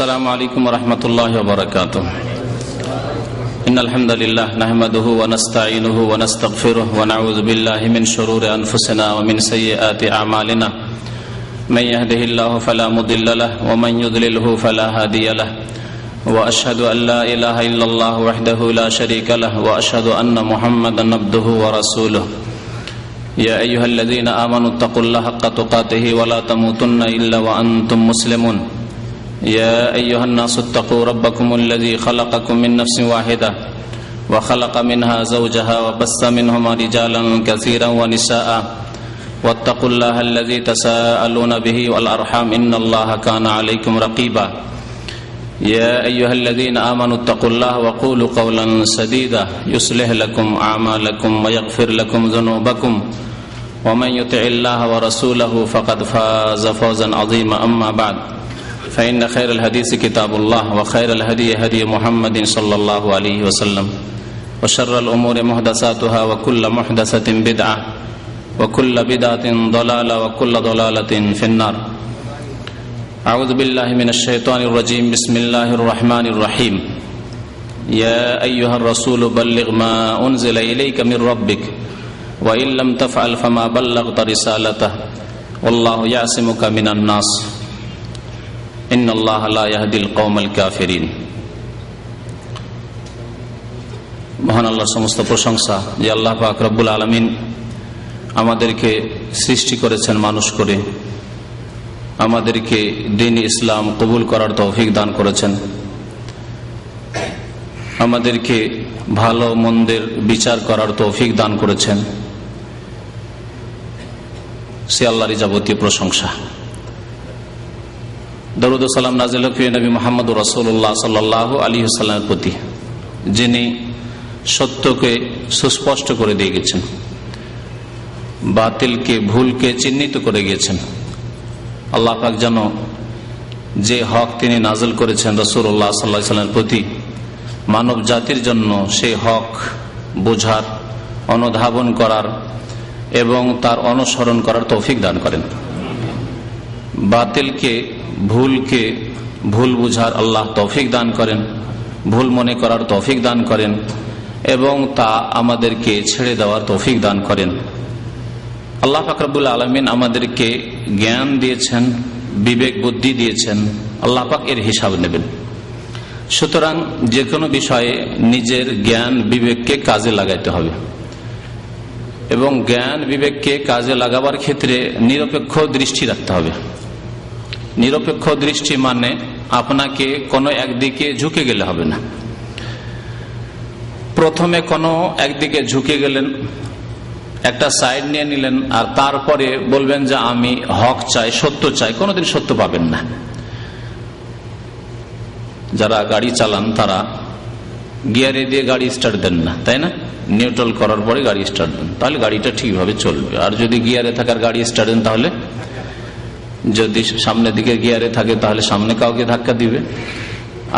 السلام عليكم ورحمة الله وبركاته. إن الحمد لله نحمده ونستعينه ونستغفره ونعوذ بالله من شرور أنفسنا ومن سيئات أعمالنا. من يهده الله فلا مضل له ومن يضلله فلا هادي له. وأشهد أن لا إله إلا الله وحده لا شريك له وأشهد أن محمدا عبده ورسوله. يا أيها الذين آمنوا اتقوا الله حق تقاته ولا تموتن إلا وأنتم مسلمون. يا أيها الناس اتقوا ربكم الذي خلقكم من نفس واحدة وخلق منها زوجها وبث منهما رجالا كثيرا ونساء واتقوا الله الذي تساءلون به والأرحام إن الله كان عليكم رقيبا. يا أيها الذين آمنوا اتقوا الله وقولوا قولا سديدا يصلح لكم أعمالكم ويغفر لكم ذنوبكم ومن يطع الله ورسوله فقد فاز فوزا عظيما. أما بعد فإن خير الحديث كتاب الله وخير الهدي هدي محمد صلى الله عليه وسلم وشر الأمور محدثاتها وكل محدثة بدعة وكل بدعة ضلالة وكل ضلالة في النار. أعوذ بالله من الشيطان الرجيم. بسم الله الرحمن الرحيم. يا أيها الرسول بلغ ما أنزل إليك من ربك وإن لم تفعل فما بلغت رسالته والله يعصمك من الناس إن الله لا يهدي القوم الكافرين. মহান আল্লাহর সমস্ত প্রশংসা যে আল্লাহ পাক রব্বুল আলামিন আমাদেরকে সৃষ্টি করেছেন মানুষ করে, আমাদেরকে দ্বীন ইসলাম কবুল করার তৌফিক দান করেছেন, আমাদেরকে ভালো মন্দের বিচার করার তৌফিক দান করেছেন। সে আল্লাহরই যাবতীয় প্রশংসা। দরুদ ও সালাম নাযিল হোক নবী মুহাম্মদ রাসূলুল্লাহ সাল্লাল্লাহু আলাইহি ওয়াসাল্লামের প্রতি, যিনি সত্যকে সুস্পষ্ট করে দিয়ে গেছেন, বাতিলকে ভুলকে চিহ্নিত করে গিয়েছেন। আল্লাহ পাক যেন যে হক তিনি নাযিল করেছেন রাসূলুল্লাহ সাল্লাল্লাহু আলাইহি ওয়াসাল্লামের প্রতি মানব জাতির জন্য সেই হক বোঝার, অনুধাবন করার এবং তার অনুসরণ করার তৌফিক দান করেন। বাতিলকে ভুলকে ভুল বুঝার আল্লাহ তৌফিক দান করেন, ভুল মনে করার তৌফিক দান করেন এবং তা আমাদেরকে ছেড়ে দেওয়ার তৌফিক দান করেন। আল্লাহ পাক রব্বুল আলামিন আমাদেরকে জ্ঞান দিয়েছেন, বিবেক বুদ্ধি দিয়েছেন, আল্লাহ পাক এর হিসাব নেবেন। সুতরাং যে কোনো বিষয়ে নিজের জ্ঞান বিবেককে কাজে লাগাইতে হবে এবং জ্ঞান বিবেককে কাজে লাগাবার ক্ষেত্রে নিরপেক্ষ দৃষ্টি রাখতে হবে। নিরপেক্ষ দৃষ্টি মানে আপনাকে কোনো একদিকে ঝুঁকে গেলে হবে না। প্রথমে কোনো একদিকে ঝুঁকে গেলেন, একটা সাইড নিয়ে নিলেন আর তারপরে বলবেন যে আমি হক চাই, সত্য চাই, কোনোদিন সত্য পাবেন না। যারা গাড়ি চালান তারা গিয়ারে দিয়ে গাড়ি স্টার্ট দেন না, তাই না? নিউট্রাল করার পরে গাড়ি স্টার্ট দেন, তাহলে গাড়িটা ঠিকভাবে চলবে। আর যদি গিয়ারে থাকার গাড়ি স্টার্ট দেন, তাহলে যদি সামনের দিকে গিয়ারে থাকে তাহলে সামনে কাউকে ধাক্কা দিবে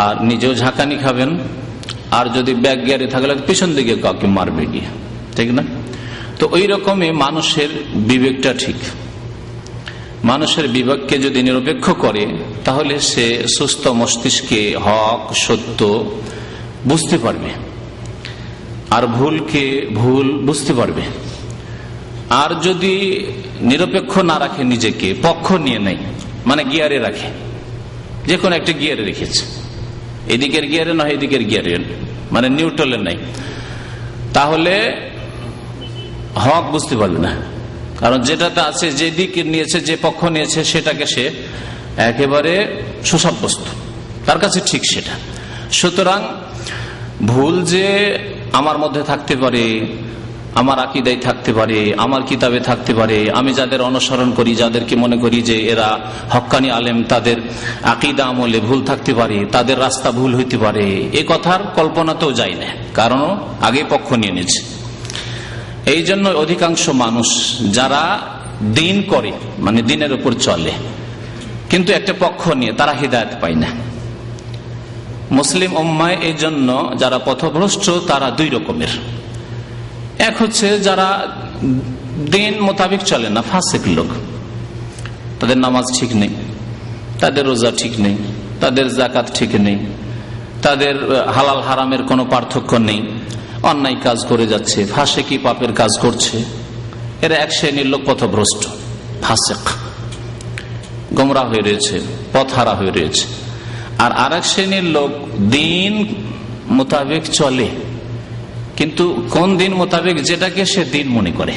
আর নিজেও ঝাঁকানি খাবেন। আর যদি ব্যাক গিয়ারে থাকলে পিছন দিকে কাউকে মারবে গিয়ে, ঠিক না? তো ওই রকমই মানুষের বিবেকটা ঠিক। মানুষের বিবেককে যদি নিরপেক্ষ করে তাহলে সে সুস্থ মস্তিষ্কে হক সত্য বুঝতে পারবে আর ভুলকে ভুল বুঝতে পারবে। আর যদি নিরপেক্ষ না রাখে, নিজেকে পক্ষ নিয়ে নেয়, মানে গিয়ারে রাখে, যে কোনো একটা গিয়ারে রেখেছে, এদিকের গিয়ারে নয় এদিকের গিয়ারে, মানে নিউট্রালে নাই, তাহলে হক বুঝতে পারবে না। কারণ যেটাতে আছে, যে দিকে নিয়েছে, যে পক্ষ নিয়েছে, সেটাকে সে একেবারে সুসাব্যস্ত, তার কাছে ঠিক সেটা। সুতরাং ভুল যে আমার মধ্যে থাকতে পারে, আমার আকীদায় থাকতে পারে, আমার কিতাবে থাকতে পারে, আমি যাদের অনুসরণ করি, যাদেরকে মনে করি যে এরা হক্কানি আলেম, তাদের আকীদা আমলে ভুল থাকতে পারে, তাদের রাস্তা ভুল হইতে পারে, এ কথার কল্পনাতেও যায় না, কারণ আগে পক্ষ নিয়ে নিয়েছে। এই জন্য অধিকাংশ মানুষ যারা দিন করে, মানে দিনের উপর চলে, কিন্তু একটা পক্ষ নিয়ে, তারা হিদায়াত পায় না। মুসলিম উম্মায় এই জন্য যারা পথভ্রষ্ট তারা দুই রকমের। এক হচ্ছে যারা দিন মোতাবেক চলে না, ফাসিক লোক, তাদের নামাজ ঠিক নেই, তাদের রোজা ঠিক নেই, তাদের যাকাত ঠিক নেই, তাদের হালাল হারামের কোনো পার্থক্য নেই, অন্যায় কাজ করে যাচ্ছে, ফাসেকি পাপের কাজ করছে, এরা এক শ্রেণীর লোক পথভ্রষ্ট, ফাসেক, গোমরা হয়ে রয়েছে, পথহারা হয়ে রয়েছে। আর আরেক শ্রেণীর লোক দিন মোতাবেক চলে, কিন্তু কোন দিন মোতাবেক, যেটাকে সে দিন মনে করে,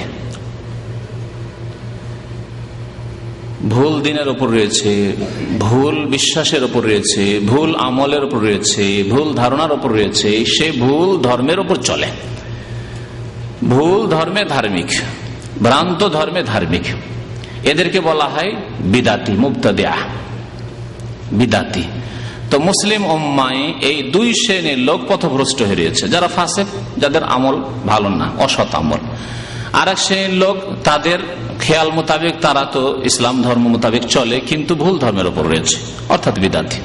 ভুল দিনের উপর রয়েছে, ভুল বিশ্বাসের উপর রয়েছে, ভুল আমলের উপর রয়েছে, ভুল ধারণার উপর রয়েছে, সে ভুল ধর্মের উপর চলে। ভুল ধর্মে ধার্মিক, ভ্রান্ত ধর্মে ধার্মিক, এদেরকে বলা হয় বিদাতি, মুবতাদিআ, বিদাতি। তো মুসলিম উম্মায় এই দুই শ্রেণীর লোক পথভ্রষ্ট হয়ে রয়েছে, যারা ফাসিক, যাদের আমল ভালো না, অসৎ আমল। আর এক শ্রেণীর লোক, তাদের খেয়াল মোতাবেক তারা তো ইসলাম ধর্ম মোতাবেক চলে, কিন্তু ভুল ধর্মের উপর রয়েছে, অর্থাৎ বিদাতি।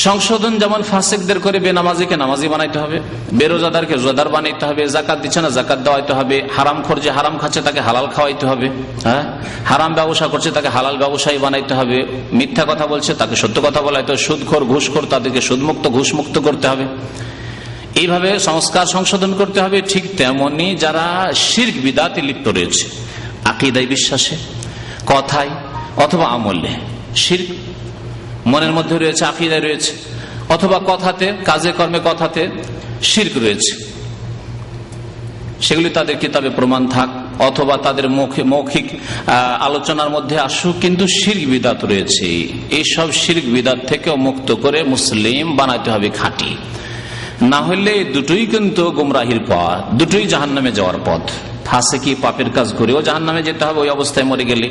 সংশোধন যেমন ফাসিকদের করে বেনামাজিকে নামাজি বানাইতে হবে, বেরোজাদারকে রোজাদার বানাইতে হবে, জাকাত দিচ্ছে না জাকাত দেওয়াইতে হবে, হারাম খোর যে হারাম খাচ্ছে তাকে হালাল খাওয়াইতে হবে, হ্যাঁ, হারাম ব্যবসা করছে তাকে হালাল ব্যবসায়ী বানাইতে হবে, মিথ্যা কথা বলছে তাকে সত্য কথা বলাইতে হবে, সুদখোর ঘুষখোর তাদেরকে সুদমুক্ত ঘুষমুক্ত করতে হবে। এইভাবে সংস্কার সংশোধন করতে হবে। ঠিক তেমনি যারা শিরক বিদাতে লিপ্ত রয়েছে, আকীদায়, বিশ্বাসে, কথায় অথবা আমলে শিরক মনের মধ্যে রয়েছে, আকীদায় রয়েছে, অথবা কথাতে, কাজে কর্মে কথাতে শিরক রয়েছে, সেগুলি তাদের কিতাবে প্রমাণ থাক, অথবা তাদের মৌখিক আলোচনার মধ্যে আসুক, কিন্তু শিরক বিদাত রয়েছে। এইসব শিরক বিদাত থেকে মুক্ত করে মুসলিম বানাতে হবে খাঁটি, না হলে দুটোই কিন্তু গুমরাহির পথ, দুটোই জাহান্নামে যাওয়ার পথ। ফাসিকি পাপের কাজ করেও জাহান্নামে যেতে হবে ওই অবস্থায় মরে গেলে,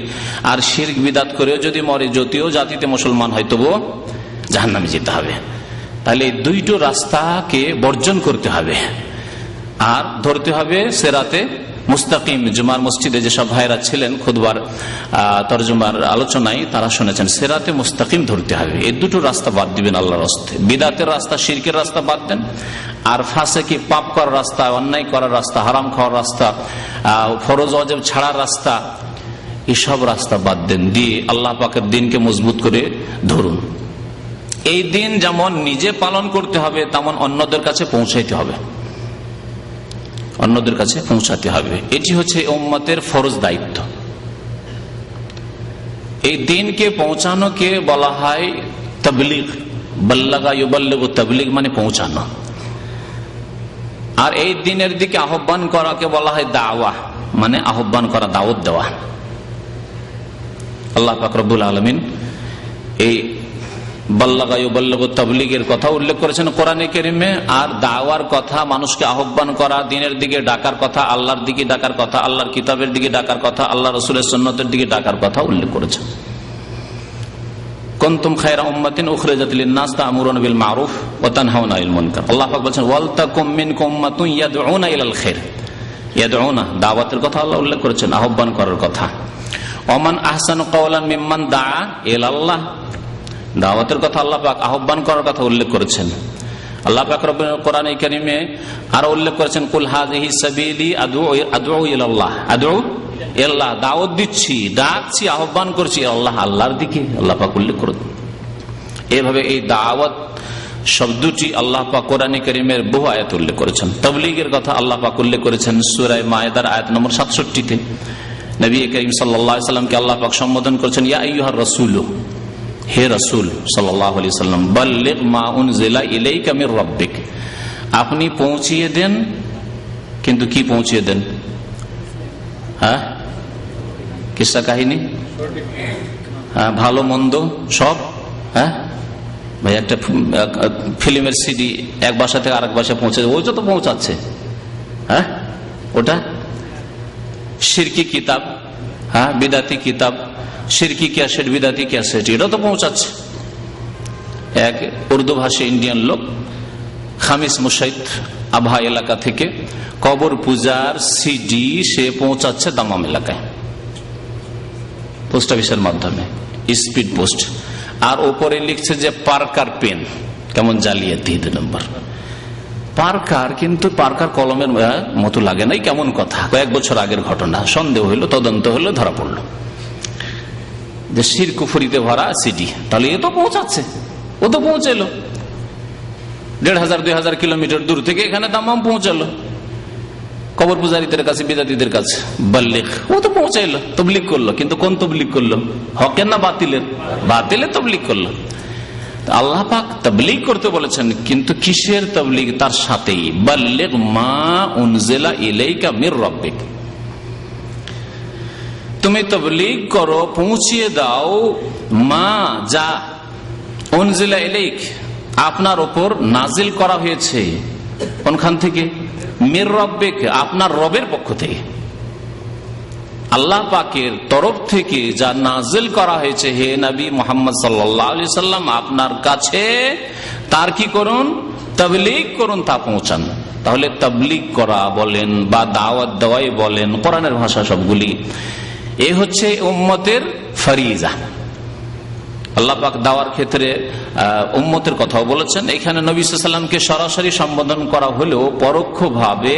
আর শিরক বিদাত করেও যদি মরে, যদিও জাতিতে মুসলমান হয়, তবুও জাহান্নামে যেতে হবে। তাহলে এই দুইটো রাস্তাকে বর্জন করতে হবে আর ধরতে হবে সিরাতে মুস্তাকিম। জুমার মসজিদে যেসব ভাইরা ছিলেন খুতবার তরজমার আলোচনায়, তারা শুনেছেন সিরাতে মুস্তাকিম ধরতে হবে। এই দুটো রাস্তা বাদ দিবেন আল্লাহর রাস্তে, বিদাতের রাস্তা, শিরকের রাস্তা বাদ দেন, আর ফাসিকি পাপ করার রাস্তা, অন্যায় করার রাস্তা, হারাম খাওয়ার রাস্তা, ফরজ ওয়াজিব ছাড়ার রাস্তা, এসব রাস্তা বাদ দেন, দিয়ে আল্লাহ পাকের দিনকে মজবুত করে ধরুন। এই দিন যেমন নিজে পালন করতে হবে, তেমন অন্যদের কাছে পৌঁছাইতে হবে, অন্যদের কাছে পৌঁছাতে হবে। এটি হচ্ছে উম্মতের ফরজ দায়িত্ব। এই দিনকে পৌঁছানোকে বলা হয় তাবলীগ, বাল্লাগা ইউবাল্লিগু, তাবলীগ মানে পৌঁছানো। আর এই দিনের দিকে আহ্বান করাকে বলা হয় দাওয়া, মানে আহ্বান করা, দাওয়াত দেওয়া। আল্লাহ পাক রব্বুল আলামিন এই বাল্লাগা ইউবাল্লিগু তাবলীগের কথা উল্লেখ করেছেন কোরআনে কারীমে, আর দাওয়ার কথা, মানুষকে আহ্বান করা, দিনের দিকে ডাকার কথা, আল্লাহর দিকে ডাকার কথা, আল্লাহর কিতাবের দিকে ডাকার কথা, আল্লাহ রাসূলের সুন্নতের দিকে ডাকার কথা উল্লেখ করেছেন। কুনতুম খায়রা উম্মাতিন উখরিজাত লিন-নাস তা'মুরুনা বিল মা'রুফ ওয়া তানহাউনা আনিল মুনকার। আল্লাহ পাক বলেছেন ওয়াল তাকুম মিনকুম উম্মাতুন ইয়াদউনা ইলাল খায়র। ইয়াদউনা, দাওয়াতের কথা আল্লাহ উল্লেখ করেছেন, আহ্বান করার কথা। ওমান আহসানু কাওলান মিম্মান দাআ ইলাল্লাহ, দাওয়াতের কথা আল্লাহ পাক আহ্বান করার কথা উল্লেখ করেছেন। আল্লাহ পাক রব্বুল কোরআনে কারীমে আরো উল্লেখ করেছেন কুল হাযিহি সাবিলি আদউ ইলাল্লাহ, আদউ ইলাল্লাহ, দাওয়াত দিচ্ছি, ডাকছি, আহ্বান করছি আল্লাহ, আল্লাহর দিকে, আল্লাহ পাক উল্লেখ করেছেন। এভাবে এই দাওয়াত শব্দটি আল্লাহ পাক কোরআনে কারীমের বহু আয়াতে উল্লেখ করেছেন। তাবলীগের কথা আল্লাহ পাক উল্লেখ করেছেন সূরা মায়েদার আয়াত নম্বর 67-তে। নবী করিম সাল্লাল্লাহু আলাইহি ওয়াসাল্লামকে আল্লাহ পাক সম্বোধন করেছেন ইয়া আইয়ুহার রাসূল, হে রাসূল সাল্লাল্লাহু আলাইহি ওয়াসাল্লাম, বাল্লিগ মা উনজিলা ইলাইকা মির রাব্বিক, আপনি পৌঁছিয়ে দেন, কিন্তু কি পৌঁছিয়ে দেন? হ্যাঁ, কিসসা কাহিনী, হ্যাঁ, ভালো মন্দ সব। হ্যাঁ ভাই, একটা ফিল্মের সিডি এক বাসা থেকে আরেক বাসায় পৌঁছে, ওইটা তো পৌঁছাচ্ছে। হ্যাঁ, ওটা শিরকি কিতাব, হ্যাঁ, বিদাতি কিতাব, শিরকি ক্যাসেট, বিদাতি ক্যাসেট, এটা তো পৌঁছাচ্ছে। এক উর্দু ভাষী ইন্ডিয়ান লোক খামিস মুশাইদ আবহা এলাকা থেকে কবর পূজার সিডি সে পৌঁছাচ্ছে দামাম এলাকায়, পোস্ট অফিসের মাধ্যমে, স্পিড পোস্ট। আর ওপরে লিখছে যে পার্কার পেন, কেমন জালিয়াতি নম্বর পার্কার, কিন্তু পার্কার কলমের মতো লাগে নাই, কেমন কথা। কয়েক বছর আগের ঘটনা, সন্দেহ হইল, তদন্ত হইল, ধরা পড়ল। যে শির কুফরিতে ভরা সিটি, তাহলে এ তো পৌঁছাচ্ছে, ও তো পৌঁছালো 1500-2000 কিলোমিটার দূর থেকে এখানে দাম্মাম পৌঁছালো কবর পূজারীদের কাছে, বিদাতীদের কাছে। বাল্লিগ, ও তো পৌঁছাইলো, তবলিগ করলো, কিন্তু কোন তবলিগ করলো? হকের না বাতিলের? বাতিলের তবলিগ করলো। আল্লাহ পাক তবলিগ করতে বলেছেন, কিন্তু কিসের তবলিগ? তার সাথেই বাল্লিগ মা উনজিলা ইলাইকা মির রাব্বিক, তুমি তবলিগ করো, পৌঁছিয়ে দাও, মা যা উনজিলা ইলাইক আপনার ওপর নাজিল করা হয়েছে। কোনখান থেকে? মির রাব্বিক, আপনার রবের পক্ষ থেকে, আল্লাহ পাকের তরফ থেকে যা নাজিল করা হয়েছে হে নবী মুহাম্মদ সাল্লাল্লাহু আলাইহি সাল্লাম আপনার কাছে, তার কি করুন? তাবলীগ করুন, তা পৌঁছান। তাহলে তাবলীগ করা বলেন বা দাওয়াত দেওয়াই বলেন, কোরআনের ভাষা সবগুলি, এই হচ্ছে উম্মতের ফরিজা। আল্লাহ পাক দাওয়ার ক্ষেত্রে উম্মতের কথাও বলেছেন। এখানে নবী সাল্লাল্লাহু আলাইহি সাল্লামকে সরাসরি সম্বোধন করা হলেও পরোক্ষভাবে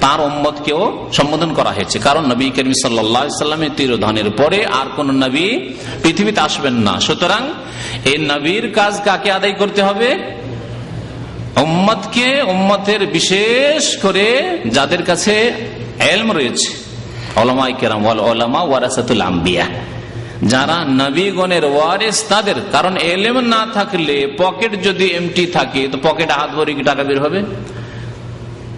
তার উম্মতকেও সম্বোধন করা হয়েছে, কারণ নবী করিম সাল্লাল্লাহু আলাইহি সাল্লামের তিরোধানের পরে আর কোন নবী পৃথিবীতে আসবেন না। সুতরাং এই নবীর কাজ কাকে আদায় করতে হবে? উম্মতকে, উম্মতের বিশেষ করে যাদের কাছে ইলম রয়েছে, উলামায়ে কেরাম, ওয়াল উলামা ওয়ারাসাতুল আম্বিয়া, যারা নবীগণের ওয়ারিস তাদের। কারণ ইলম না থাকলে, পকেট যদি এমটি থাকে, তো পকেটে হাত ভরে কি টাকা বের হবে?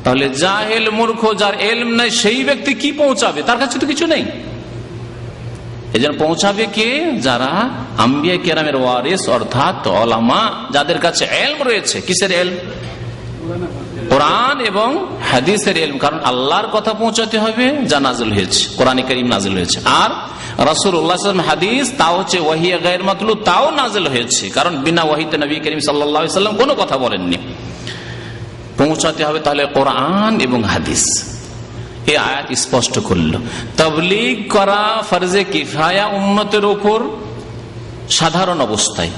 তাহলে জাহেল, মূর্খ, যার ইলম নাই, সেই ব্যক্তি কি পৌঁছাবে? তার কাছে তো কিছু নেই। এজন্য পৌঁছাবে কে? যারা আম্বিয়া কেরামের ওয়ারিস, অর্থাৎ উলামা, যাদের কাছে ইলম রয়েছে। কিসের ইলম? কোরআন এবং হাদিসের ইলম। কারণ আল্লাহর কথা পৌঁছাতে হবে যা নাযিল হয়েছে, কোরআনে কারীম নাযিল হয়েছে, আর রাসূলুল্লাহ সাল্লাল্লাহু আলাইহি ওয়াসাল্লাম হাদিস, তাও হচ্ছে ওয়াহী গায়র মাতলু, তাও নাযিল হয়েছে। কারণ বিনা ওয়াহীতে নবী করিম সাল্লাল্লাহু আলাইহি ওয়াসাল্লাম কোনো কথা বলেননি। পৌঁছাতে হবে তাহলে কোরআন এবং হাদিস। এই আয়াত স্পষ্ট করল তাবলীগ করা ফরজে কিফায়া উম্মতের উপর সাধারণ অবস্থায়।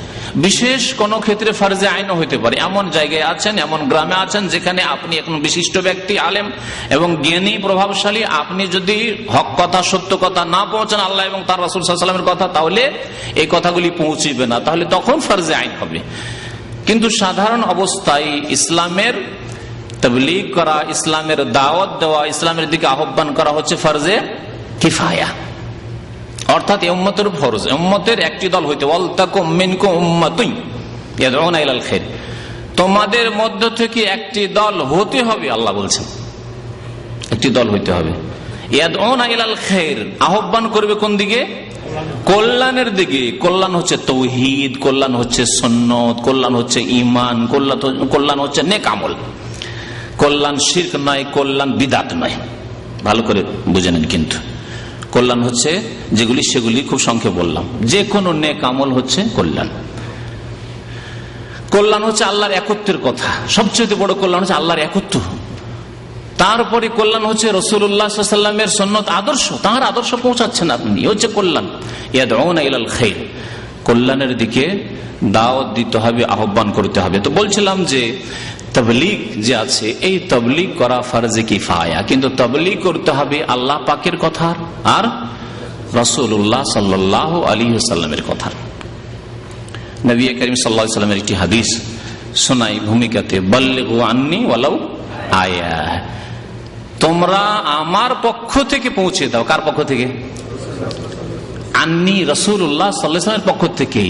বিশেষ কোন ক্ষেত্রে ফরজে আইনও হতে পারে। এমন জায়গায় আছেন, এমন গ্রামে আছেন যেখানে আপনি এখন বিশিষ্ট ব্যক্তি, আলেম এবং জ্ঞানী, প্রভাবশালী, আপনি যদি হক কথা, সত্য কথা না পৌঁছান, আল্লাহ এবং তার রাসূল সাল্লাল্লাহু আলাইহি ওয়াসাল্লামের কথা, তাহলে এই কথাগুলি পৌঁছবে না, তাহলে তখন ফরজে আইন হবে। কিন্তু সাধারণ অবস্থায় ইসলামের তাবলীগ করা, ইসলামের দাওয়াত দেওয়া, ইসলামের দিকে আহ্বান করা হচ্ছে ফরজে কিফায়া, অর্থাৎ উম্মতের ফরজ। উম্মতের একটি দল হইতে, ওয়ালতাকুম মিনকুম উম্মাতুন ইয়াদউনা ইলাল খায়র, তোমাদের মধ্য থেকে একটি দল হতে হবে। আল্লাহ বলছেন একটি দল হইতে হবে। ইয়াদউনা ইলাল খায়র, আহ্বান করবে কোন দিকে? কল্যাণের দিকে। কল্যাণ হচ্ছে তাওহীদ, কল্যাণ হচ্ছে সুন্নাত, কল্যাণ হচ্ছে ঈমান, কল্যাণ হচ্ছে নেক আমল। কল্যাণ শিরক নয়, কল্যাণ বিদআত নয়। ভালো করে বুঝে নেন। কিন্তু কল্যাণ হচ্ছে যেগুলি, সেগুলি খুব সংক্ষেপে বললাম। যে কোনো নেক আমল হচ্ছে কল্যাণ। কল্যাণ হচ্ছে আল্লাহর একত্বের কথা। সবচেয়ে বড় কল্যাণ হচ্ছে আল্লাহর একত্ব। তারপরে কল্যাণ হচ্ছে রাসূলুল্লাহ সাল্লাল্লাহু আলাইহি ওয়াসাল্লামের সুন্নাত, আদর্শ। তার আদর্শ পৌঁছাচ্ছেন আপনি, হচ্ছে কল্যাণ। ইয়াদউনা ইলাল খায়র, কল্যাণের দিকে দাওয়াত দিতে হবে, আহ্বান করতে হবে। তো বলছিলাম যে তাবলীগ যে আছে, এই তাবলীগ করা ফরজে কিফায়া, কিন্তু তাবলীগ করতে হবে আল্লাহ পাকের কথা আর রাসূলুল্লাহ সাল্লাল্লাহু আলাইহি ওয়াসাল্লামের কথা। নবী করিম সাল্লাল্লাহু আলাইহি ওয়াসাল্লামের একটি হাদিস শোনাই ভূমিকাতে, বাল্লিগু আন্নী ওয়ালাউ আয়া, তোমরা আমার পক্ষ থেকে পৌঁছে দাও। কার পক্ষ থেকে? আন্নী, রাসূলুল্লাহ সাল্লাল্লাহু আলাইহি ওয়াসাল্লামের পক্ষ থেকে।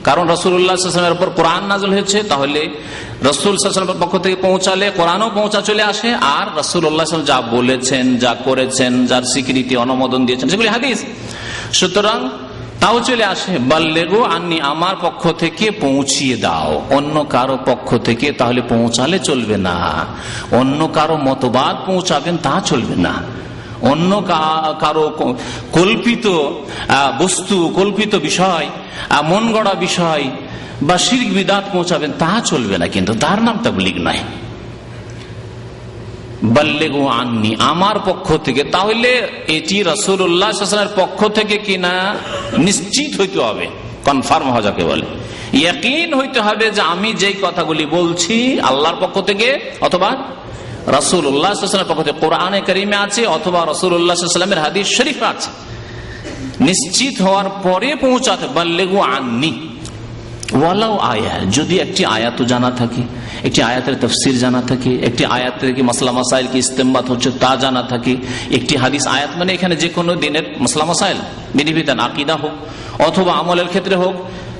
কারণ রাসূলুল্লাহ সাল্লাল্লাহু আলাইহি ওয়াসাল্লামের উপর কোরআন নাযিল হয়েছে, তাহলে রাসূল সাল্লাল্লাহু আলাইহি ওয়াসাল্লামের পক্ষ থেকে পৌঁছালে কোরআনও পৌঁছা চলে আসে, আর রাসূলুল্লাহ সাল্লাল্লাহু আলাইহি ওয়াসাল্লাম যা বলেছেন, যা করেছেন, যার স্বীকৃতি, অনুমোদন দিয়েছেন, সেগুলি হাদিস। সুতরাং তাও চলে আসে। বাল্লিগু আন্নী, আমার পক্ষ থেকে পৌঁছিয়ে দাও। অন্য কারো পক্ষ থেকে তাহলে পৌঁছালে চলবে না। অন্য কারো মতবাদ পৌঁছাবেন, তা চলবে না। অন্য কারো কল্পিত বস্তু, কল্পিত বিষয়, মন গড়া বিষয় বা শিরক বিদআত পৌঁছাবেন, তা চলবে না। কিন্তু তার নাম তাবলীগ নয়। বাল্লিগু আন্নী, আমার পক্ষ থেকে। তাহলে এটি রাসূলুল্লাহ সাল্লাল্লাহু আলাইহি ওয়াসাল্লামের পক্ষ থেকে কিনা নিশ্চিত হইতে হবে, কনফার্ম হওয়া যাকে বলে। ইয়াকিন হইতে হবে যে আমি যেই কথাগুলি বলছি আল্লাহর পক্ষ থেকে অথবা রাসূলুল্লাহ সাল্লাল্লাহু আলাইহি ওয়াসাল্লামের পক্ষ থেকে, কোরআনে কারীমে আছে অথবা রাসূলুল্লাহ সাল্লাল্লাহু আলাইহি ওয়াসাল্লামের হাদিস শরীফে আছে। নিশ্চিত হওয়ার পরে পৌঁছাতে, বাল্লিগু আন্নি ওয়ালাউ আয়া, যদি একটি আয়াতও জানা থাকে, একটি আয়াতের তাফসীর জানা থাকে, একটি আয়াত থেকে মাসলা মাসাইল কি ইস্তেমবাত হচ্ছে তা জানা থাকে, একটি হাদিস, আয়াত মানে এখানে যে কোনো দিনের মাসলা মাসাইল বিধিবিধান, আকীদা হোক অথবা আমলের ক্ষেত্রে হোক,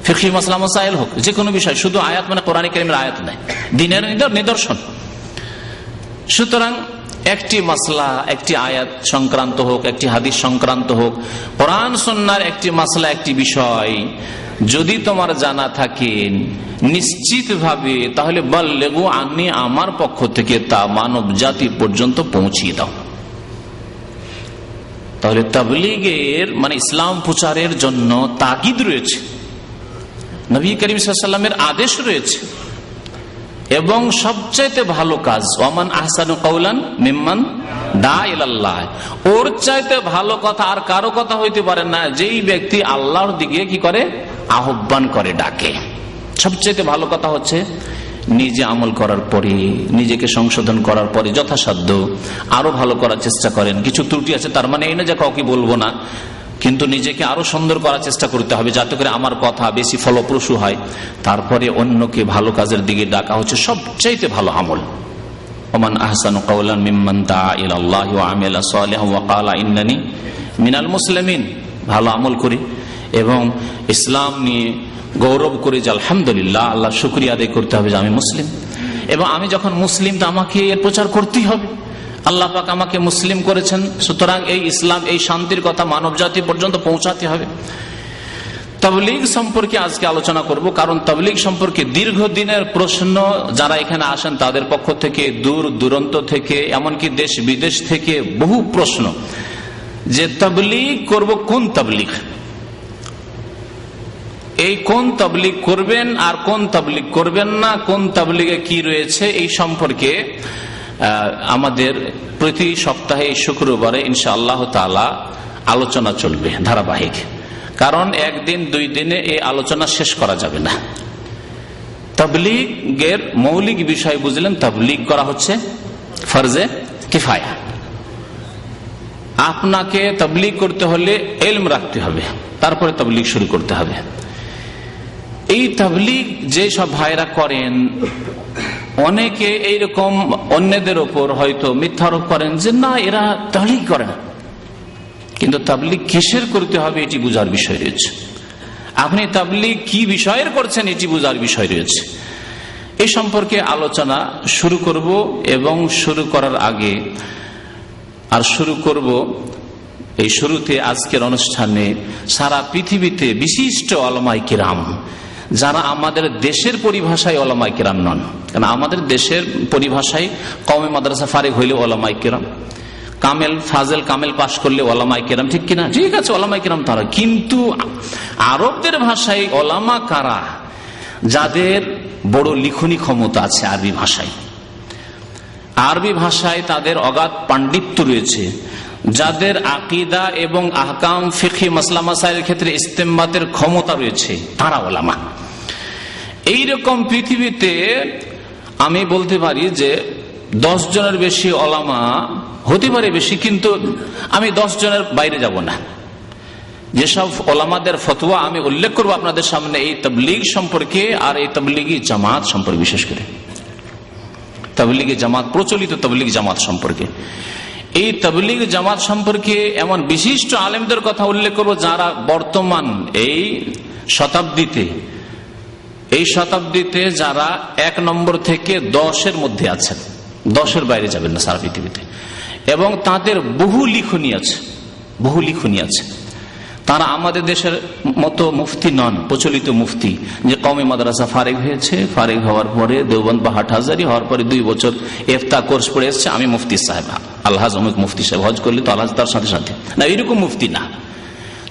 ফিকহি মাসলা মাসাইল হোক, যে কোনো বিষয়, শুধু আয়াত মানে কোরআন কারীমের আয়াত নয়, দ্বীনের নিদর্শন। সুতরাং একটি মাসলা, একটি আয়াত সংক্রান্ত হোক, একটি হাদিস সংক্রান্ত হোক, কোরআন সুন্নাহর একটি মাসলা, একটি বিষয় যদি তোমার জানা থাকে নিশ্চিত ভাবে, তাহলে বাল্লিগু আন্নি, আমার পক্ষ থেকে তা মানব জাতি পর্যন্ত পৌঁছিয়ে দাও। তাহলে তাবলীগের মানে ইসলাম প্রচারের জন্য তাগিদ রয়েছে, নবী করিম সাল্লাল্লাহু আলাইহি ওয়াসাল্লামের আদেশ রয়েছে, এবং সবচাইতে ভালো কাজ ওয়ামান আহসানু কাওলান মিম্মান দা ইলাল্লাহ, ওর চাইতে ভালো কথা আর কারো কথা হইতে পারে না যেই ব্যক্তি আল্লাহর দিকে কি করে, আহ্বান করে, ডাকে। সবচাইতে ভালো কথা হচ্ছে নিজে আমল করার পরে, নিজেকে সংশোধন করার পরে যথাসাধ্য আরো ভালো করার চেষ্টা করেন। কিছু ত্রুটি আছে তার মানে এই না যে কাউকে বলবো না, কিন্তু নিজেকে আরো সুন্দর করার চেষ্টা করতে হবে যাতে করে আমার কথা বেশি ফলপ্রসূ হয়। তারপরে অন্যকে ভালো কাজের দিকে ডাকা হচ্ছে সবচাইতে ভালো আমল। ওমান আহসানু কাওলান মিম্মান দাআ ইলাল্লাহি ওয়া আমিলা সালিহান ওয়া ক্বালা ইন্নানি মিনাল মুসলিমিন, ভালো আমল করি এবং ইসলাম নিয়ে গৌরব করে যে আলহামদুলিল্লাহ, আল্লাহ শুকরিয়া আদায় করতে হবে যে আমি মুসলিম, এবং আমি যখন মুসলিম তো আমাকে এর প্রচার করতেই হবে। আল্লাহ পাক আমাকে মুসলিম করেছেন, সুতরাং এই ইসলাম, এই শান্তির কথা মানব জাতি পর্যন্ত পৌঁছাতে হবে। তাবলীগ সম্পর্কে আজকে আলোচনা করব, কারণ তাবলীগ সম্পর্কে দীর্ঘদিনের প্রশ্ন যারা এখানে আসেন তাদের পক্ষ থেকে, দূর দূরান্ত থেকে, এমনকি দেশ বিদেশ থেকে বহু প্রশ্ন যে তাবলীগ করব, কোন তাবলীগ, এই কোন তাবলীগ করবেন আর কোন তাবলীগ করবেন না, কোন তাবলীগে কি রয়েছে, এই সম্পর্কে আমাদের প্রতি সপ্তাহে শুক্রবারে ইনশাআল্লাহ তাআলা আলোচনা চলবে ধারাবাহিক, কারণ একদিন দুই দিনে এই আলোচনা শেষ করা যাবে না। তাবলীগের মৌলিক বিষয় বুঝলেন, তাবলীগ করা হচ্ছে ফরজে কিফায়া। আপনাকে তাবলীগ করতে হলে ইলম রাখতে হবে, তারপরে তাবলীগ শুরু করতে হবে। এই তাবলীগ যে সব ভাইরা করেন, অনেকে এইরকম অন্যদের ওপর হয়তো মিথ্যারোপ করেন যে না এরা তাবলীগ করে না, কিন্তু তাবলীগ কিসের করতে হবে এটি বুঝার বিষয় রয়েছে। আপনি তাবলীগ কি বিষয়ের করছেন এটি বুঝার বিষয় রয়েছে। এই সম্পর্কে আলোচনা শুরু করব, এবং শুরু করার আগে আর শুরু করব এই শুরুতে আজকের অনুষ্ঠানে সারা পৃথিবীতে বিশিষ্ট ওলামায়ে কিরাম, যারা আমাদের দেশের পরিভাষায় ওলামায়ে কিরাম নন, কারণ আমাদের দেশের পরিভাষায় কওমি মাদ্রাসা ফারিগ হইলে ওলামায়ে কিরাম, কামেল ফাজেল কামেল পাশ করলে ওলামায়ে কিরাম, ঠিক কিনা? ঠিক আছে, ওলামায়ে কিরাম তারা। কিন্তু আরবদের ভাষায় ওলামা কারা? যাদের বড় লিখনি ক্ষমতা আছে আরবি ভাষায়, আরবি ভাষায় তাদের অগাধ পাণ্ডিত্য রয়েছে, যাদের আকীদা এবং আহকাম ফিকহি মাসলা মাসাইলের ক্ষেত্রে ইস্তেমবাতের ক্ষমতা রয়েছে, তারা ওলামা। এইরকম পৃথিবীতে আমি বলতে পারি যে 10 জনের বেশি ওলামা হতে পারে বেশি, কিন্তু আমি 10 জনের বাইরে যাব না। যেসব ওলামাদের ফতোয়া আমি উল্লেখ করবো আপনাদের সামনে এই তাবলীগ সম্পর্কে আর এই তাবলীগী জামাত সম্পর্কে, বিশেষ করে তাবলীগী জামাত, প্রচলিত তাবলীগ জামাত সম্পর্কে, এই তাবলীগ জামাত সম্পর্কে এমন বিশিষ্ট আলেমদের কথা উল্লেখ করব যারা বর্তমান এই শতাব্দীতে যারা 1 নম্বর থেকে 10-এর মধ্যে আছেন, 10-এর বাইরে যাবেন না সারা পৃথিবীতে, এবং তাদের বহু লিখনি আছে। তারা আমাদের দেশের মতো মুফতি নন, প্রচলিত মুফতি যে কওমি মাদ্রাসা ফারিগ হয়েছে, ফারিগ হওয়ার পরে দেওবন্দ বা হাটহাজারি হওয়ার পরে 2 বছর ইফতা কোর্স পড়ে এসছে, আমি মুফতি সাহেব, আলহাজ অমুক মুফতি সাহেব, হজ করলে তো আলহাজ তার সাথে সাথে না, এরকম মুফতি না।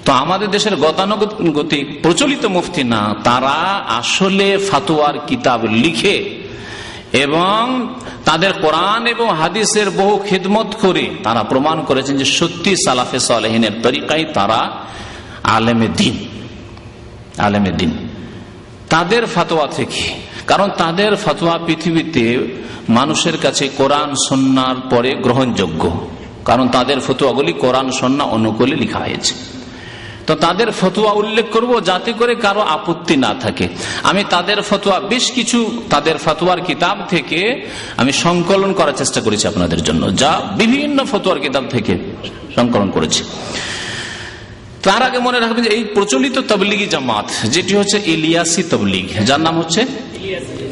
তো আমাদের দেশের গতানুগতিক প্রচলিত মুফতি না, তারা আসলে ফাতোয়ার কিতাব লিখে এবং তাদের কোরআন এবং হাদিসের বহু খিদমত করে তারা প্রমাণ করেছেন যে সত্যি সালাফে সালেহিনের তরিকায় তারা আলেমে দিন। তাদের ফতোয়া থেকে, কারণ তাদের ফতোয়া পৃথিবীতে মানুষের কাছে কোরআন সুন্নাহর পরে গ্রহণযোগ্য, কারণ তাদের ফতোয়াগুলি কোরআন সুন্নাহ অনুকূলে লেখা হয়েছে। তো তাদের ফতোয়া উল্লেখ করব যাতে করে কারো আপত্তি না থাকে। আমি তাদের ফতোয়া বেশ কিছু তাদের ফতোয়ার কিতাব থেকে আমি সংকলন করার চেষ্টা করেছি আপনাদের জন্য, যা বিভিন্ন ফতোয়ার কিতাব থেকে সংকলন করেছি। তার আগে মনে রাখবেন যে এই প্রচলিত তাবলিগি জামাত যেটি হচ্ছে ইলিয়াসি তাবলিগ, যার নাম হচ্ছে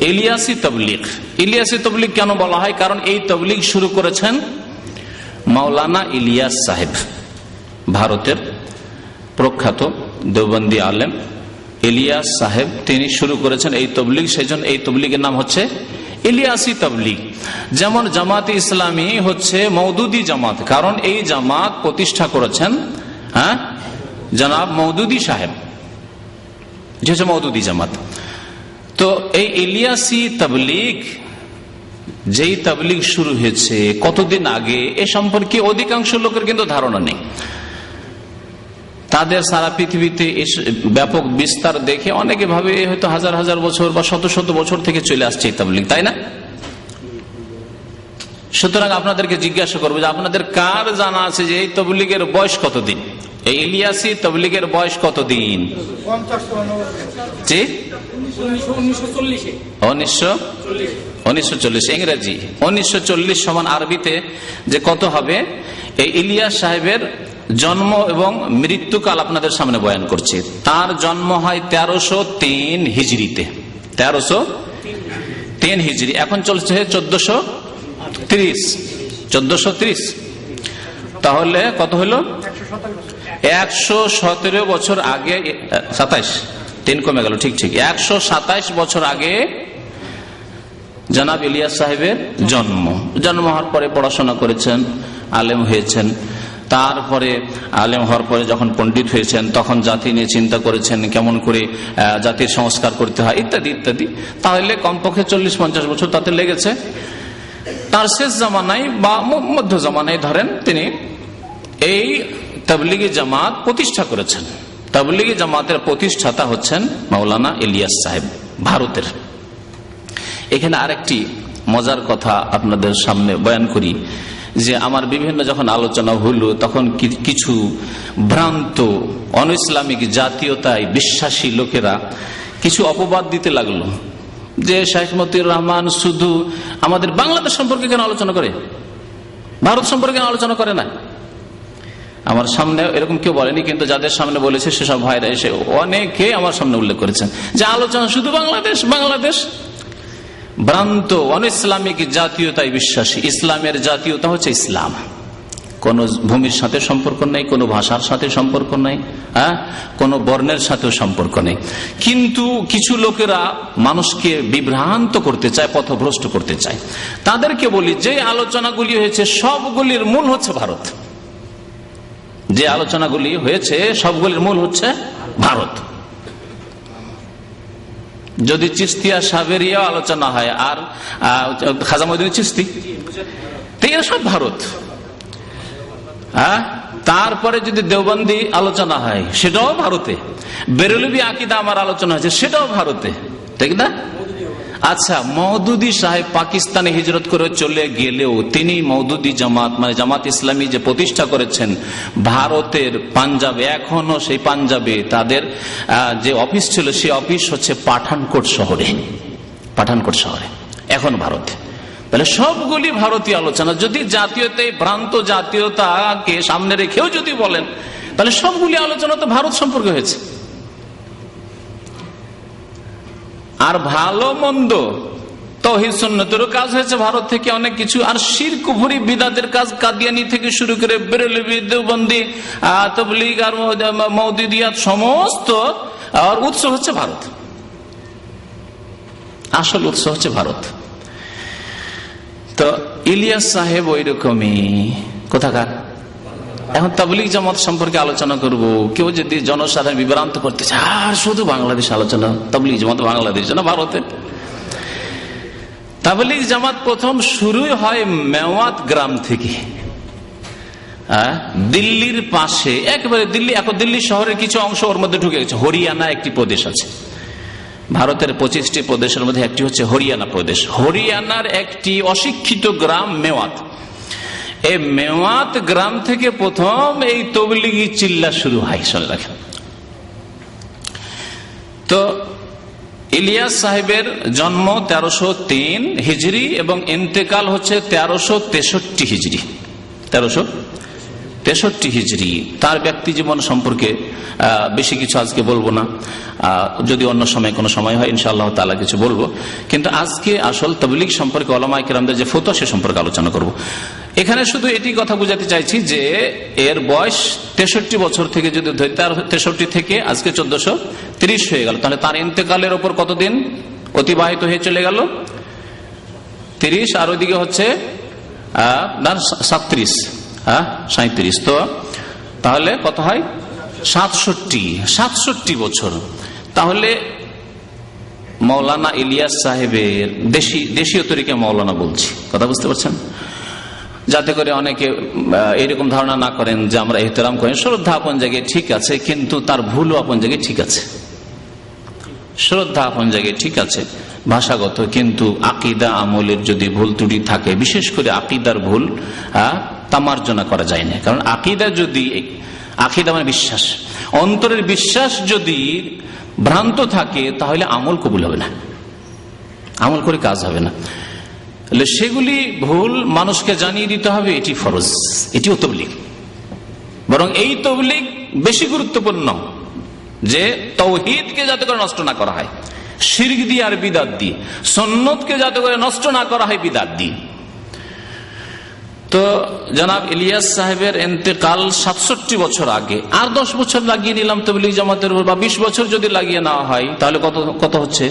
ইলিয়াসি তাবলিগ। ইলিয়াসি তাবলিগ কেন বলা হয়? কারণ এই তাবলিগ শুরু করেছেন মাওলানা ইলিয়াস সাহেব, ভারতের প্রখ্যাত দেওবন্দি আলেম ইলিয়াস সাহেব, তিনি শুরু করেছেন এই তবলিগ। সেই জন্য এই তবলিগের নাম হচ্ছে ইলিয়াসি তবলিগ। যেমন জামাতে ইসলামী হচ্ছে মওদুদি জামাত, কারণ এই জামাত প্রতিষ্ঠা করেছেন জনাব মওদুদি সাহেব, যে হচ্ছে মওদুদি জামাত। তো এই ইলিয়াসি তবলিগ, যেই তবলিগ শুরু হয়েছে কতদিন আগে এ সম্পর্কে অধিকাংশ লোকের কিন্তু ধারণা নেই। তাদের সারা পৃথিবীতে ব্যাপক বিস্তার দেখে অনেকে ভাবে হয়তো হাজার হাজার বছর বা শত শত বছর থেকে চলে আসছে এই তাবলিগ, তাই না? সুতরাং আপনাদেরকে জিজ্ঞাসা করবো যে আপনাদের কার জানা আছে যে এই তাবলিগের বয়স কতদিন? এই ইলিয়াসি তাবলিগের বয়স কতদিন? 1940 ইংরেজি, 1940 সমান আরবিতে যে কত হবে? এই ইলিয়াস সাহেবের জন্ম এবং মৃত্যুকাল আপনাদের সামনে বয়ান করছে। তার জন্ম হয় 1303 হিজরিতে, 1303 হিজরি। এখন চলছে 1430। তাহলে কত হলো? 117 বছর আগে, 27, 3 কমে গেল, ঠিক 127 বছর আগে জনাব ইলিয়াস সাহেবের জন্ম হওয়ার পরে পড়াশোনা করেছেন, আলেম হয়েছেন। তারপরে আলেম হওয়ার পরে যখন পণ্ডিত হয়েছেন তখন জাতি নিয়ে চিন্তা করেছেন কেমন করে জাতির সংস্কার করতে হয় ইত্যাদি ইত্যাদি। তাহলে কমপক্ষে 40-50 বছর তাতে লেগেছে। তার শেষ জামানায় বা মধ্য জামানায় ধরেন তিনি এই তাবলিগি জামাত প্রতিষ্ঠা করেছেন। তাবলিগি জামাতের প্রতিষ্ঠাতা হচ্ছেন মাওলানা ইলিয়াস সাহেব, ভারতের। এখানে আরেকটি মজার কথা আপনাদের সামনে বয়ান করি যে আমার বিভিন্ন যখন আলোচনা হলো তখন কিছু ভ্রান্ত অনইসলামিক জাতীয়তায় বিশ্বাসী লোকেরা কিছু অপবাদ দিতে লাগলো যে শাইখ মতিউর রহমান শুধু আমাদের বাংলাদেশ সম্পর্কে কেন আলোচনা করে, ভারত সম্পর্কে কেন আলোচনা করে না। আমার সামনে এরকম কেউ বলেনি, কিন্তু যাদের সামনে বলেছে সেসব ভাইরা এসে অনেকে আমার সামনে উল্লেখ করেছেন যে আলোচনা শুধু বাংলাদেশ। ভ্রান্ত অনইসলামিক জাতীয়তায় বিশ্বাসী। ইসলামের জাতীয়তা হচ্ছে ইসলাম, কোন ভূমির সাথে সম্পর্ক নেই, কোন ভাষার সাথে সম্পর্ক নেই, কোন বর্ণের সাথেও সম্পর্ক নেই। কিন্তু কিছু লোকেরা মানুষকে বিভ্রান্ত করতে চায়, পথভ্রষ্ট করতে চায়। তাদেরকে বলি যে আলোচনাগুলি হয়েছে সবগুলির মূল হচ্ছে ভারত। যে আলোচনাগুলি হয়েছে সবগুলির মূল হচ্ছে ভারত। যদি চিস্তিয়া সাবেরিয়া আলোচনা হয় আর খাজা মঈনুদ্দিন চিস্তি, এরা সব ভারত। তারপরে যদি দেওবন্দি আলোচনা হয় সেটাও ভারতে, বেরেলভি আকিদা আমার আলোচনা হয়েছে সেটাও ভারতে, ঠিক না? আচ্ছা, মওদুদি সাহেব পাকিস্তানে হিজরত করে চলে গেলেও তিনি মওদুদি জামাত মানে জামাত ইসলামী যে প্রতিষ্ঠা করেছেন ভারতের পাঞ্জাবে, এখনো সেই পাঞ্জাবে তাদের যে অফিস ছিল সেই অফিস হচ্ছে পাঠানকোট শহরে, এখন ভারতে। তাহলে সবগুলি ভারতীয় আলোচনা। যদি জাতীয়তায় ভ্রান্ত জাতীয়তাকে সামনে রেখেও যদি বলেন তাহলে সবগুলি আলোচনা তো ভারত সম্পর্কে হয়েছে। আর ভালো মন্দ তাওহীদ সুন্নতেরও কাজ হয়েছে ভারত থেকে অনেক কিছু। আর শিরক কুফরি বিদআতের কাজ কাদিয়ানি থেকে শুরু করে বেরেলভি, দেওবন্দি, তাবলীগ আর মওদুদিয়াত সমস্ত আর উৎস হচ্ছে ভারত, আসল উৎস হচ্ছে ভারত। তো ইলিয়াস সাহেব ওই রকমই কোথাকার। এখন তাবলীগ জামাত সম্পর্কে আলোচনা করব, কেউ যদি জনসাধারণ বিভ্রান্ত করতে চায় আর শুধু বাংলাদেশ আলোচনা, তাবলীগ জামাত বাংলাদেশ না ভারতে। তাবলীগ জামাত প্রথম শুরুই হয় মেওয়াত গ্রাম থেকে, দিল্লির পাশে, একেবারে দিল্লি। এখন দিল্লি শহরের কিছু অংশ ওর মধ্যে ঢুকে গেছে। হরিয়ানা একটি প্রদেশ আছে, ভারতের 25টি প্রদেশের মধ্যে একটি হচ্ছে হরিয়ানা প্রদেশ। হরিয়ানার একটি অশিক্ষিত গ্রাম মেওয়াত। এই মেওয়াত গ্রাম থেকে প্রথম এই তবলিগি চিল্লা শুরু হয়, শুনে রাখেন। তো ইলিয়াস সাহেবের জন্ম 1303 হিজরি এবং ইন্তেকাল হচ্ছে 1363 হিজরি। 1363 হিজরি। তার ব্যক্তি জীবন সম্পর্কে বেশি কিছু আজকে বলবো না, যদি অন্য সময় কোনো সময় হয় ইনশাআল্লাহ তাআলা কিছু বলবো। কিন্তু আজকে আসল তাবলীগ সম্পর্কে উলামায়ে কেরামদের যে ফতোয়া সে সম্পর্কে আলোচনা করব। এখানে শুধু এটি কথা বুঝাতে চাইছি যে এর বয়স 63 বছর থেকে যদি ধরি, তার 63 থেকে আজকে 1430 হয়ে গেল, তাহলে তার ইন্তেকালের ওপর কতদিন অতিবাহিত হয়ে চলে গেল? 30 আর ওইদিকে হচ্ছে 37, তো তাহলে কত হয়? 67 বছর। তাহলে মৌলানা ইলিয়াস সাহেবের দেশীয় তরিকে মৌলানা বলছি, কথা বুঝতে পারছেন, যাতে করে অনেকে এরকম ধারণা না করেন যে আমরা ইহতেরাম করেন। শ্রদ্ধা আপন জায়গায় ঠিক আছে, কিন্তু তার ভুলও আপন জায়গায় ঠিক আছে। শ্রদ্ধা আপন জায়গায় ঠিক আছে ভাষাগত, কিন্তু আকীদা আমলের যদি ভুল ত্রুটি থাকে, বিশেষ করে আকীদার ভুল তামার্জনা করা যায় না। কারণ আকীদা মানে বিশ্বাস, অন্তরের বিশ্বাস যদি ভ্রান্ত থাকে তাহলে আমল কবুল হবে না, আমল করে কাজ হবে না। সেগুলি ভুল মানুষকে জানিয়ে দিতে হবে, এটি ফরজ, এটিও তাবলীগ। বরং এই তাবলীগ বেশি গুরুত্বপূর্ণ যে তাওহীদকে যাতে করে নষ্ট না করা হয় শিরক দিয়ে আর বিদআত দিয়ে, সুন্নতকে যাতে করে নষ্ট না করা হয় বিদআত দিয়ে। তো জনাব ইলিয়াস সাহেবের ইন্তেকাল 67 বছর আগে, আর 10 বছর লাগিয়ে নিলাম তাবলীগ জামাতের উপর, বা 20 বছর যদি লাগিয়ে নেওয়া হয় তাহলে কত হচ্ছে?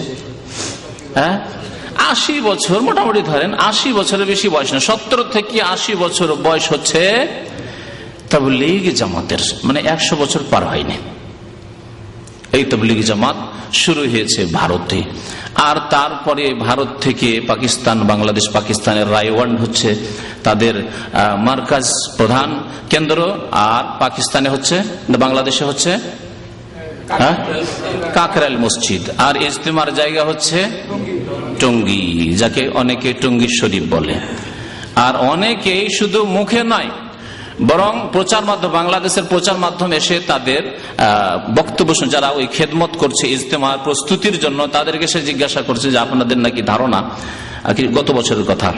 80 বছর মোটামুটি ধরেন, 80 বছরের বেশি বয়স না, 70 থেকে 80 বছর বয়স হচ্ছে তাবলীগ জামাতের, মানে 100 বছর পার হয়নি। এই তাবলীগ জামাত শুরু হয়েছে ভারতে, আর তারপরে ভারত থেকে পাকিস্তান, বাংলাদেশ, পাকিস্তানের রায়ওয়ান্ড হচ্ছে তাদের মার্কাজ, প্রধান কেন্দ্র, আর পাকিস্তানে হচ্ছে, বাংলাদেশে হচ্ছে কাকরাইল মসজিদ, আর ইজতেমার জায়গা হচ্ছে টঙ্গী, যাকে অনেকে টঙ্গী শরীফ বলে। আর অনেকেই শুধু মুখে নয়, বরং প্রচার মাধ্যম, বাংলাদেশের প্রচার মাধ্যম এসে তাদের বক্তব্য, যারা ওই খেদমত করছে ইজতেমার প্রস্তুতির জন্য, তাদেরকে সে জিজ্ঞাসা করছে যে আপনাদের নাকি ধারণা, গত বছরের কথা,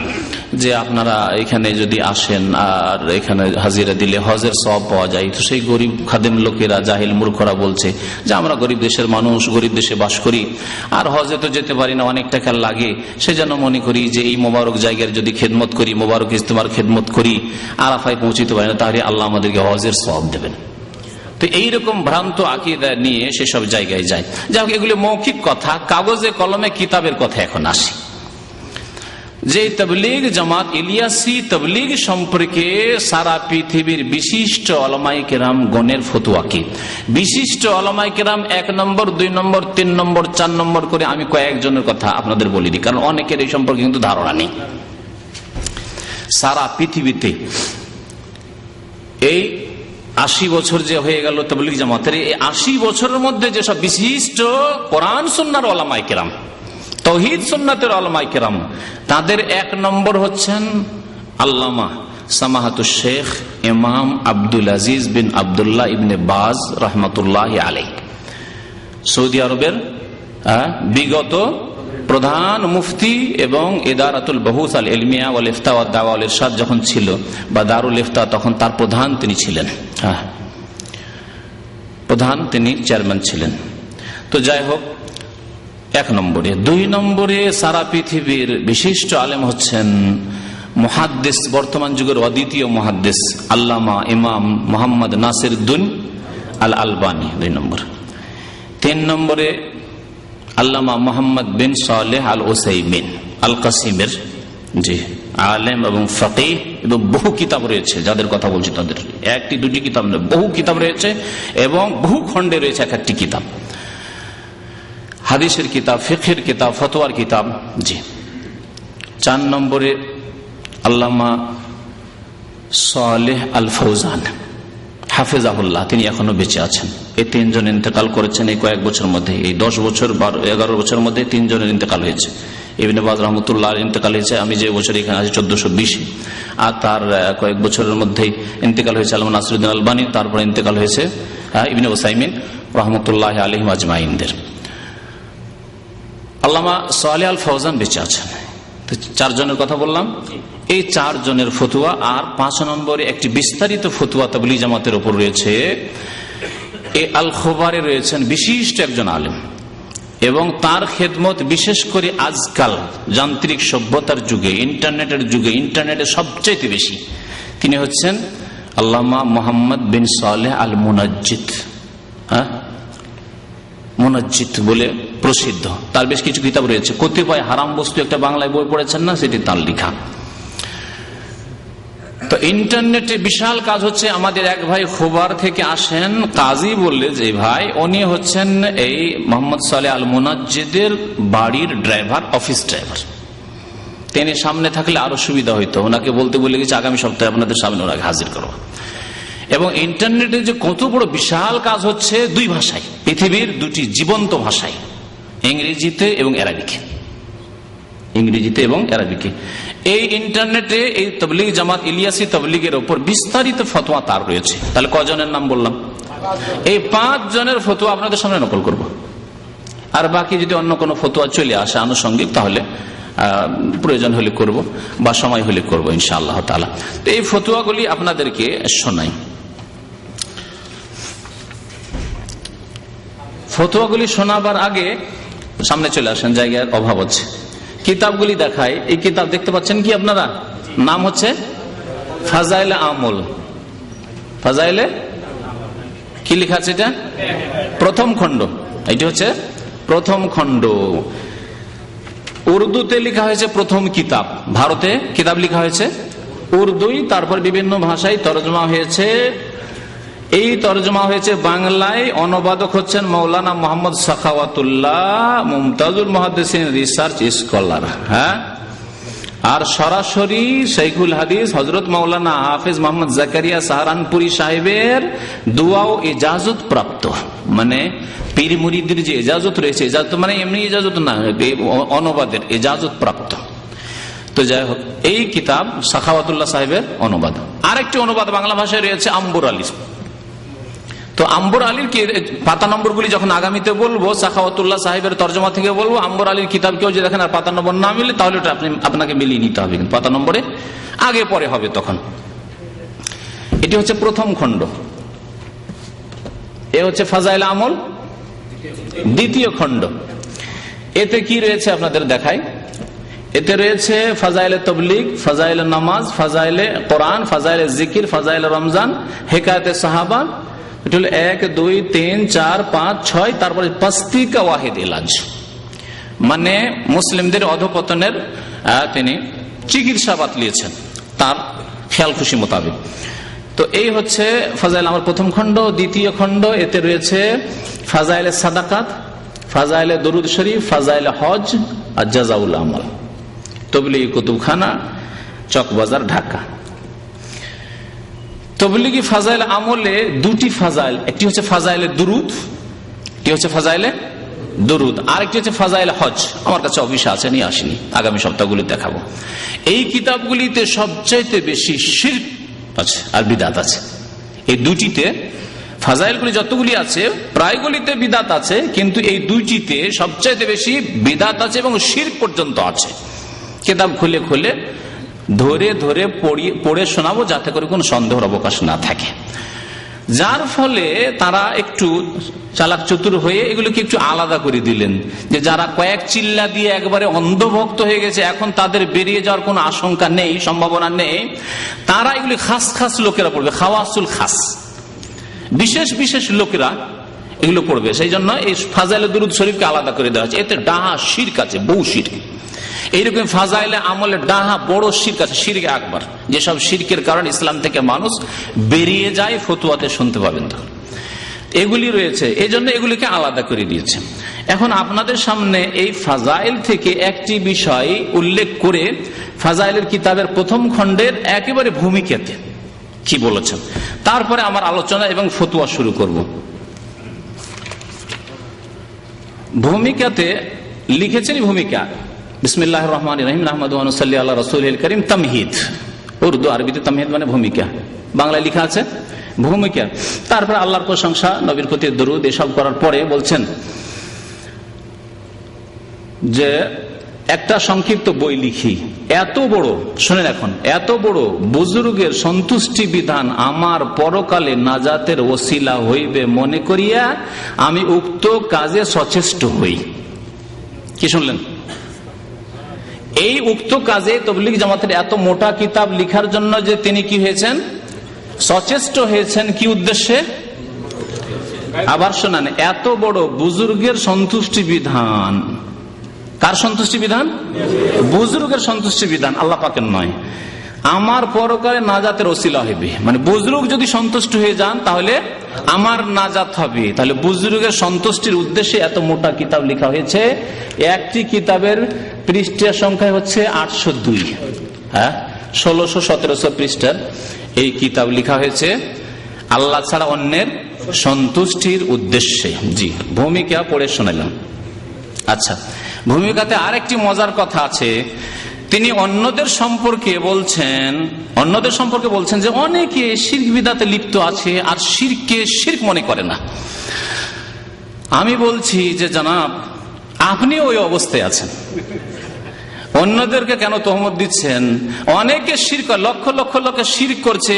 যে আপনারা এখানে যদি আসেন আর এখানে হাজিরা দিলে হজের সওয়াব পাওয়া যায়। তো সেই গরিব খাদেম লোকেরা, জাহিল মূর্খরা বলছে যে আমরা গরিব দেশের মানুষ, গরিব দেশে বাস করি, আর হজে তো যেতে পারি না, অনেক টাকা লাগে, সেজন্য মনে করি যে এই মোবারক জায়গার যদি খেদমত করি, মোবারক ইজতেমার খেদমত করি, আরাফায় পৌঁছিতে পারি না, তাহলে আল্লাহ আমাদেরকে হজের সওয়াব দেবেন। তো এইরকম ভ্রান্ত আকীদা নিয়ে সেসব জায়গায় যায়। যাই হোক, এগুলি মৌখিক কথা, কাগজে কলমে কিতাবের কথা এখন আসি। যে তাবলীগ জামাত ইলিয়াসি তাবলীগ সম্পর্কে সারা পৃথিবীর বিশিষ্ট উলামায়ে কেরাম গণের ফতোয়া কি, বিশিষ্ট উলামায়ে কেরাম 1 নম্বর, 2 নম্বর, 3 নম্বর, 4 নম্বর করে আমি কয়েকজনের কথা আপনাদের বলি দিই, কারণ অনেকের এই সম্পর্কে কিন্তু ধারণা নেই। সারা পৃথিবীতে এই 80 বছর যে হয়ে গেল তাবলীগ জামাতের, এই 80 বছরের মধ্যে যেসব বিশিষ্ট কোরআন সুন্নাহর উলামায়ে কেরাম, তাওহীদ সুন্নাতের উলামায়ে কেরাম, তাদের 1 নম্বর হচ্ছেন আল্লামা সামাহাতুশ শেখ ইমাম আব্দুল আজিজ বিন আব্দুল্লাহ ইবনে বাজ রাহমাতুল্লাহি আলাইহি, সৌদি আরবের বিগত প্রধান মুফতি এবং ইদারাতুল বহুস আল ইলমিয়া ওয়াল ইফতা ওয়াদ দাওয়া ওয়াল ইরশাদ যখন ছিল, বা দারুল ইফতা, তখন তার প্রধান তিনি ছিলেন, প্রধান তিনি চেয়ারম্যান ছিলেন। তো যাই হোক, 1 নম্বরে। 2 নম্বরে সারা পৃথিবীর বিশিষ্ট আলেম হচ্ছেন মুহাদ্দিস, বর্তমান যুগের অদ্বিতীয় মুহাদ্দিস আল্লামা ইমাম মুহাম্মদ নাসিরউদ্দিন আল আলবানী, 2 নম্বর। 3 নম্বরে আল্লামা মুহাম্মদ বিন সালেহ আল উসাইমিন আল কাসিমের, জি, আলেম এবং ফাকিহ, এবং বহু কিতাব রয়েছে, যাদের কথা বলছি তাদের 1-2টি কিতাব নয়, বহু কিতাব রয়েছে এবং বহু খণ্ডে রয়েছে এক একটি কিতাব, হাদিসের কিতাব, ফিকহের কিতাব, ফতোয়ার কিতাব, জি। 4 নম্বরে আল্লামা সালেহ আল ফৌজান হাফেজাহুল্লাহ, তিনি এখনো বেঁচে আছেন। এই 3 জন ইন্তেকাল করেছেন এই কয়েক বছর মধ্যে, এই 10 বছর 11 বছরের মধ্যে 3 জনের ইন্তেকাল হয়েছে। ইবনে বাজ রহমতুল্লাহ ইন্তেকাল হয়েছে, আমি যে বছর এখানে আছি 1420, আর তার কয়েক বছরের মধ্যেই ইন্তেকাল হয়েছে আল্লামা নাসিরুদ্দিন আলবানী, তারপরে ইন্তেকাল হয়েছে ইবনে উসাইমিন রহমতুল্লাহ আলাইহিম আজমাইনদের। আল্লামা সালেহ আল ফওজান বেঁচে আছেন। তো 4 জনের কথা বললাম। এই 4 জনের ফতুয়া আর 5 নম্বরে একটি বিস্তারিত ফতুয়া তাবলীগ জামাতের উপর রয়েছে। এই আল খোবারে রয়েছেন বিশিষ্ট একজন আলেম এবং তার খেদমত বিশেষ করে আজকাল যান্ত্রিক সভ্যতার যুগে, ইন্টারনেটের যুগে, ইন্টারনেটে সবচেয়ে বেশি। তিনি হচ্ছেন আল্লামা মোহাম্মদ বিন সালেহ আল মুনাজ্জিদ। মুনাজ্জিদ বলে প্রসিদ্ধ। তার বেশ কিছু কিতাব রয়েছে। কতিপয় হারাম বস্তু একটা বাংলায় বই পড়েছেন না, সেটি তার লেখা। তো ইন্টারনেটে বিশাল কাজ হচ্ছে। আমাদের এক ভাই খোবার থেকে আসেন, কাজী বললে যে ভাই, উনি হচ্ছেন এই মোহাম্মদ সালেহ আল মুনাজ্জিদের বাড়ির ড্রাইভার, অফিস ড্রাইভার। তিনি সামনে থাকলে আরো সুবিধা হইতো। ওনাকে বলতে বলে গেছে আগামী সপ্তাহে আপনাদের সামনে ওনাকে হাজির করবো। এবং ইন্টারনেটে যে কত বড় বিশাল কাজ হচ্ছে 2 ভাষায়, পৃথিবীর 2টি জীবন্ত ভাষায়, ইংরেজিতে এবং আরবিকে। ইংরেজিতে এবং আরবিকে। এই ইন্টারনেটে এই তাবলীগ জামাত ইলিয়াসী তাবলীগের উপর বিস্তারিত ফতোয়া তার রয়েছে। তাহলে কজনের নাম বললাম? এই 5 জনের ফতোয়া আপনাদের সামনে নকল করব। আর বাকি যদি অন্য কোনো ফতোয়া চলে আসে আনুষঙ্গিক, তাহলে প্রয়োজন হলে করব বা সময় হলে করব ইনশাআল্লাহ তাআলা। তো এই ফতোয়াগুলি আপনাদেরকে শোনাই। ফতোয়াগুলি শোনাবার আগে সামনে চলে আসেন, জায়গার অভাব আছে। কিতাবগুলি দেখায়। এই কিতাব দেখতে পাচ্ছেন কি আপনারা? নাম হচ্ছে ফাজাইলে আমল। ফাজাইলে কি লেখা আছে? এটা প্রথম খণ্ড। এটি হচ্ছে প্রথম খণ্ড। উর্দুতে লেখা হয়েছে প্রথম কিতাব। ভারতে কিতাব লেখা হয়েছে উর্দুই, তারপর বিভিন্ন ভাষায় তরজমা হয়েছে। এই তরজমা হয়েছে বাংলায়। অনুবাদক হচ্ছেন মৌলানা মোহাম্মদ সাখাওয়াতুল্লাহ, মুমতাজুল মুহাদ্দিসিন রিসার্চ স্কলার। হ্যাঁ, আর সরাসরি শাইখুল হাদিস হযরত মাওলানা হাফেজ মোহাম্মদ জাকারিয়া সাহারানপুরী সাহেবের দোয়া ও ইজাজত প্রাপ্ত। মানে পীর মুরিদের যে ইজাজত রয়েছে, ইজাজত মানে এমনি ইজাজত না, অনুবাদের ইজাজত প্রাপ্ত। তো যাই হোক, এই কিতাব সাখাওয়াতুল্লাহ সাহেবের অনুবাদ। আরেকটি অনুবাদ বাংলা ভাষায় রয়েছে আম্বর আলী। তো আম্বর আলীর পাতা নম্বরগুলি যখন আগামীতে বলবো, সাখাওয়াতুল্লাহ সাহেবের তর্জমা থেকে বলবো, আম্বর আলীর কিতাব কেউ যে দেখেন আর পাতা নম্বর না মিলে, তাহলে ওটা আপনাকে মিলিয়ে নিতে হবে। কিন্তু পাতা নম্বরে আগে পরে হবে তখন। এটি হচ্ছে প্রথম খণ্ড। এ হচ্ছে ফাজাইল আমল, দ্বিতীয় খণ্ড। এতে কি রয়েছে আপনাদের দেখাই। এতে রয়েছে ফাজাইলে তবলিগ, ফাজাইলে নামাজ, ফাজাইলে কোরআন, ফাজাইলে জিকির, ফাজাইলে রমজান, হেকায়েতে সাহাবা। এটা হলো 1, 2, 3, 4, 5, 6। তারপরে পাস্তিকা ওয়াহিদ ইলাজ, মানে মুসলিমদের অধপতনের তিনি চিকিৎসা বাতলিয়েছেন তার খেয়াল খুশি মোতাবেক। তো এই হচ্ছে ফাজাইল আমার প্রথম খণ্ড। দ্বিতীয় খণ্ড, এতে রয়েছে ফাজাইলে সাদাকাত, ফাজাইলে দরুদ শরীফ, ফাজাইলে হজ আর জাযাউল আমাল। তবলিগি কুতুবখানা, চকবাজার, ঢাকা। তবলিগি ফাজাইল আমলে 2টি ফাজাইল। একটি হচ্ছে ফাজাইলে দুরুদ, একটি হচ্ছে ফাজাইলে দুরুদ, আর একটি হচ্ছে ফাজাইলে হজ। আমার কাছে অফিসে আছে, নিয়ে আসিনি, আগামী সপ্তাহগুলি দেখাবো। এই কিতাবগুলিতে সবচাইতে বেশি শিরক আছে আর বিদাত আছে। এই 2টিতে ফাজাইলগুলি যতগুলি আছে প্রায়গুলিতে বিদাত আছে, কিন্তু এই 2টিতে সবচাইতে বেশি বিদাত আছে এবং শিরক পর্যন্ত আছে। কিতাব খুলে খুলে ধরে ধরে পড়ে শোনাবো, যাতে করে কোনো সন্দেহের অবকাশ না থাকে। যার ফলে তারা একটু চালাক চতুর হয়ে এগুলোকে একটু আলাদা করে দিলেন, যে যারা কয়েক চিল্লা দিয়ে একবারে অন্ধভক্ত হয়ে গেছে, এখন তাদের বেরিয়ে যাওয়ার কোনো আশঙ্কা নেই, সম্ভাবনা নেই, তারা এগুলি খাস খাস লোকেরা পড়বে, খাওয়াসুল খাস, বিশেষ বিশেষ লোকেরা এগুলো পড়বে। সেই জন্য এই ফাজাইলে দুরুদ শরীফকে আলাদা করে দেওয়া হচ্ছে। এতে ডাহা শিরক আছে, বহু শিরক। এইরকম ফাজাইলে আমলে ডাহা বড় শিরক আছে, শিরকে আকবার, যেসব শিরকের কারণে ইসলাম থেকে মানুষ বেরিয়ে যায়, ফতুয়াতে শুনতে পাবেন তখন এগুলি রয়েছে। এই জন্য এগুলিকে আলাদা করে দিয়েছে। এখন আপনাদের সামনে এই ফাজাইল থেকে একটি বিষয় উল্লেখ করে ফাজাইলের কিতাবের প্রথম খণ্ডের একেবারে ভূমিকাতে কি বলেছেন, তারপরে আমার আলোচনা এবং ফতুয়া শুরু করব। ভূমিকাতে লিখেছেন, ভূমিকা বিসমিল্লাহির রহমানির রহিম নাহমাদুহু ওয়া নুসাল্লি আলা রাসূলিল কারীম, তামহিদ, উর্দু, আরবিতে তামহিদ মানে ভূমিকা, বাংলায় লেখা আছে ভূমিকা। তারপর আল্লাহর প্রশংসা, নবীর প্রতি দরুদ, এসব করার পরে বলছেন যে একটা সংক্ষিপ্ত বই লিখি, এত বড়, শুনেন এখন, এত বড় বুজুর্গের সন্তুষ্টি বিধান আমার পরকালে নাজাতের ওসিলা হইবে মনে করিয়া আমি উক্ত কাজে সচেষ্ট হই। কি শুনলেন? এই উক্ত কাজে তবলিগ জামাতের এত মোটা কিতাব লিখার জন্য যে তিনি কি হয়েছেন, সচেষ্ট হয়েছেন, কি উদ্দেশ্যে? আবার শোনান, এত বড় বুজুর্গের সন্তুষ্টি বিধান, কার সন্তুষ্টি বিধান? বুজুর্গের সন্তুষ্টি বিধান, আল্লাহ পাকের নয়। আমার পরকালে নাজাতের ওসিলা হইবে, মানে বুজুর্গ যদি সন্তুষ্ট হয়ে যান তাহলে আমার নাজাত হবে। তাহলে বুজুর্গের সন্তুষ্টির উদ্দেশ্যে এত মোটা কিতাব লেখা হয়েছে। একটি কিতাবের পৃষ্ঠা সংখ্যা হচ্ছে 802, 1600-1700 পৃষ্ঠার এই কিতাব লেখা হয়েছে আল্লাহ ছাড়া অন্যের সন্তুষ্টির উদ্দেশ্যে। জি, ভূমিকা পড়ে শোনালাম। আচ্ছা, ভূমিকাতে আরেকটি মজার কথা আছে। তিনি অন্যদের সম্পর্কে বলছেন যে অনেকে শিরক বিদআতে লিপ্ত আছে আর শিরকে শিরক মনে করে না। আমি বলছি যে জনাব, আপনি ওই অবস্থায় আছেন। অন্যদেরকে কেন তহমত দিচ্ছেন? অনেকে শিরক, লক্ষ লক্ষ লোকে শিরক করছে,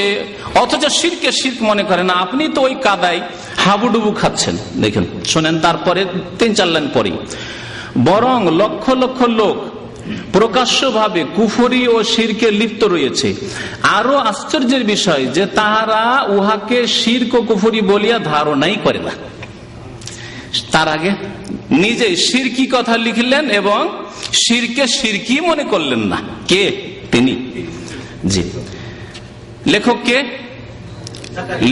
অথচ শিরকে শিরক মনে করে না। আপনি তো ওই কাদায় হাবুডুবু খাচ্ছেন। দেখেন, শোনেন, তারপরে 3-4 লাইন পরে, বরং লক্ষ লক্ষ লোক প্রকাশ্যভাবে কুফরি ও শিরকে লিপ্ত রয়েছে। আরো আশ্চর্যের বিষয় যে তাহারা উহাকে শিরক ও কুফরি বলিয়া ধারণাই করে না। তার আগে নিজে শিরকি কথা লিখলেন এবং শিরকে শিরকি মনে করলেন না। কে? তিনি। জি, লেখক কে?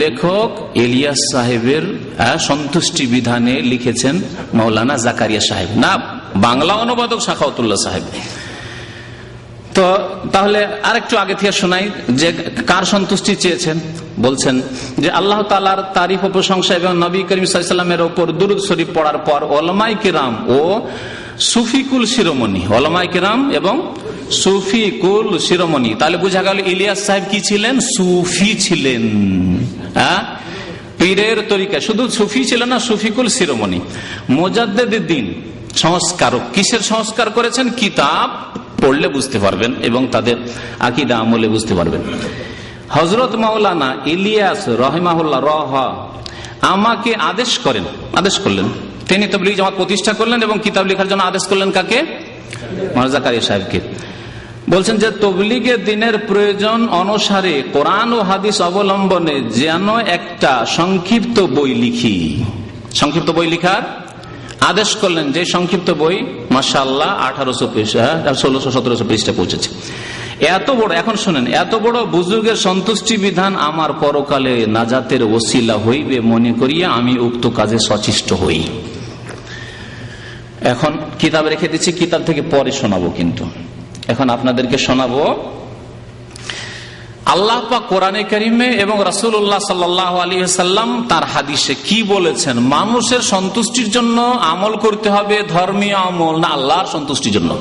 লেখক ইলিয়াস সাহেবের সন্তুষ্টি বিধানে লিখেছেন মাওলানা জাকারিয়া সাহেব, না বাংলা অনুবাদক সাখাওয়াতুল্লাহ সাহেব। তো তাহলে আরেকটু আগে থেকে শোনাই যে কার সন্তুষ্টি চেয়েছেন। বলছেন যে আল্লাহ তাআলার তারিফ ও প্রশংসা এবং নবী করিম সাল্লাল্লাহু আলাইহি ওয়াসাল্লামের উপর দুরূদ শরীফ পড়ার পর ওলামায়ে কিরাম ও সুফিকুল শিরোমণি, ওলামায়ে কিরাম এবং সুফিকুল শিরোমণি, তাহলে বোঝা গেল ইলিয়াস সাহেব কি ছিলেন? সুফি ছিলেন। পীরের তরিকা, শুধু সুফি ছিলেন না, সুফিকুল শিরোমণি, মুজাদ্দিদুদ দ্বীন, সংস্কারক। কিসের সংস্কার করেছেন? কিতাব পড়লে বুঝতে পারবেন এবং তাদের আকীদা আমলে বুঝতে পারবেন। হযরত মাওলানা ইলিয়াস রাহিমাহুল্লাহ আমাকে আদেশ করলেন, তিনি তাবলীগ জামাত প্রতিষ্ঠা করলেন এবং কিতাব লেখার জন্য আদেশ করলেন কাকে? মাওলানা জাকারিয়া সাহেবকে। বলছেন যে তবলীগে দ্বীনের প্রয়োজন অনুসারে কোরআন ও হাদিস অবলম্বনে যেন একটা সংক্ষিপ্ত বই লিখি। সংক্ষিপ্ত বই লিখার আদেশ করলেন, যে সংক্ষিপ্ত বই মাশাআল্লাহ 1600-1700 পৃষ্ঠা পৌঁছেছে। এত বড়, এখন শুনেন, এত বড় বুজুর্গের সন্তুষ্টি বিধান আমার পরকালে নাজাতের ওসিলা হইবে মনে করিয়া আমি উক্ত কাজে সচেষ্ট হই। এখন কিতাব রেখে দিচ্ছি, কিতাব থেকে পরে শোনাবো, কিন্তু এখন আপনাদেরকে শোনাবো আল্লাহ পাক কোরআনে কারিমে এবং রাসূলুল্লাহ সাল্লাল্লাহু আলাইহি ওয়াসাল্লাম তার হাদিসে কি বলেছেন। মানুষের সন্তুষ্টির জন্য আমল করতে হবে, ধর্মীয় আমল না আল্লাহর সন্তুষ্টির জন্য।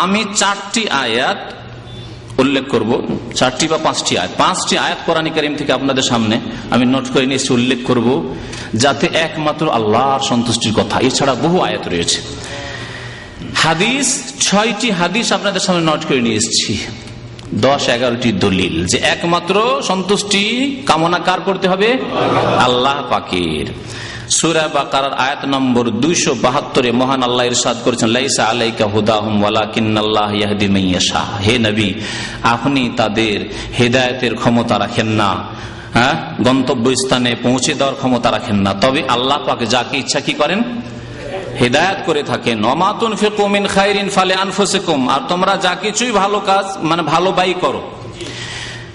আমি 4টি আয়াত উল্লেখ করব, 4টি বা 5টি আয়াত, 5টি আয়াত কোরআনে কারিম থেকে আপনাদের সামনে আমি নোট করে নিয়েছি, উল্লেখ করব, যাতে একমাত্র আল্লাহর সন্তুষ্টির কথা, এছাড়া বহু আয়াত রয়েছে। হাদিস 6টি হাদিস আপনাদের সামনে নোট করে নিয়ে এসেছি, 10-11টি দলিল যে একমাত্র সন্তুষ্টি কামনা কার করতে হবে? আল্লাহ পাকের। সূরা বাকারার আয়াত নম্বর 272 মহান আল্লাহ ইরশাদ করেছেন, লাইসা আলাইকা হুদাহুম ওয়ালাকিন্নাল্লাহ ইয়াহদি মান ইয়াশা। হে নবী, আপনি তাদের হেদায়েতের ক্ষমতা রাখেন না, গন্তব্যস্থানে পৌঁছে দেওয়ার ক্ষমতা রাখেন না, তবে আল্লাহ পাক যাকে ইচ্ছা কি করেন? হেদায়েত করে থাকেন। ওমা তুনফিকু মিন খায়রিন ফালিআনফুসিকুম, আর তোমরা যা কিছুই ভালো কাজ মানে ভালো ব্যয় করো,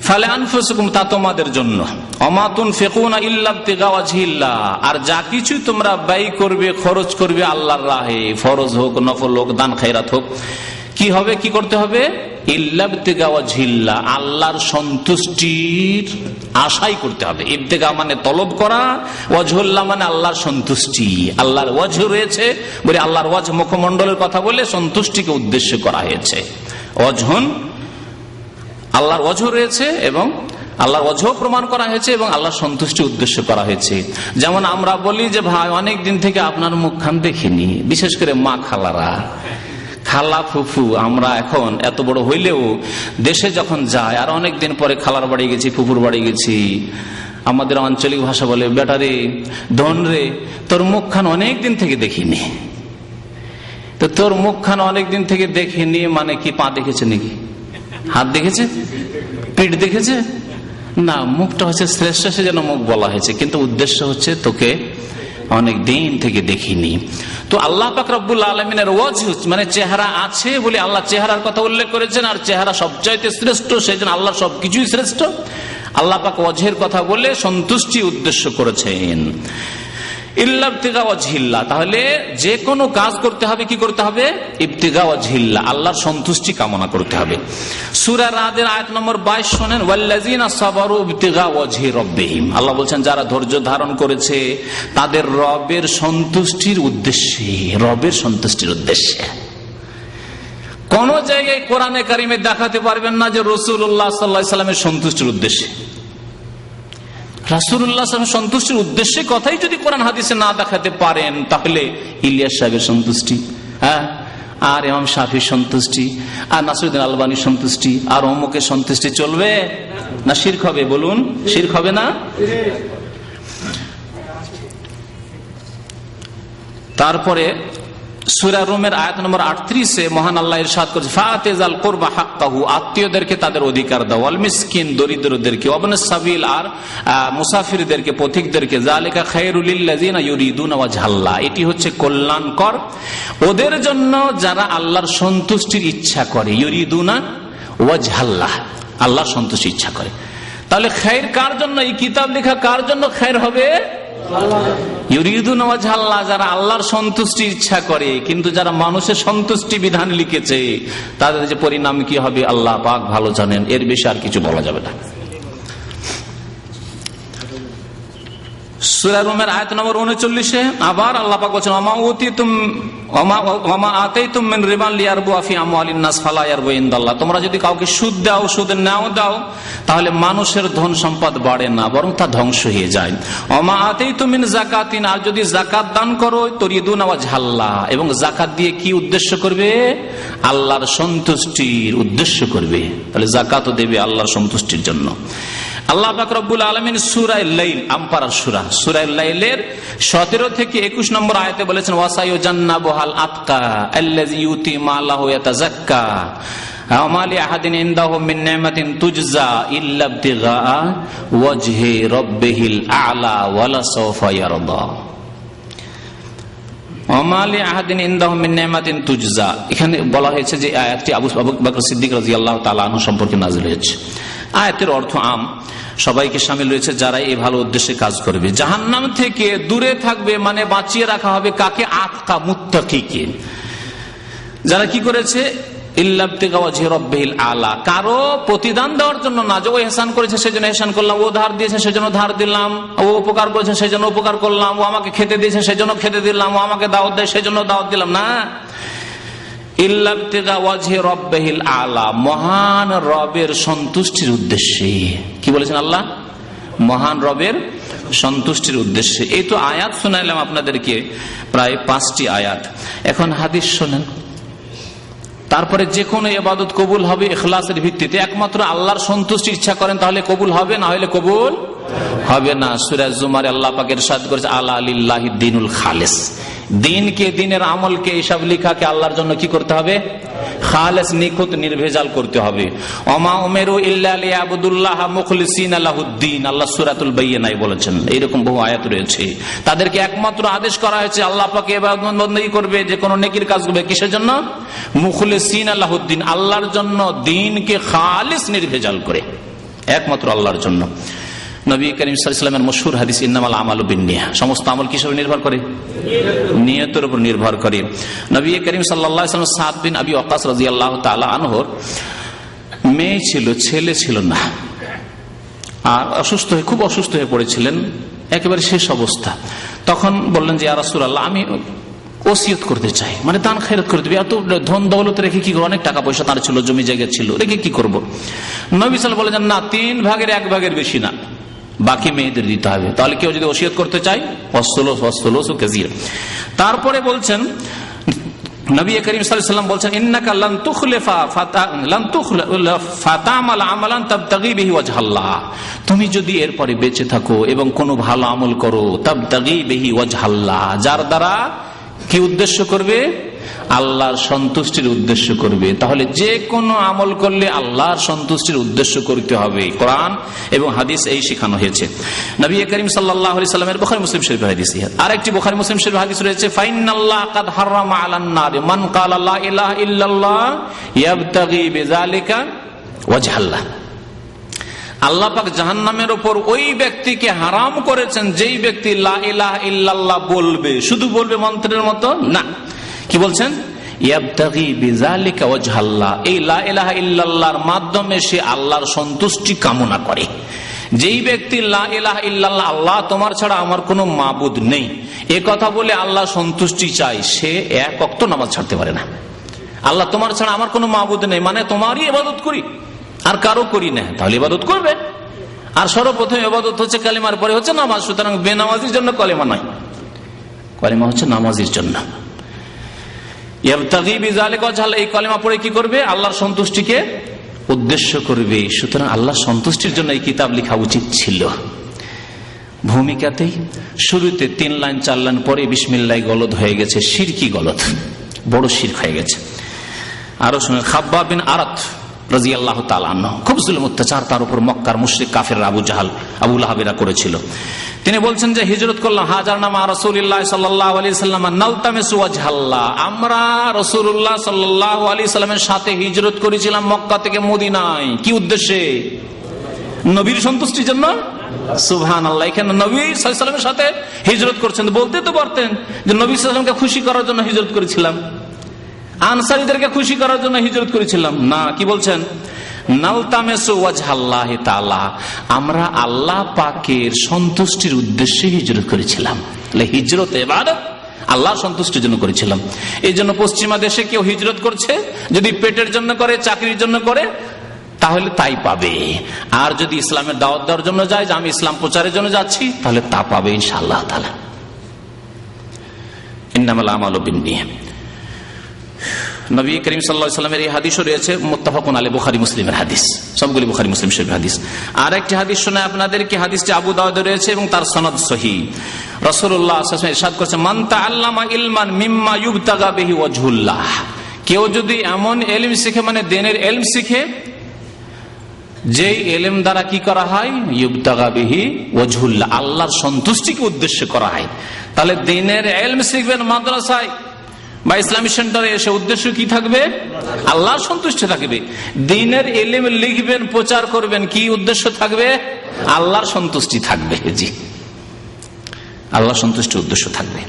ফালিআনফুসিকুম, তা তোমাদের জন্য। ওমা তুনফিকুনা ইল্লা ইবতিগা ওয়াজহিল্লাহ, আর যা কিছু তোমরা ব্যয় করবে, খরচ করবে আল্লাহর রাহে, ফরজ হোক, নফল হোক, দান খায়রাত হোক, কি হবে? কি করতে হবে? ইল্লা ইবতিগা ওয়াজহিল্লাহ, আল্লাহর সন্তুষ্টির আশাই করতে হবে। ইবতিগা মানে তলব করা, ওয়াজহুল্লাহ মানে আল্লাহর সন্তুষ্টি। আল্লাহর ওয়াজহ রয়েছে বলে, আল্লাহর ওয়াজহ মুখমণ্ডলের কথা বলে সন্তুষ্টিকে উদ্দেশ্য করা হয়েছে। ওয়াজহুন আল্লাহর ওয়াজহ রয়েছে এবং আল্লাহর ওয়াজহ প্রমাণ করা হয়েছে এবং আল্লাহর সন্তুষ্টি উদ্দেশ্য করা হয়েছে। যেমন আমরা বলি যে ভাই অনেক দিন থেকে আপনার মুখখান দেখিনি, বিশেষ করে মা খালারা, খালা ফুফু, আমরা এখন এত বড় হইলেও দেশে যখন যায় আর অনেক দিন পরে খালার বাড়ি গেছি, ফুফুর বাড়ি গেছি, আমাদের আঞ্চলিক ভাষা বলে বেটারে ধন রে তোর মুখখান অনেক দিন থেকে দেখিনি। তো তোর মুখখান অনেক দিন থেকে দেখিনি মানে কি পা দেখেছে নাকি, হাত দেখেছে, পিঠ দেখেছে? না, মুখটা হচ্ছে শ্রেষ্ঠ, সেজন্য মুখ বলা হয়েছে, কিন্তু উদ্দেশ্য হচ্ছে তোকে অনেক দিন থেকে দেখিনি। তো আল্লাহ পাক রব্বুল আলামিনের ওয়াজহ মানে চেহারা আছে বলে আল্লাহ চেহারার কথা উল্লেখ করেছেন, আর চেহারা সবচাইতে শ্রেষ্ঠ, সেজন্য আল্লাহর সবকিছুই শ্রেষ্ঠ। আল্লাহ পাক ওয়াজহের কথা বলে সন্তুষ্টি উদ্দেশ্য করেছেন। ইল্লা ইবতিগা ওয়াজহিল্লাহ, তাহলে যে কোনো কাজ করতে হবে কি করতে হবে? ইবতিগা ওয়াজহিল্লাহ, আল্লাহর সন্তুষ্টি কামনা করতে হবে। সূরা রাদের আয়াত নম্বর 22 শুনেন, ওয়াল্লাযিনা সাবারু ইবতিগা ওয়াজহি রাব্বিহিম, আল্লাহ বলছেন যারা ধৈর্য ধারণ করেছে তাদের রবের সন্তুষ্টির উদ্দেশ্যে, রবের সন্তুষ্টির উদ্দেশ্যে। কোন জায়গায় কোরআনে কারিমে দেখাতে পারবেন না যে রাসূলুল্লাহ সাল্লাল্লাহু আলাইহি ওয়াসাল্লামের সন্তুষ্টির উদ্দেশ্যে। রাসূলুল্লাহ সাল্লাল্লাহু আলাইহি ওয়াসাল্লামের সন্তুষ্টির উদ্দেশ্যে কথাই যদি কোরআন হাদিসে না দেখাতে পারেন, তাহলে ইলিয়াস সাহেবের সন্তুষ্টি, আর ইমাম শাফির সন্তুষ্টি, আর নাসিরুদ্দিন আলবানীর সন্তুষ্টি, আর অমুকের সন্তুষ্টি চলবে না? শিরক হবে, বলুন, শিরক হবে না? তারপরে সূরা রুমের আয়াত নম্বর 38-এ মহান আল্লাহ ইরশাদ করেছে, ফাতিজাল কুরবা হাক্কাহু, আত্মীয়দেরকে তাদের অধিকার দাও, ওয়াল মিসকিন, দরিদ্রদেরকে, ওয়াবনাস সাবিল, আর মুসাফিরদেরকে, পথিকদেরকে, যালিকা খায়রুল লিল্লাযিনা ইউরিদুনা ওয়াজহাল্লাহ, এটি হচ্ছে কল্যাণকর ওদের জন্য যারা আল্লাহর সন্তুষ্টির ইচ্ছা করে। ইউরিদুনা ওয়াজহাল্লাহ, আল্লাহর সন্তুষ্টির ইচ্ছা করে। তাহলে খায়র কার জন্য? এই কিতাব লেখা কার জন্য খায়র হবে? ইউরিদুনা ওয়াজহাল্লাহ, যারা আল্লাহর সন্তুষ্টির ইচ্ছা করে। কিন্তু যারা মানুষের সন্তুষ্টি বিধান লিখেছে তাদের যে পরিণাম কি হবে আল্লাহ পাক ভালো জানেন, এর বেশি আর কিছু বলা যাবে না। সূরা রুমের আয়াত নম্বর 39-এ আবার আল্লাহ পাক বলেন, ওয়ামা আতাইতুম মিন রিবান লিয়ারবু ফি আমওয়ালিন নাস ফালা ইয়ারবু ইনদাল্লাহ, তোমরা যদি কাউকে সুদ দাও, সুদের নাও দাও, তাহলে মানুষের ধন সম্পদ বাড়ে না, বরং তা ধ্বংস হয়ে যায়। ওয়ামা আতাইতুম মিন যাকাতিন, আর যদি যাকাত দান করো, তুরিদুনা ওয়াজহাল্লাহ, এবং যাকাত দিয়ে কি উদ্দেশ্য করবে? আল্লাহর সন্তুষ্টির উদ্দেশ্য করবে। তাহলে যাকাতও দেবে আল্লাহর সন্তুষ্টির জন্য। আল্লাহ পাক রব্বুল আলামিন সূরা লাইল, আমপারা সূরা লাইলের 17 থেকে 21 নম্বর আয়াতে বলেছেন, ওয়াসায়ুজান্নাবুহাল আতকা আল্লাযী ইউতি মালাহু ইয়াতাযাক্কা ওয়া মা লিআহাদিন ইনদাহু মিন নি'মাতিন তুজজা ইল্লা ইবতিগা ওয়াজহি রাব্বিহিল আ'লা ওয়ালা সাওফা ইয়ারদা। ওয়া মা লিআহাদিন ইনদাহু মিন নি'মাতিন তুজজা, এখানে বলা হয়েছে যে আয়াতটি আবু বকর সিদ্দিক রাদিয়াল্লাহু তাআলা আনহু সম্পর্কে নাযিল হয়েছে। আয়াতের অর্থ আম, সবাইকে শামিল রয়েছে যারা এই ভালো উদ্দেশ্যে কাজ করবে। জাহান্নাম থেকে দূরে থাকবে মানে বাঁচিয়ে রাখা হবে কাকে? আতকা, মুত্তাকিকে। যারা কি করেছে? ইল্লা ইবতিগা ওয়াজহি রাব্বিহিল আ'লা, কারো প্রতিদান দেওয়ার জন্য না, যে ও ইহসান করেছে সেজন্য ইহসান করলাম, ও ধার দিয়েছে সেজন্য ধার দিলাম, ও উপকার করেছে সেজন্য উপকার করলাম, ও আমাকে খেতে দিয়েছে সেজন্য খেতে দিলাম, ও আমাকে দাওয়াত দেয় সেজন্য দাওয়াত দিলাম না। ইল্লা ইবতিগা ওয়াজহি রাব্বিহিল আ'লা, মহান রবের সন্তুষ্টির উদ্দেশ্যে। কি বলেছেন আল্লাহ? মহান রবের সন্তুষ্টির উদ্দেশ্যে। এই তো আয়াত শোনাইলাম আপনাদেরকে, প্রায় 5টি আয়াত। এখন হাদিস শোনেন। তারপরে যে কোনো ইবাদত কবুল হবে ইখলাসের ভিত্তিতে, একমাত্র আল্লাহর সন্তুষ্টি ইচ্ছা করেন তাহলে কবুল হবে, না হলে কবুল হবে না। সূরা জুমারে আল্লাহ পাক ইরশাদ করেছে, আলা লিল্লাহি দ্বীনুল খালিস, দিনকে, দিনের আমলকে, এইসব লেখাকে আল্লাহর জন্য কি করতে হবে? খালেস, নিখুঁত, নির্ভেজাল করতে হবে। ওমা উমিরু ইল্লা লিয়াবুদুল্লাহ মুখলিসিনা লাহুদ্দিন, আল্লাহ সূরাতুল বাইয়িনায় বলেছেন। এইরকম বহু আয়াত রয়েছে। তাদেরকে একমাত্র আদেশ করা হয়েছে আল্লাহ পাকে ইবাদত বন্দেগী করবে, যে কোনো নেকির কাজ করবে। কিসের জন্য? মুখলিসিনা লাহুদ্দিন, আল্লাহর জন্য, দিনকে খালিস, নির্ভেজাল করে, একমাত্র আল্লাহর জন্য। নবী করিম সাল্লাল্লাহু আলাইহি ওয়াসাল্লামের মশহুর হাদিস, ইন্নামাল আমালু বিন্নিয়াহ, সমস্ত আমল কিসের উপর নির্ভর করে? নিয়তের উপর নির্ভর করে। নবী করিম সাল্লাল্লাহু আলাইহি ওয়াসাল্লাম সাদ বিন আবি ওয়াক্কাস রাদিয়াল্লাহু তাআলা আনহুর মেয়ে ছিল, ছেলে ছিল না, আর অসুস্থ হয়ে, খুব অসুস্থ হয়ে পড়েছিলেন, একেবারে শেষ অবস্থা। তখন বললেন যে ইয়া রাসূলুল্লাহ, আমি ওসিয়ত করতে চাই, মানে দান খেরাত করে দেবে। এত ধন দৌলত রেখে কি করবো? অনেক টাকা পয়সা তার ছিল, জমি জায়গা ছিল, রেখে কি করবো? নবী সাল্লাল্লাহু আলাইহি ওয়াসাল্লাম বলেছেন না, 3 ভাগের 1 ভাগের বেশি না, বাকি মেয়েদের দিতে হবে। তাহলে কেউ যদি ওসিয়ত করতে চায় তারপরে বলছেন নবী করিম সাল্লাল্লাহু আলাইহি ওয়াসাল্লাম বলছেন ইন্নাকা লান তুখলিফা ফাতামাল আমালান তাবতাগি বিহি ওয়াজহাল্লাহ, তুমি যদি এরপরে বেঁচে থাকো এবং কোনো ভালো আমল করো, তাবতাগি বিহি ওয়াজহাল্লাহ, যার দ্বারা কি উদ্দেশ্য করবে? আল্লাহর সন্তুষ্টির উদ্দেশ্য করবে। তাহলে যে কোনো আমল করলে আল্লাহর সন্তুষ্টির উদ্দেশ্য করতে হবে। কোরআন এবং হাদিস এই শেখানো হয়েছে। নবী করিম সাল্লাল্লাহু আলাইহি সাল্লামের বুখারী মুসলিম শরীফের হাদিস। আরেকটি বুখারী মুসলিম শরীফের হাদিস রয়েছে, ফাইনাল্লাহ কাদ হারামা আলান নার মান ক্বালা লা ইলাহা ইল্লাল্লাহ ইয়াবতাগি বিযালিকা ওয়াজহাল্লাহ। আল্লাহ পাক জাহান্নামের উপর ওই ব্যক্তিকে হারাম করেছেন যেই ব্যক্তি লা ইলাহা ইল্লাল্লাহ বলবে, শুধু বলবে মন্ত্রের মতো না। কি বলছেন? ইয়াবতাগি বিযালিকা ওয়াজহাল্লাহ, এই লা ইলাহা ইল্লাল্লাহর মাধ্যমে সে আল্লাহর সন্তুষ্টি কামনা করে। যেই ব্যক্তি লা ইলাহা ইল্লাল্লাহ, আল্লাহ তোমার ছাড়া আমার কোনো মাবুদ নেই, এ কথা বলে আল্লাহ সন্তুষ্টি চায়, সে এক ওয়াক্ত নামাজ ছাড়তে পারে না। আল্লাহ তোমার ছাড়া আমার কোনো মাবুদ নেই মানে তোমারই ইবাদত করি, আর কারো করি না, তাহলে ইবাদত করবে। আর সর্বপ্রথম ইবাদত হচ্ছে কালিমার পরে হচ্ছে নামাজ। সুতরাং বেনামাজির জন্য কলেমা নাই, কলেমা হচ্ছে নামাজির জন্য। এই কলেমা পড়ে কি করবে? আল্লাহর সন্তুষ্টিকে উদ্দেশ্য করবে। সুতরাং আল্লাহর সন্তুষ্টির জন্য এই কিতাব লেখা উচিত ছিল। ভূমিকাতেই শুরুতে 3 লাইন 4 লাইন পরে বিসমিল্লাহ গলদ হয়ে গেছে, শিরকি গলদ, বড় শিরক হয়ে গেছে। আরো শুনে খাব্বাব বিন আরাত রাদিয়াল্লাহু তাআলা আনহু, খুব জুলুম অত্যাচার তার উপর মক্কার মুশরিক কাফের আবু জাহাল আবু লাহাবেরা করেছিল। তিনি বলছেন যে হিজরত করলাম হাজারনামা রাসূলুল্লাহ সাল্লাল্লাহু আলাইহি ওয়াসাল্লাম নালতামিসু ওয়াজহাল্লাহ, আমরা রাসূলুল্লাহ সাল্লাল্লাহু আলাইহি ওয়াসাল্লামের সাথে হিজরত করেছিলাম মক্কা থেকে মদিনায়। কি উদ্দেশ্যে? নবীর সন্তুষ্টির জন্য। সুবহানাল্লাহ, এখানে নবী সাল্লাল্লাহু আলাইহি ওয়াসাল্লামের সাথে হিজরত করছেন। বলতে তো পারতেন যে নবী সাল্লাল্লাহু আলাইহি ওয়াসাল্লামকে খুশি করার জন্য হিজরত করেছিলাম, আনসারীদেরকে খুশি করার জন্য হিজরত করেছিলাম। না, কি বলছেন? নালতামিসু ওয়াজহাল্লাহি তাআলা, আমরা আল্লাহ পাকের সন্তুষ্টির উদ্দেশ্যে হিজরত করেছিলাম। তাহলে হিজরত ইবাদত, আল্লাহর সন্তুষ্টির জন্য করেছিলাম। এই জন্য পশ্চিমা দেশে কেউ হিজরত করছে, যদি পেটের জন্য করে, চাকরির জন্য করে, তাহলে তাই পাবে। আর যদি ইসলামের দাওয়াত দেওয়ার জন্য যায়, যে আমি ইসলাম প্রচারের জন্য যাচ্ছি, তাহলে তা পাবে ইনশাআল্লাহ তাআলা। ইন্নামাল আমালু বিন্নিয়াত। নবী করিম সাল্লাল্লাহু আলাইহি ওয়াসাল্লামের এই হাদিসও রয়েছে, মুত্তাফাকুন আলাইহি, বুখারী মুসলিমের হাদিস, সবগুলি বুখারী মুসলিম শরীফের হাদিস। আর একটি হাদিস শোনায় আপনাদেরকে, হাদিসটি আবু দাউদে রয়েছে এবং তার সনদ সহিহ। রাসূলুল্লাহ সাল্লাল্লাহু আলাইহি ওয়াসাল্লাম ইরশাদ করেছেন, মান তাআল্লামা ইলমান মিম্মা ইউবতাগা বিহি ওয়াজহুল্লাহ, কেউ যদি এমন ইলম শিখে, মানে দ্বীনের ইলম শিখে, যেই ইলম দ্বারা কি করা হয়? ইউবতাগা বিহি ওয়াজহুল্লাহ, আল্লাহর সন্তুষ্টিকে উদ্দেশ্য করা হয়। তাহলে দ্বীনের ইলম শিখবেন মাদ্রাসায় বা ইসলামী সেন্টারে, এসে উদ্দেশ্য কি থাকবে? আল্লাহর সন্তুষ্টি থাকবে। দ্বীনের ইলম লিখবেন, প্রচার করবেন, কি উদ্দেশ্য থাকবে? আল্লাহর সন্তুষ্টি থাকবে। জি, আল্লাহর সন্তুষ্টির উদ্দেশ্য থাকবে।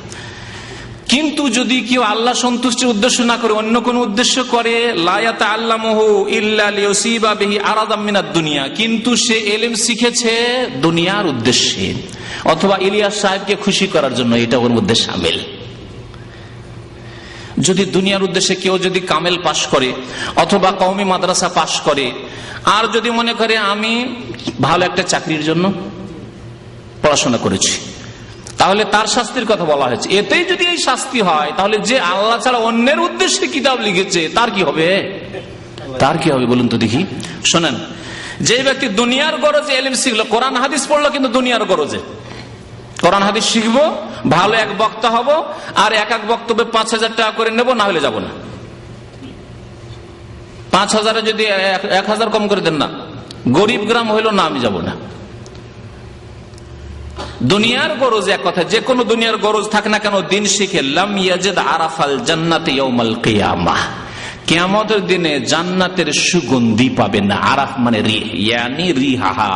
কিন্তু যদি কেউ আল্লাহ সন্তুষ্টির উদ্দেশ্য না করে অন্য কোন উদ্দেশ্য করে, লা ইয়াতাআল্লামুহু ইল্লা লিয়ুসিবা বিহি আরাদাম মিনাদ দুনিয়া, কিন্তু সে ইলম শিখেছে দুনিয়ার উদ্দেশ্যে, অথবা ইলিয়াস সাহেবকে খুশি করার জন্য, এটা ওর মধ্যে শামিল। যদি দুনিয়ার উদ্দেশ্যে কেউ যদি কামেল পাশ করে অথবা কওমি মাদ্রাসা পাশ করে, আর যদি মনে করে আমি ভালো একটা চাকরির জন্য পড়াশোনা করেছি, তাহলে তার শাস্তির কথা বলা হয়েছে। এতেই যদি এই শাস্তি হয়, তাহলে যে আল্লাহ ছাড়া অন্যের উদ্দেশ্যে কিতাব লিখেছে তার কি হবে? তার কি হবে বলুন তো দেখি। শোনেন, যে ব্যক্তি দুনিয়ার গরজে ইলম শিখলো, কোরআন হাদিস পড়লো কিন্তু দুনিয়ার গরজে, কোরআন হাদিস শিখবো, ভালো এক বক্তা হব, আর এক এক বক্তব্যে 5,000 টাকা করে নেবো, না হলে যাবো না। 5,000 যদি 1,000 কম করে দেন না, গরিব গ্রাম হইলো না, আমি যাব না। দুনিয়ার গরজ এক কথা, যে কোনো দুনিয়ার গরজ থাকে না কেন, দিন শিখে লাম ইয়াজিদ আরাফাল জান্নাতি ইয়াউমাল কিয়ামাহ, কিয়ামতের দিনে জান্নাতের সুগন্ধি পাবে না। আরাফ মানে ইয়ানি রিহা,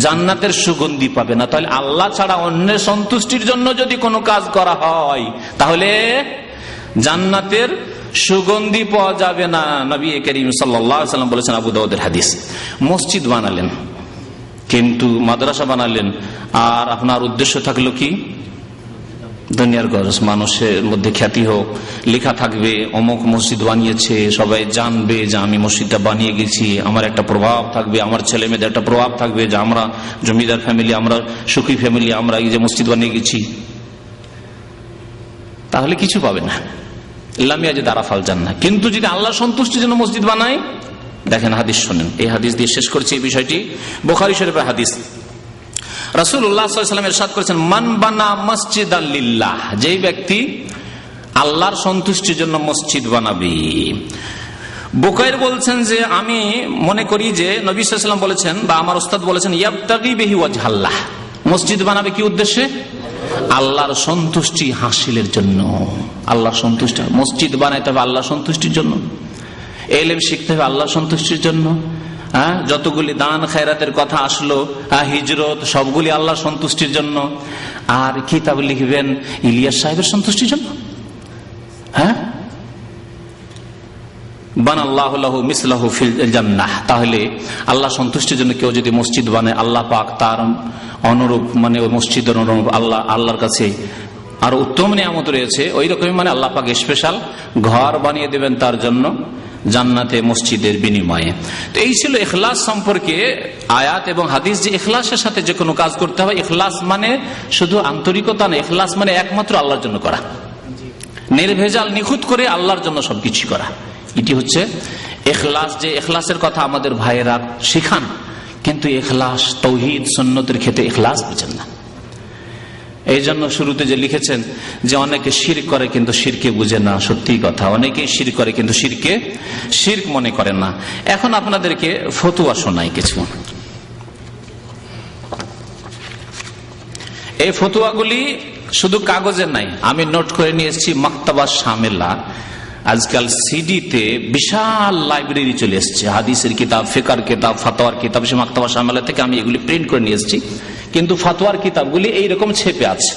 জান্নাতের সুগন্ধি পাবে না। তাহলে আল্লাহ ছাড়া অন্যের সন্তুষ্টির জন্য যদি কোনো কাজ করা হয়, তাহলে জান্নাতের সুগন্ধি পাওয়া যাবে না। নবী করিম সাল্লাল্লাহু আলাইহি ওয়াসাল্লাম বলেছেন, আবু দাউদের হাদিস। মসজিদ বানালেন, কিন্তু মাদ্রাসা বানালেন, আর আপনার উদ্দেশ্য থাকলো কি? দুনিয়ার গরজ, মানুষের মধ্যে খ্যাতি হোক, লেখা থাকবে অমুক মসজিদ বানিয়েছে, সবাই জানবে যে আমি মসজিদটা বানিয়ে গেছি, আমার একটা প্রভাব থাকবে, আমার ছেলে মেয়েদের একটা প্রভাব থাকবে যে আমরা জমিদার ফ্যামিলি, আমরা সুখী ফ্যামিলি, আমরা এই যে মসজিদ বানিয়ে গেছি। তাহলে কিছু পাবে না, লামিয়া যে দারাফাল জান্নাহ। কিন্তু যদি আল্লাহ সন্তুষ্টির জন্য মসজিদ বানায়, দেখেন হাদিস শোনেন, এই হাদিস দিয়ে শেষ করছি এই বিষয়টি, বুখারী শরীফের হাদিস। রাসূলুল্লাহ সাল্লাল্লাহু আলাইহি ওয়াসাল্লাম ইরশাদ করেছেন, মান বানা মসজিদান লিল্লাহ, যেই ব্যক্তি আল্লাহর সন্তুষ্টির জন্য মসজিদ বানাবে। বুখারী বলছেন যে আমি মনে করি যে নবী সাল্লাল্লাহু আলাইহি ওয়াসাল্লাম বলেছেন, বা আমার উস্তাদ বলেছেন, ইয়াবতাগি বিহি ওয়াজহাল্লাহ, মসজিদ বানাবে কি উদ্দেশ্যে? আল্লাহর সন্তুষ্টি হাসিলের জন্য। আল্লাহর সন্তুষ্টি, মসজিদ বানাইতে হবে আল্লাহর সন্তুষ্টির জন্য, ইলম শিখতে হবে আল্লাহর সন্তুষ্টির জন্য। যতগুলি দান খায়রাতের কথা আসলো, হিজরত, সবগুলি আল্লাহর সন্তুষ্টির জন্য। আর কিতাব লিখবেন ইলিয়াস সাহেবের সন্তুষ্টির জন্য। বানাল্লাহু লাহু মিসলাহু ফিল জান্নাহ, তাহলে আল্লাহ সন্তুষ্টির জন্য কেউ যদি মসজিদ বানায়, আল্লাহ পাক তার অনুরূপ, মানে ওই মসজিদের অনুরূপ আল্লাহর কাছে আর উত্তম নিয়ামত রয়েছে, ওই রকমই মানে আল্লাহ পাক স্পেশাল ঘর বানিয়ে দেবেন তার জন্য জান্নাতে মসজিদের বিনিময়ে। তো এই ছিল ইখলাস সম্পর্কে আয়াত এবং হাদিস, যে ইখলাসের সাথে যে কোনো কাজ করতে হবে। ইখলাস মানে শুধু আন্তরিকতা না, ইখলাস মানে একমাত্র আল্লাহর জন্য করা, নির্ভেজাল নিখুঁত করে আল্লাহর জন্য সবকিছু করা। এটি হচ্ছে ইখলাস। যে ইখলাসের কথা আমাদের ভাইয়েরা শিখান, কিন্তু ইখলাস তাওহীদ সুন্নতের ক্ষেত্রে ইখলাস বুঝেন না। এই জন্য শুরুতে যে লিখেছেন যে অনেকে শিরক করে কিন্তু শিরকে বুঝে না, সত্যি কথা, অনেকেই শিরক করে কিন্তু শিরকে শিরক মনে করে না। এখন আপনাদেরকে ফতোয়া শোনাই কিছু। এই ফতোয়াগুলি শুধু কাগজে নাই, আমি নোট করে নিয়ে এসেছি মাকতাবা শামেলা। আজকাল সিডিতে বিশাল লাইব্রেরি চলে এসছে, হাদিসের কিতাব, ফিকার কিতাব, ফাতোয়ার কিতাব, সে মাকতাবা শামেলা থেকে আমি এগুলি প্রিন্ট করে নিয়ে এসেছি। কিন্তু ফতোয়ার কিতাবগুলি এইরকম ছেপে আছে,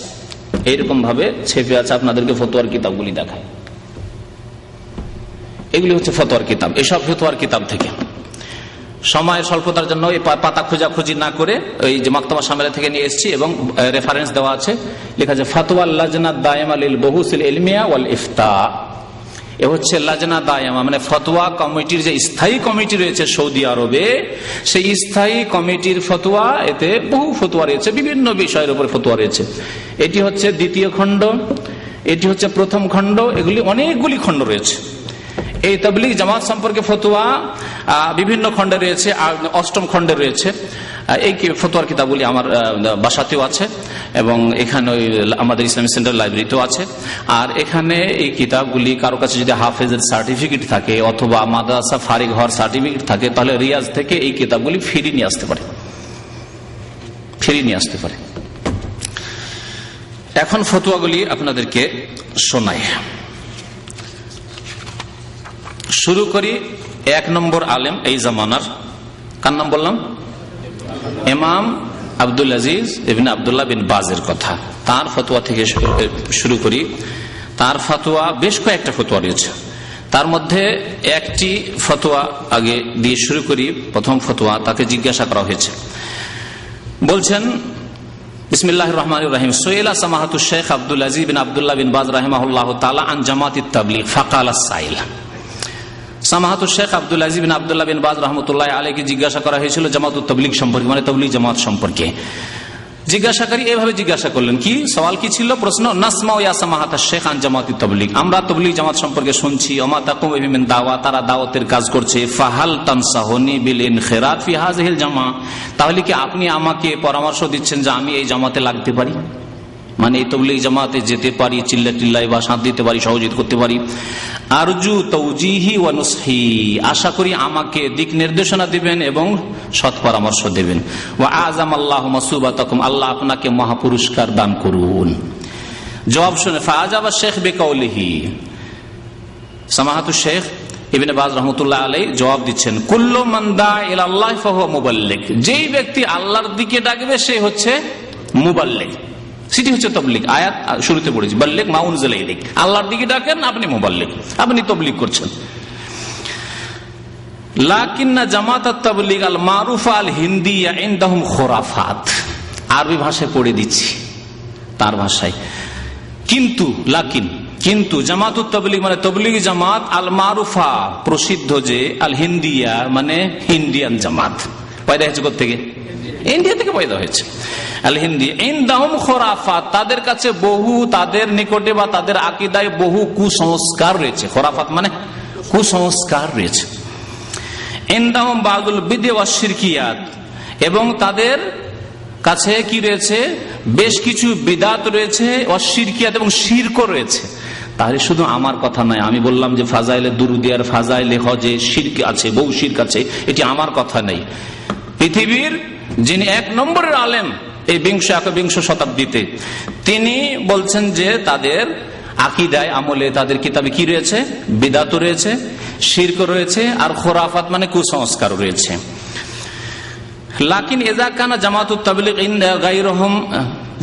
এইরকম ভাবে ছেপে আছে। আপনাদেরকে ফতোয়ার কিতাবগুলি দেখায়, এগুলি হচ্ছে ফতোয়ার কিতাব। এসব ফতোয়ার কিতাব থেকে সময়ের স্বল্পতার জন্য এই পাতা খোঁজাখুঁজি না করে ওই যে মাকতাবা শামেলা থেকে নিয়ে এসেছি, এবং রেফারেন্স দেওয়া আছে, লেখা আছে ফাতওয়া লাজনা দায়মা লিল বহুসিল ইলমিয়া ওয়াল ইফতা। এ হচ্ছে লাজনা দায়মা, মানে ফতোয়া কমিটির যে স্থায়ী কমিটি রয়েছে সৌদি আরবে, সেই স্থায়ী কমিটির ফতোয়া। এতে বহু ফতোয়া রয়েছে, বিভিন্ন বিষয়ের উপর ফতোয়া রয়েছে। এটি হচ্ছে দ্বিতীয় খণ্ড, এটি হচ্ছে প্রথম খণ্ড, এগুলি অনেকগুলি খণ্ড রয়েছে। এই তাবলীগ জামাত সম্পর্কে ফতোয়া বিভিন্ন খণ্ডে রয়েছে, অষ্টম খণ্ডে রয়েছে। এই ফতোয়ার কিতাবগুলি আমার বাসাতেও আছে, এবং এখানে আমাদের ইসলামিক সেন্টার লাইব্রেরিতেও আছে। আর এখানে এই কিতাবগুলি কারো কাছে যদি হাফেজের সার্টিফিকেট থাকে অথবা মাদ্রাসা ফারিগ হওয়ার সার্টিফিকেট থাকে, তাহলে রিয়াজ থেকে এই কিতাবগুলি ফ্রি নিয়ে আসতে পারে, ফ্রি নিয়ে আসতে পারে। এখন ফতোয়াগুলি আপনাদেরকে শোনায়। শুরু করি এক নম্বর আলেম এই জামানার, কার নাম বললাম? ইমাম আব্দুল আজিজ ইবনে আব্দুল্লাহ বিন বাজের কথা। তার ফতোয়া থেকে শুরু করি। তার ফতোয়া বেশ কয়েকটা ফতোয়া রয়েছে, তার মধ্যে একটি ফতোয়া আগে দিয়ে শুরু করি। প্রথম ফতোয়া, তাকে জিজ্ঞাসা করা হয়েছে, বলছেন বিসমিল্লাহির রহমানির রহিম, সুইলা সামাহাতু শেখ আব্দুল আজিজ বিন আব্দুল্লাহ বিন বাজ রাহিমাহুল্লাহ তাআলা আন জামাতিত তাবলীগ ফাকাল আস-সাইল। সামাহাতুল শেখ আব্দুল আজিজ বিন আব্দুল্লাহ বিন বাজ রহমতুল্লাহ আলাইহি জিজ্ঞাসা করা হয়েছিল জামাতুত তাবলীগ সম্পর্কে, মানে তাবলীগ জামাত সম্পর্কে। জিজ্ঞাসাকারী এভাবে জিজ্ঞাসা করলেন, কি সওয়াল কি ছিল? প্রশ্ন, নাসমা ইয়া সামাহাত শেখ আন জামাতুত তাবলীগ, আমরা তাবলীগ জামাত সম্পর্কে শুনছি, ওমা তাকুম বিহি মিন দাওয়া, তারা দাওয়াতের কাজ করছে। ফাহাল তানসাহুনি বিল ইনখিরাত ফি হাযিহিল জামা, তাহলে কি আপনি আমাকে পরামর্শ দিচ্ছেন যে আমি এই জামাতে লাগতে পারি, মানে এই তাবলীগ জামাতে যেতে পারি, চিল্লাই বা সাথ দিতে পারি, সহযোগিতা করতে পারি। আরজু তাওজিহি ওয়া নুসহি, আশা করি আমাকে দিক নির্দেশনা দিবেন এবং সৎ পরামর্শ দেবেন। ওয়া আযামাল্লাহু মাসুবাতাকুম, আল্লাহ আপনাকে মহাপুরস্কার দান করুন। জবাব শুনে ফাআজাবা শেখ বিকাউলিহি, সামাহাতুল শেখ ইবনে বাজ রাহমাতুল্লাহ আলাইহি জবাব দিচ্ছেন, কুল্লু মান দা ইলাল্লাহি ফাহুয়া মুবাল্লিগ, যেই ব্যক্তি আল্লাহর দিকে ডাকবে সে হচ্ছে মুবাল্লিগ, সেটি হচ্ছে তাবলীগ। আয়াত শুরুতে পড়েছি, বাল্লিগ মা উনজিলা ইলাইক, আল্লাহর দিকে ডাকেন আপনি মুবাল্লিগ, আপনি তাবলীগ করছেন। লাকিন্না জামাতাত তাবলীগ আল মারুফা আল হিন্দিয়া ইনদাহুম খুরাফাত, আরবি ভাষায় পড়ে দিচ্ছি, তার ভাষায়। কিন্তু জামাতুত তাবলীগ মানে তবলিগি জামাত আল মারুফা প্রসিদ্ধ, যে আল হিন্দিয়া মানে ইন্ডিয়ান জামাত, পয়দা হয়েছে কোথেকে? ইন্ডিয়া থেকে পয়দা হয়েছে। আল হিন্দি ইনদাহুম খুরাফাত, তাদের কাছে বহু, তাদের নিকটে বা তাদের আকীদায় বহু কুসংস্কার রয়েছে। খুরাফাত মানে কুসংস্কার রয়েছে। ইনদাহুম বাদুল বিদআ ওয়াশ শিরকিয়াত, এবং তাদের কাছে কি রয়েছে? বেশ কিছু বিদআত রয়েছে, ওয়াশ শিরকিয়াত এবং শিরকও রয়েছে। তাহলে শুধু আমার কথা নয়, আমি বললাম যে ফাজাইলে দুরুদ আর ফাজাইলে হজে শিরক আছে, বহু শিরক আছে, এটি আমার কথা নেই। পৃথিবীর যিনি 1 নম্বরের আলেম এই একবিংশ শতাব্দীতে, তিনি বলছেন যে তাদের আকীদায় আমলে তাদের কিতাবে কি রয়েছে? বিদআত রয়েছে, শিরক রয়েছে, আর খুরাফাত মানে কুসংস্কার রয়েছে। লাকিন ইযা কানা জামাতুত তাবলীগ ইনদা গায়রুহুম,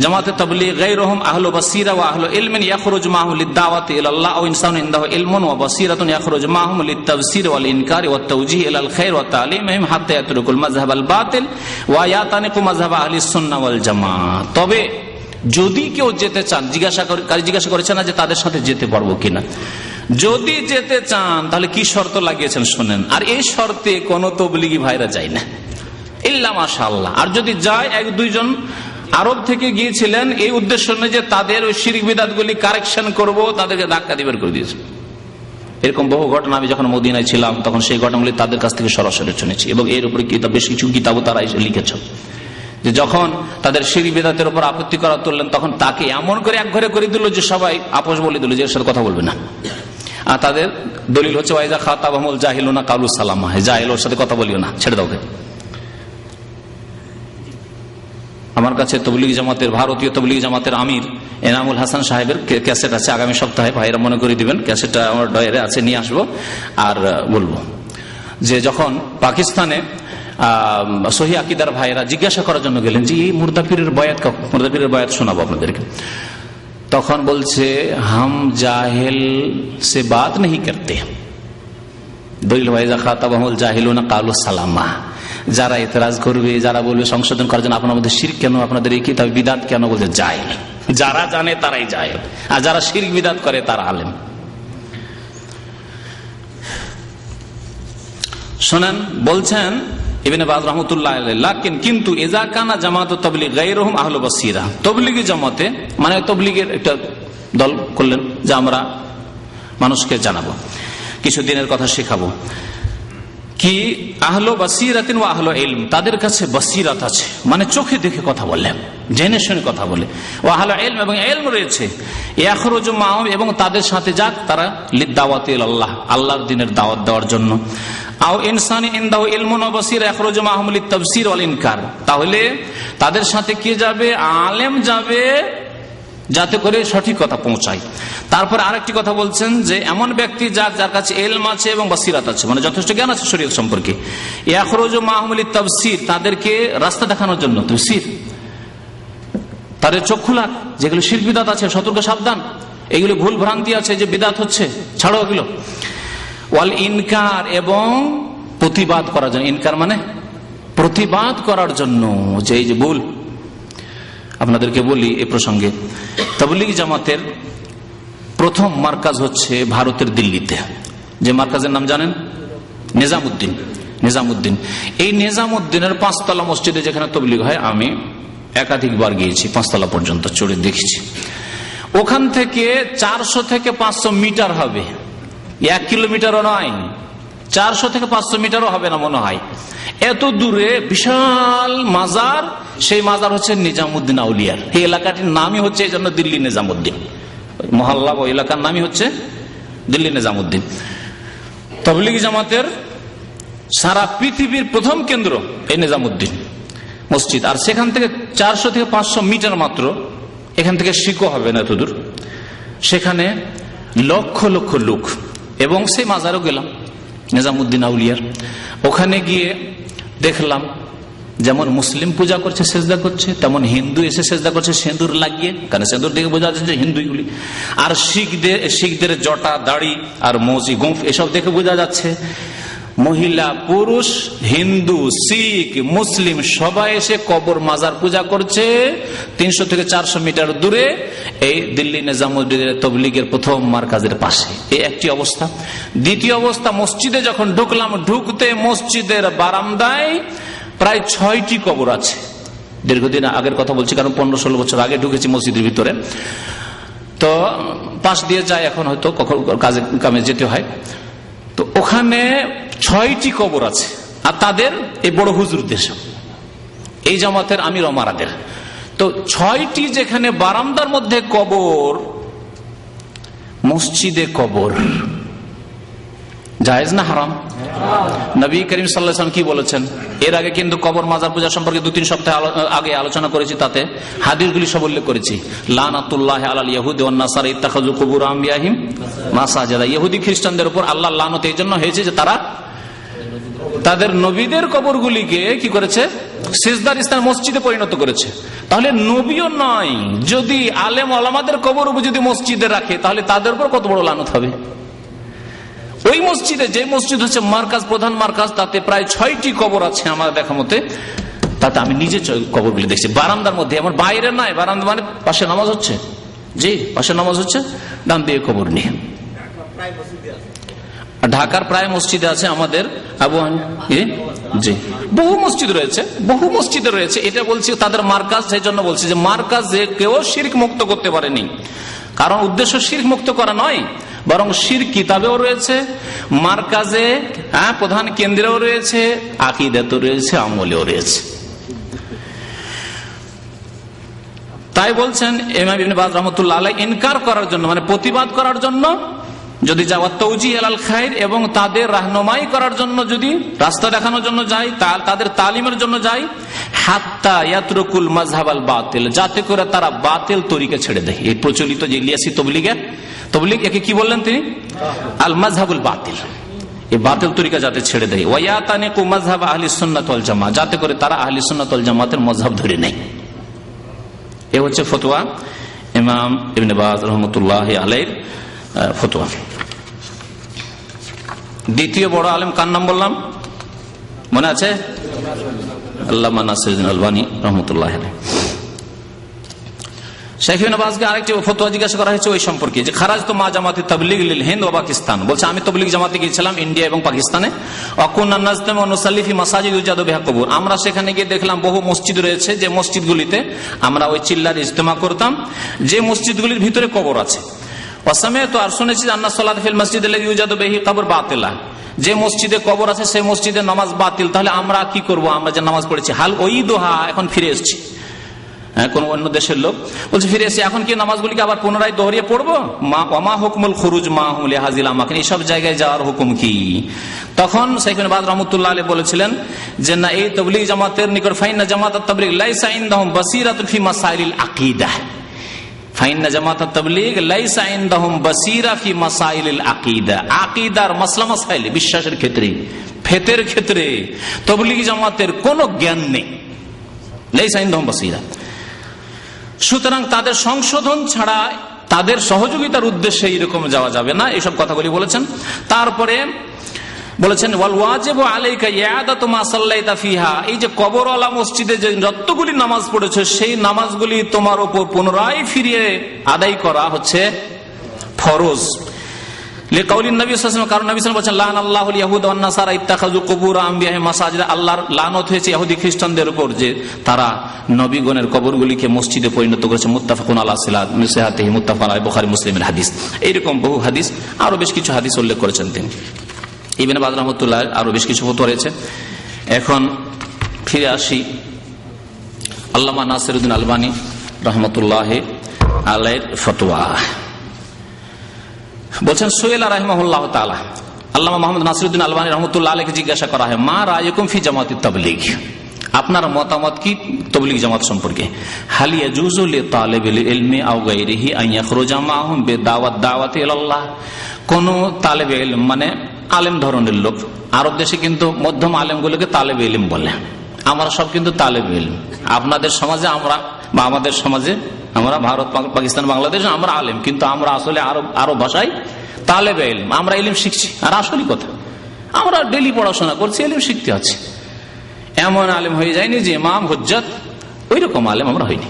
জামাতুত তাবলীগ গায়রুহুম আহলু বাসীরা ওয়া আহলু ইলমিন ইয়াখরুজু মাহু লিদ-দাওয়াতি ইলাল্লাহ আও ইনসানুন ইনদাহু ইলমুন ওয়া বাসীরাতুন ইয়াখরুজু মাহুম লিত-তাফসীর ওয়াল ইনকার ওয়াত তাওজীহ ইলাল খায়র ওয়া তা'লিমিহিম হাত্তা ইয়াতরুকুল মাযহাবাল বাতিল ওয়া ইয়াতানিকু মাযহাব আহলিস সুন্নাহ ওয়াল জামাআহ। তবে যদি কেউ যেতে চান, জিজ্ঞাসা করেছেন না যে তাদের সাথে যেতে পারবো কিনা, যদি যেতে চান তাহলে কি শর্ত লাগিয়েছেন শোনেন। আর এই শর্তে কোন তবলিগি ভাইরা যায় না ইল্লা মাশাআল্লাহ। আর যদি যায় 1-2 জন আরব থেকে গিয়েছিলেন এই উদ্দেশ্য নয় যে তাদের ওই শিরক বিদআত গুলি কারেকশন করব, তাদেরকে ধাক্কা দিয়ে বের করে দিয়েছে। এরকম বহু ঘটনা আমি যখন মদিনায় ছিলাম তখন সেই ঘটনাগুলি তাদের কাছ থেকে সরাসরি শুনেছি, এবং এর উপরে বেশ কিছু কিতাবও তারা লিখেছেন যে যখন তাদের শিরক বিদআতের উপর আপত্তি করা তুললেন তখন তাকে এমন করে একঘরে করে দিল যে সবাই আপোষ বলে দিল যে এর সাথে কথা বলবে না। আর তাদের দলিল হচ্ছে ওয়াইজা খাতাবাহুমুল জাহিলুনা কালু সালামা, জাহিল ওর সাথে কথা বলিও না, ছেড়ে দাও। আমার কাছে তবলিগি জামাতের, ভারতীয় তবলিগি জামাতের আমির এনামুল হাসান সাহেবের ক্যাসেট আছে, আগামী সপ্তাহে ভাইরা মনে করে দিবেন, ক্যাসেটটা আমার ডয়ারে আছে, নিয়ে আসবো আর বলবো যে যখন পাকিস্তানে সহি আকীদার ভাইরা জিজ্ঞাসা করার জন্য গেলেন যে এই মুর্দাপীরের বয়াত শোনাবো আপনাদেরকে, তখন বলছে হাম জাহেল সে বাত নেই করতে, দলিল ওয়াইজা খাতাবাহুমুল জাহিলুনা কালু সালামা। যারা এতরাজ করবে, যারা বলবে সংশোধন করার জন্য আপনার মধ্যে শিরক কেন, আপনাদের এই কিতাব বিদআত কেন, বলছে জাহেল। যারা জানে তারাই জাহেল, আর যারা শিরক বিদআত করে তারা আলেম। শোনেন, বলছেন ইবনে বাজ রাহমাতুল্লাহ আলাইহি, কিন্তু ইযা কানা জামাতুত তাবলীগ গায়রুহুম আহলু বাসীরা, তবলিগি জামাতে মানে তবলিগের একটা দল করলেন যে আমরা মানুষকে জানাবো, কিছু দিনের কথা শেখাবো, কি আহলো বাসীরাতিন ওয়া আহলো ইলম, তাদের কাছে বাসীরাত আছে মানে চোখে দেখে কথা বলে, জেনে শুনে কথা বলে, ওয়া আহলো ইলম এবং ইলম রয়েছে, ইয়াখরুজু মাহুম এবং তাদের সাথে যাক তারা লিদ-দাওয়াতি ইলাল্লাহ, আল্লাহর দ্বীনের দাওয়াত দেওয়ার জন্য, আও ইনসানি ইনদাহু ইলমুন ওয়া বাসীরা ইয়াখরুজু মাহুম লিত-তাফসীর ওয়াল ইনকার, তাহলে তাদের সাথে কে যাবে? আলেম যাবে, যাতে করে সঠিক কথা পৌঁছায়। তারপর আরেকটি কথা বলছেন যে এমন ব্যক্তি যার কাছে ইলম আছে এবং বাসিরাত আছে, মানে যথেষ্ট জ্ঞান আছে শরীয়ত সম্পর্কে, ইয়াখরুজু মাহুম লিত-তাফসীর, তাদেরকে রাস্তা দেখানোর জন্য, তাফসীর, তাদের চোখ খোলা, যেগুলো শিরক বিদআত আছে সতর্ক সাবধান, এগুলো ভুল ভ্রান্তি আছে যে বিদআত হচ্ছে, ছাড়ো এগুলো। ওয়াল ইনকার, এবং প্রতিবাদ করার জন্য, ইনকার মানে প্রতিবাদ করার জন্য, যে এই যে ভুল। আপনাদেরকে বলি এ প্রসঙ্গে, তাবলীগি জামাতের প্রথম মার্কাজ হচ্ছে ভারতের দিল্লিতে, যে মার্কাজের নাম জানেন? নিজামুদ্দিন। এই নিজামুদ্দিনের 5তলা মসজিদে যেখানে তবলীগ হয়, আমি একাধিকবার গিয়েছি, 5তলা পর্যন্ত চড়ে দেখেছি। ওখান থেকে 400 থেকে 500 মিটার হবে, 1 কিলোমিটারও নয়, 400 থেকে 500 মিটারও হবে না মনে হয়, এত দূরে বিশাল মাজার। সেই মাজার হচ্ছে নিজামুদ্দিন আউলিয়ার। এই এলাকাটির নামই হচ্ছে এই জন্য দিল্লি নিজামুদ্দিন, মহল্লা ও এলাকার নামই হচ্ছে দিল্লি নিজামুদ্দিন। তাবলীগি জামাতের সারা পৃথিবীর প্রথম কেন্দ্র এই নিজামুদ্দিন মসজিদ, আর সেখান থেকে 400 থেকে 500 মিটার মাত্র, এখান থেকে শিকো হবে না এত দূর, সেখানে লক্ষ লক্ষ লোক। এবং সেই মাজারও গেলাম নিজামুদ্দিন আউলিয়ার, ওখানে গিয়ে দেখলাম যেমন মুসলিম পূজা করছে, সেজদা করছে, তেমন হিন্দু এসে সেজদা করছে সিঁদুর লাগিয়ে, কারণ সিঁদুর দেখে বোঝা যাচ্ছে হিন্দুগুলি। আর শিখদের জটা দাড়ি আর মৌজি গোঁফ এসব দেখে বোঝা যাচ্ছে মহিলা, পুরুষ, হিন্দু, শিখ, মুসলিম সবাই এসে কবর মাজার পূজা করছে 300 থেকে 400 মিটার দূরে এই দিল্লি নিজামুদ্দিনের তবলিগের প্রথম মারকাজের পাশে। এই একটি অবস্থা। দ্বিতীয় অবস্থা, মসজিদে যখন ঢুকলাম, ঢুকতে মসজিদের বারান্দায় প্রায় 6টি কবর আছে। দীর্ঘদিন আগের কথা বলছি, কারণ 15-16 বছর আগে ঢুকেছি মসজিদের ভিতরে, তো পাশ দিয়ে যায়, এখন হয়তো কাজে কামে যেতে হয়। তো ওখানে 6টি কবর আছে, আর তাদের এই বড় হুজুর দেশ, এই জামাতের আমির ওমারাদের। তো 6টি যেখানে বারান্দার মধ্যে কবর, মসজিদে কবর জায়েজ না হারাম? নবী করিম সাল্লাল্লাহু আলাইহি ওয়াসাল্লাম কি বলেছেন? এর আগে কিন্তু কবর মাজার পূজা সম্পর্কে 2-3 সপ্তাহ আগে আলোচনা করেছি, তাতে হাদিসগুলি সব উল্লেখ করেছি। লানাতুল্লাহি আলাল ইয়াহুদি ওয়ান নাসারা ইত্তাখাযু কুবুর আমবিয়াহিম মাসাজিদা। ইহুদি খ্রিস্টানদের উপর আল্লাহর লানত এই জন্য হয়েছে যে তারা তাদের নবীদের কবরগুলিকে কি করেছে? সিজদার স্থান মসজিদে পরিণত করেছে। তাহলে নবীও নয়, যদি আলেম ওলামাদের কবর যদি মসজিদে রাখে, তাহলে তাদের উপর কত বড় লানত হবে। ওই মসজিদে, যে মসজিদ হচ্ছে মার্কাজ, প্রধান মার্কাজ, তাতে প্রায় 6টি কবর আছে আমার দেখা মতে। তাতে আমি নিজে কবরগুলি দেখছি বারান্দার মধ্যে, আমার বাইরে নাই, বারান্দা মানে পাশে নামাজ হচ্ছে, জি পাশে নামাজ হচ্ছে, ডান দিয়ে কবর নিয়ে। ঢাকার প্রায় মসজিদে আছে আমাদের আবু জি বহু মসজিদ রয়েছে, বহু মসজিদে রয়েছে। এটা বলছি তাদের মার্কাজ, সেই জন্য বলছি যে মার্কাজে কেউ শিরক মুক্ত করতে পারেনি, কারণ উদ্দেশ্য শিরক মুক্ত করা নয়, বরং শিরক কিতাবেও রয়েছে, মার্কাজে প্রধান কেন্দ্রেও রয়েছে, আকীদাতেও রয়েছে, আমলেও রয়েছে। তাই বলছেন ইমাম ইবনে বাজ রাহমাতুল্লাহ আলাইহি, ইনকার করার জন্য মানে প্রতিবাদ করার জন্য যদি যাওয়া, তাওজীহ আলাল খায়র, এবং তাদের রাহনুমাই করার জন্য যদি রাস্তা দেখানোর জন্য যাই, তাদের তালিমের জন্য যাই, হাত্তা ইয়াতরুকুল মাযহাব আল বাতিল, যাতে করে তারা বাতিল তরিকা ছেড়ে দেয়। এই প্রচলিত যে ইলিয়াসি তবলিগ, একে কি বললেন তিনি? আল মাযহাবুল বাতিল, এই বাতিল তরিকা যাতে ছেড়ে দেয়। ওয়া ইয়াতানিকু মাযহাব আহলিস সুন্নাত ওয়াল জামাআহ, যাতে করে তারা আহলিস সুন্নাত ওয়াল জামাতের মাযহাব ধরে নেয়। এ হচ্ছে ফতোয়া ইমাম ইবনে বাজ রাহমাতুল্লাহি আলাইহির ফতোয়া। দ্বিতীয় বড় আলেম কার নাম বললাম মনে আছে? আল্লামা নাসিরুদ্দিন আলবানী রাহমাতুল্লাহি আলাইহি। শেখ ইবনে বাজকে আরেকটি ফতোয়া জিজ্ঞাসা করা হয়েছে ওই সম্পর্কে, যে খারাজ তো মা জামাতি তাবলিগ লিল হিন্দ ওয়া পাকিস্তান, বলছে আমি তাবলিগ জামাতে গিয়েছিলাম ইন্ডিয়া এবং পাকিস্তানে, অকুন্না নাজতামু ওয়া নুসাল্লি ফি মাসাজিদ ইউজাদু বিহা কুবুর, আমরা সেখানে গিয়ে দেখলাম বহু মসজিদ রয়েছে, যে মসজিদগুলিতে আমরা ওই চিল্লার ইজতেমা করতাম, যে মসজিদগুলির ভিতরে কবর আছে। ওয়াসামিআতু, আর শুনেছি আন্না সালাত ফিল মাসজিদ আল্লাযী ইউজাদু বিহি কবর বাতিলা, যে মসজিদে কবর আছে সেই মসজিদে নামাজ বাতিল। তাহলে আমরা কি করব? আমরা যে নামাজ পড়েছি, হাল ওই দোহা, এখন ফিরে এসেছি, কোন অন্য দেশের লোক বলছে ফিরে এসে এখন কি নামাজগুলিকে আবার পুনরায় দোহরিয়ে পড়বো? মা হুকমুল খুরুজ মা হুম হাজিল আমাকে, এইসব জায়গায় যাওয়ার হুকুম কি? তখন শেখ ইবনে বাজ রাহমাতুল্লাহ আলাইহি বলেছিলেন যে না, এই তাবলীগ জামাতের নিকট ফাইন্না জামাত আত-তাবলীগ লাইসা ইনদাহুম বাসীরাতুন ফি মাসাইলিল আকীদাহ, ফাইন্না জামাত আত-তাবলীগ লাইসা ইনদাহুম বাসীরা ফি মাসাইলিল আকীদা, আকীদার মাসলা মাসাইল, বিশ্বাসের ক্ষেত্রে, ফেতের ক্ষেত্রে তাবলীগ জামাতের কোনো জ্ঞান নেই। লাইসা ইনদাহুম বাসীরা, সুতরাং তাদের সংশোধন ছাড়া, তাদের সহযোগিতার উদ্দেশ্যে এরকম যাওয়া যাবে না, এইসব কথাগুলি বলেছেন। তারপরে বলেছেন ওয়াল ওয়াজিবু আলাইকা ইয়াদাতু মা সাল্লাইতা ফিহা, এই যে কবরওয়ালা মসজিদে যে যতগুলি নামাজ পড়েছে সেই নামাজগুলি তোমার উপর পুনরায় ফিরিয়ে আদায় করা হচ্ছে ফরজ। লিকাউলিন নবী সাল্লাল্লাহু আলাইহি ওয়াসাল্লাম, কারণ নবী সাল্লাল্লাহু আলাইহি ওয়াসাল্লাম বলেছেন লানাল্লাহুল ইয়াহুদা ওয়ান নাসারা ইত্তাখাযু কুবুর আমবিয়াহিম মাসাজিদ, আল্লাহর লানত হয়েছে ইহুদি খ্রিস্টানদের উপর যে তারা নবীগণের কবরগুলিকে মসজিদে পরিণত করেছে। মুত্তাফাকুন আলা সিহাতিহি, মুত্তাফাকুন আলাইহি, বুখারী মুসলিমের হাদিস। এইরকম বহু হাদিস, আরো বেশ কিছু হাদিস উল্লেখ করেছেন তিনি। ইবনে বাজ রাহমাতুল্লাহ আরো বেশ কিছু ফতোয়া রয়েছে। এখন ফিরে আসি আল্লামা নাসিরুদ্দিন আলবানী রাহমাতুল্লাহি আলাইহির ফতোয়া। বলছেন সুয়েলা রাহিমাহুল্লাহ তাআলা, আল্লামা মুহাম্মদ নাসিরুদ্দিন আলবানী রাহমাতুল্লাহ আলাইহিকে জিজ্ঞাসা করা হয়, মা রায়ুকুম ফি জামাতিত তাবলীগ, আপনার মতামত কি তাবলীগ জামাত সম্পর্কে? হাল ইয়াজুজু লিতালিবিল ইলমি আও গায়রিহি আন ইয়াখরুজা মাআহুম বিদাওয়াতি ইলাল্লাহ, কোন তালেবে ইলম মানে আলেম ধরনের লোক, আরব দেশে কিন্তু মধ্যম আলেমগুলোকে তালেবে ইলম বলে, আমরা সব কিন্তু তালেবে ইলম। আপনাদের সমাজে আমরা, বা আমাদের সমাজে আমরা, ভারত পাকিস্তান বাংলাদেশ আমরা আলেম, কিন্তু আমরা আসলে আরব ভাষায় তালেবে ইলম, আমরা ইলম শিখছি। আর আসলে কথা আমরা ডেলি পড়াশোনা করছি, এলিম শিখতে আছে। এমন আলেম হয়ে যায়নি যে ইমাম হুজ্জত, ওই রকম আলেম আমরা হইনি।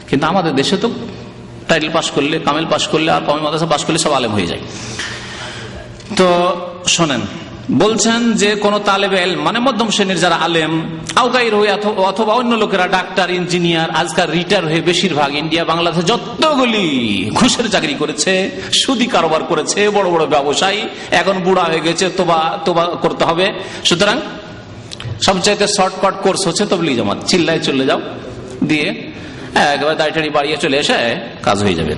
কিন্তু আমাদের দেশে তো টাইটেল পাস করলে, কামেল পাস করলে আর কমেল মাদ্রাসা পাস করলে সব আলেম হয়ে যায়। তো শোনেন, বলছেন যে কোন তালেবে ইলম মানে মধ্যম শ্রেণীর যারা আলেম, আউগাইর হয়ে অথবা অন্য লোকেরা ডাক্তার, ইঞ্জিনিয়ার, আজকাল রিটায়ার হয়ে বেশিরভাগ ইন্ডিয়া বাংলাদেশে যতগুলি ঘুষের চাকরি করেছে, সুদি কারবার করেছে, বড় বড় ব্যবসায়ী, এখন বুড়া হয়ে গেছে, তোবা করতে হবে। সুতরাং সবচাইতে শর্টকাট কোর্স হচ্ছে তাবলীগ জামাত। চিল্লায় চলে যাও, দিয়ে একবার দাড়ি বাড়িয়ে চলে এসে কাজ হয়ে যাবে।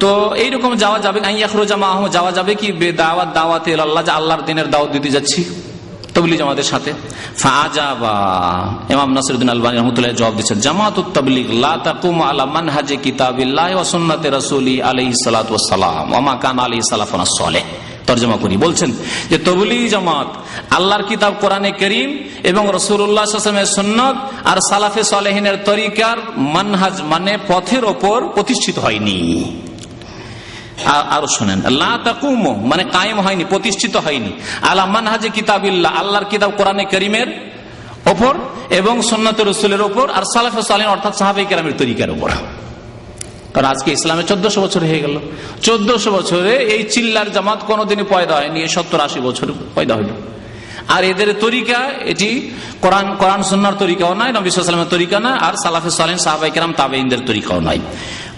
তো এইরকম যাওয়া যাবে, যাওয়া যাবে কি বেদাওয়াত দাওয়াতে আল্লাহ, আল্লাহর দিনের দাওয়াত দিতে যাচ্ছি তাবলীগ জামাতের সাথে। ফাআজাবা ইমাম নাসিরউদ্দিন আলবানী রাহমাতুল্লাহ জবাব দিচ্ছেন, জামাতুত তাবলীগ লা তাকুমু আলা মানহাজি কিতাবিল্লাহি ওয়া সুন্নতি রাসূলি আলাইহিস সালাতু ওয়াস সালাম ওয়া মা কানা আলাইহি সালাফুনা সালেহ। তরজমা করি, বলছেন যে তাবলীগ জামাত আল্লাহর কিতাব কোরআনে কারীম এবং রাসূলুল্লাহ সাল্লাল্লাহু আলাইহি ওয়াসাল্লামের সুন্নাত আর সালাফে সালেহিনের তরিকার মানহাজ মানে পথের ওপর প্রতিষ্ঠিত হয়নি। আর শুনেন, লা তাকুমু মানে কায়েম হয়নি, প্রতিষ্ঠিত হয়নি, আলা মানহাজে কিতাবিল্লাহ আল্লাহর কিতাব কোরআনে কারীমের ওপর এবং সুন্নাতে রাসূলের ওপর আর সালাফে সালেহিন অর্থাৎ সাহাবায়ে কেরামের তরিকার ওপর। কারণ আজকে ইসলামে 1400 বছর হয়ে গেল। 1400 বছরে এই চিল্লার জামাত কোনোদিনই পয়দা হয়নি, 70-80 বছর পয়দা হইল। আর এদের তরিকা এটি কোরআন সুন্নাহর তরিকাও নয়, নবী সাল্লাল্লাহু আলাইহি ওয়াসাল্লামের তরিকা না, আর সালাফে সালেহিন সাহাবায়ে কেরাম তাবেঈনদের তরিকাও নয়।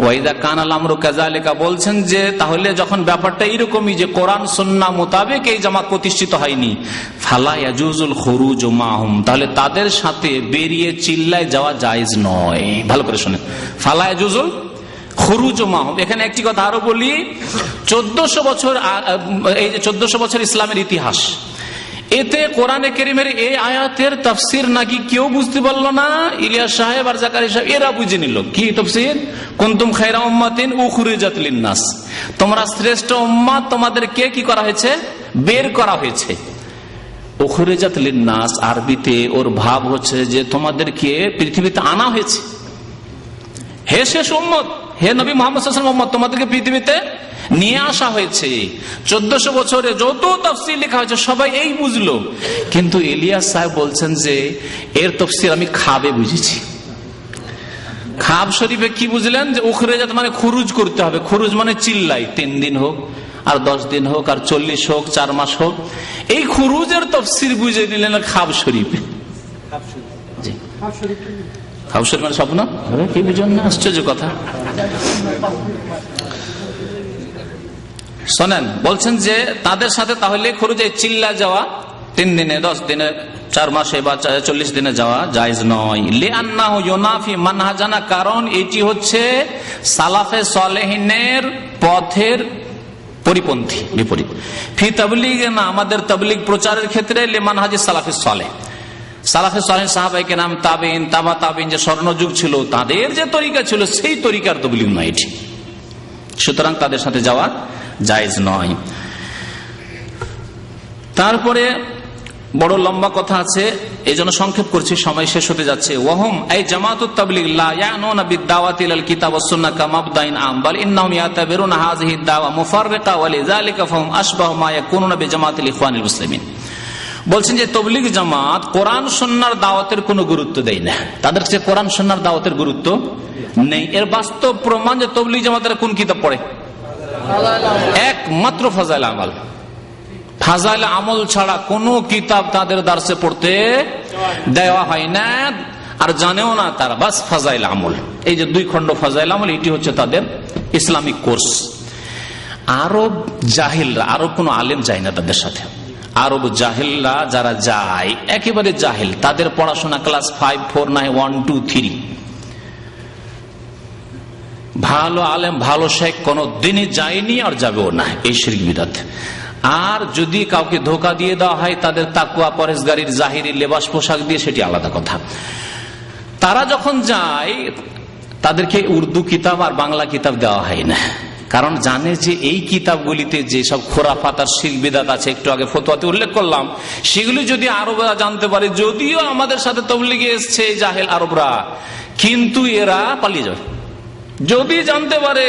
ওয়াইদা কানাল আমরু কাযালিকা, বলছেন যে তাহলে যখন ব্যাপারটা এরকমই যে কোরআন সুন্নাহ মোতাবেক এই জামাত প্রতিষ্ঠিত হয়নি, ফালা ইয়াজুজুল খুরুজ মাহুম, তাহলে তাদের সাথে বেরিয়ে চিল্লায় যাওয়া জায়েজ নয়। ভালো করে শুনেন, ফালা ইয়াজুজুল খুরুজ মাহুম। এখানে একটি কথা আরো বলি, 1400 বছর, এই যে 1400 বছর ইসলামের ইতিহাস, এতে কোরআনে কারীমের এই আয়াতের তাফসীর নাকি কেউ বুঝতে পারল না। ইলিয়াস সাহেব আর জাকারিয়া সাহেব এরা বুঝে নিল কি তাফসীর, কুনতুম খায়রা উম্মাতিন উখরিজাত লিন-নাস, তোমরা শ্রেষ্ঠ উম্মাত, তোমাদেরকে কি করা হয়েছে, বের করা হয়েছে। উখরিজাত লিন-নাস আরবিতে ওর ভাব হচ্ছে যে তোমাদেরকে পৃথিবীতে আনা হয়েছে। হে শেষ উম্মত, হে নবী মুহাম্মদ সাল্লাল্লাহু আলাইহি ওয়াসাল্লাম উম্মত, তোমাদেরকে পৃথিবীতে নিয়ে আসা হয়েছে। 1400 বছরে যত তাফসীর লেখা হয়েছে সবাই এই বুঝলো, কিন্তু ইলিয়াস সাহেব বলছেন যে এর তাফসীর আমি খাবে বুঝেছি। খাব শরীফে কি বুঝলেন, যে উখরিজাত মানে খুরুজ করতে হবে, খুরুজ মানে চিল্লাই, 3 দিন হোক আর 10 দিন হোক আর 40 হোক 4 মাস হোক, এই খুরুজের তাফসীর বুঝে নিলেন খাব শরীফে। জি, খাব শরীফ মানে স্বপ্ন, কি বুঝেন না, আশ্চর্য কথা। শোনেন, বলছেন যে তাদের সাথে তাহলে খুরুজে চিল্লা যাওয়া 3 দিনে 10 দিনে 4 মাসে বা 40 দিনে যাওয়া জায়েজ নয়। লিআন্নাহু ইউনাফি মানহাজানা, কারণ এটি হচ্ছে সালাফে সালেহিনের পথের পরিপন্থী, বিপরীত। ফি তাবলীগ না, আমাদের তাবলীগ প্রচারের ক্ষেত্রে লিমানহাজি সালাফে সালেহ, সালাফে সালেহিন সাহাবায়ে কেরাম তাবেঈন তাবা তাবেঈন যে স্বর্ণযুগ ছিল তাদের যে তরিকা ছিল সেই তরিকার তাবলীগ নয় এটি, সুতরাং তাদের সাথে যাওয়া জায়েজ নয়। তারপরে বড় লম্বা কথা আছে, এই জন্য সংক্ষেপ করছি, সময় শেষ হতে যাচ্ছে। ওয়াহুম এই জামাতুত তাবলীগ লা ইয়ানুনা বিদ-দাওয়াতি ইলাল কিতাব ওয়াস সুন্নাহ কামাবদাইন আম, বাল ইন্নাহুম ইয়াতাবিরুনা হাযিহি দাওয়া মুফাররিকা ওয়া লিযালিকা ফাহুম আশবাহু মা ইয়াকুনুনা বিজামাতিল ইখওয়ানিল মুসলিমিন। বলছেন যে তাবলীগ জামাত কোরআন সুন্নাহর দাওয়াতের কোনো গুরুত্ব দেয় না, তাদের কাছে কোরআন সুন্নাহর দাওয়াতের গুরুত্ব নেই। এর বাস্তব প্রমাণ যে তাবলীগ জামাতের কোন কিতাব পড়ে, একমাত্র ফাজাইল আমাল। ফাজাইল আমল ছাড়া কোনো কিতাব তাদের দার্সে পড়তে দেওয়া হয় না, আর জানেও না তারা, বাস ফাজাইল আমল। এই যে 2 খণ্ড ফাজাইল আমল, এটি হচ্ছে তাদের ইসলামিক কোর্স। আরব জাহিলরা, আরব কোনো আলেম যায় না তাদের সাথে। আরব জাহিলরা যারা যায়, একেবারে জাহিল, তাদের পড়াশোনা ক্লাস 5, 4 নয় 1, 2, 3। ভালো আলেম ভালো শেখ কোনো দিনই যায়নি আর যাবেও না, এই শিরক বিদআত। আর যদি কাউকে ধোকা দিয়ে দেওয়া হয় তাদের তাকওয়া পরহেজগারির জাহিরি লেবাস পোশাক দিয়ে, সেটি আলাদা কথা। তারা যখন যায় তাদেরকে উর্দু কিতাব আর বাংলা কিতাব দেওয়া হয় না, কারণ জানে যে এই কিতাবগুলিতে যে সব খোরাফাত আর শিরক বিদআত আছে, একটু আগে ফতোয়াতে উল্লেখ করলাম, সেগুলি যদি আরবরা জানতে পারে, যদিও আমাদের সাথে তাবলীগে এসছে জাহেল আরবরা, কিন্তু এরা পালিয়ে যাবে। যদি জানতে পারে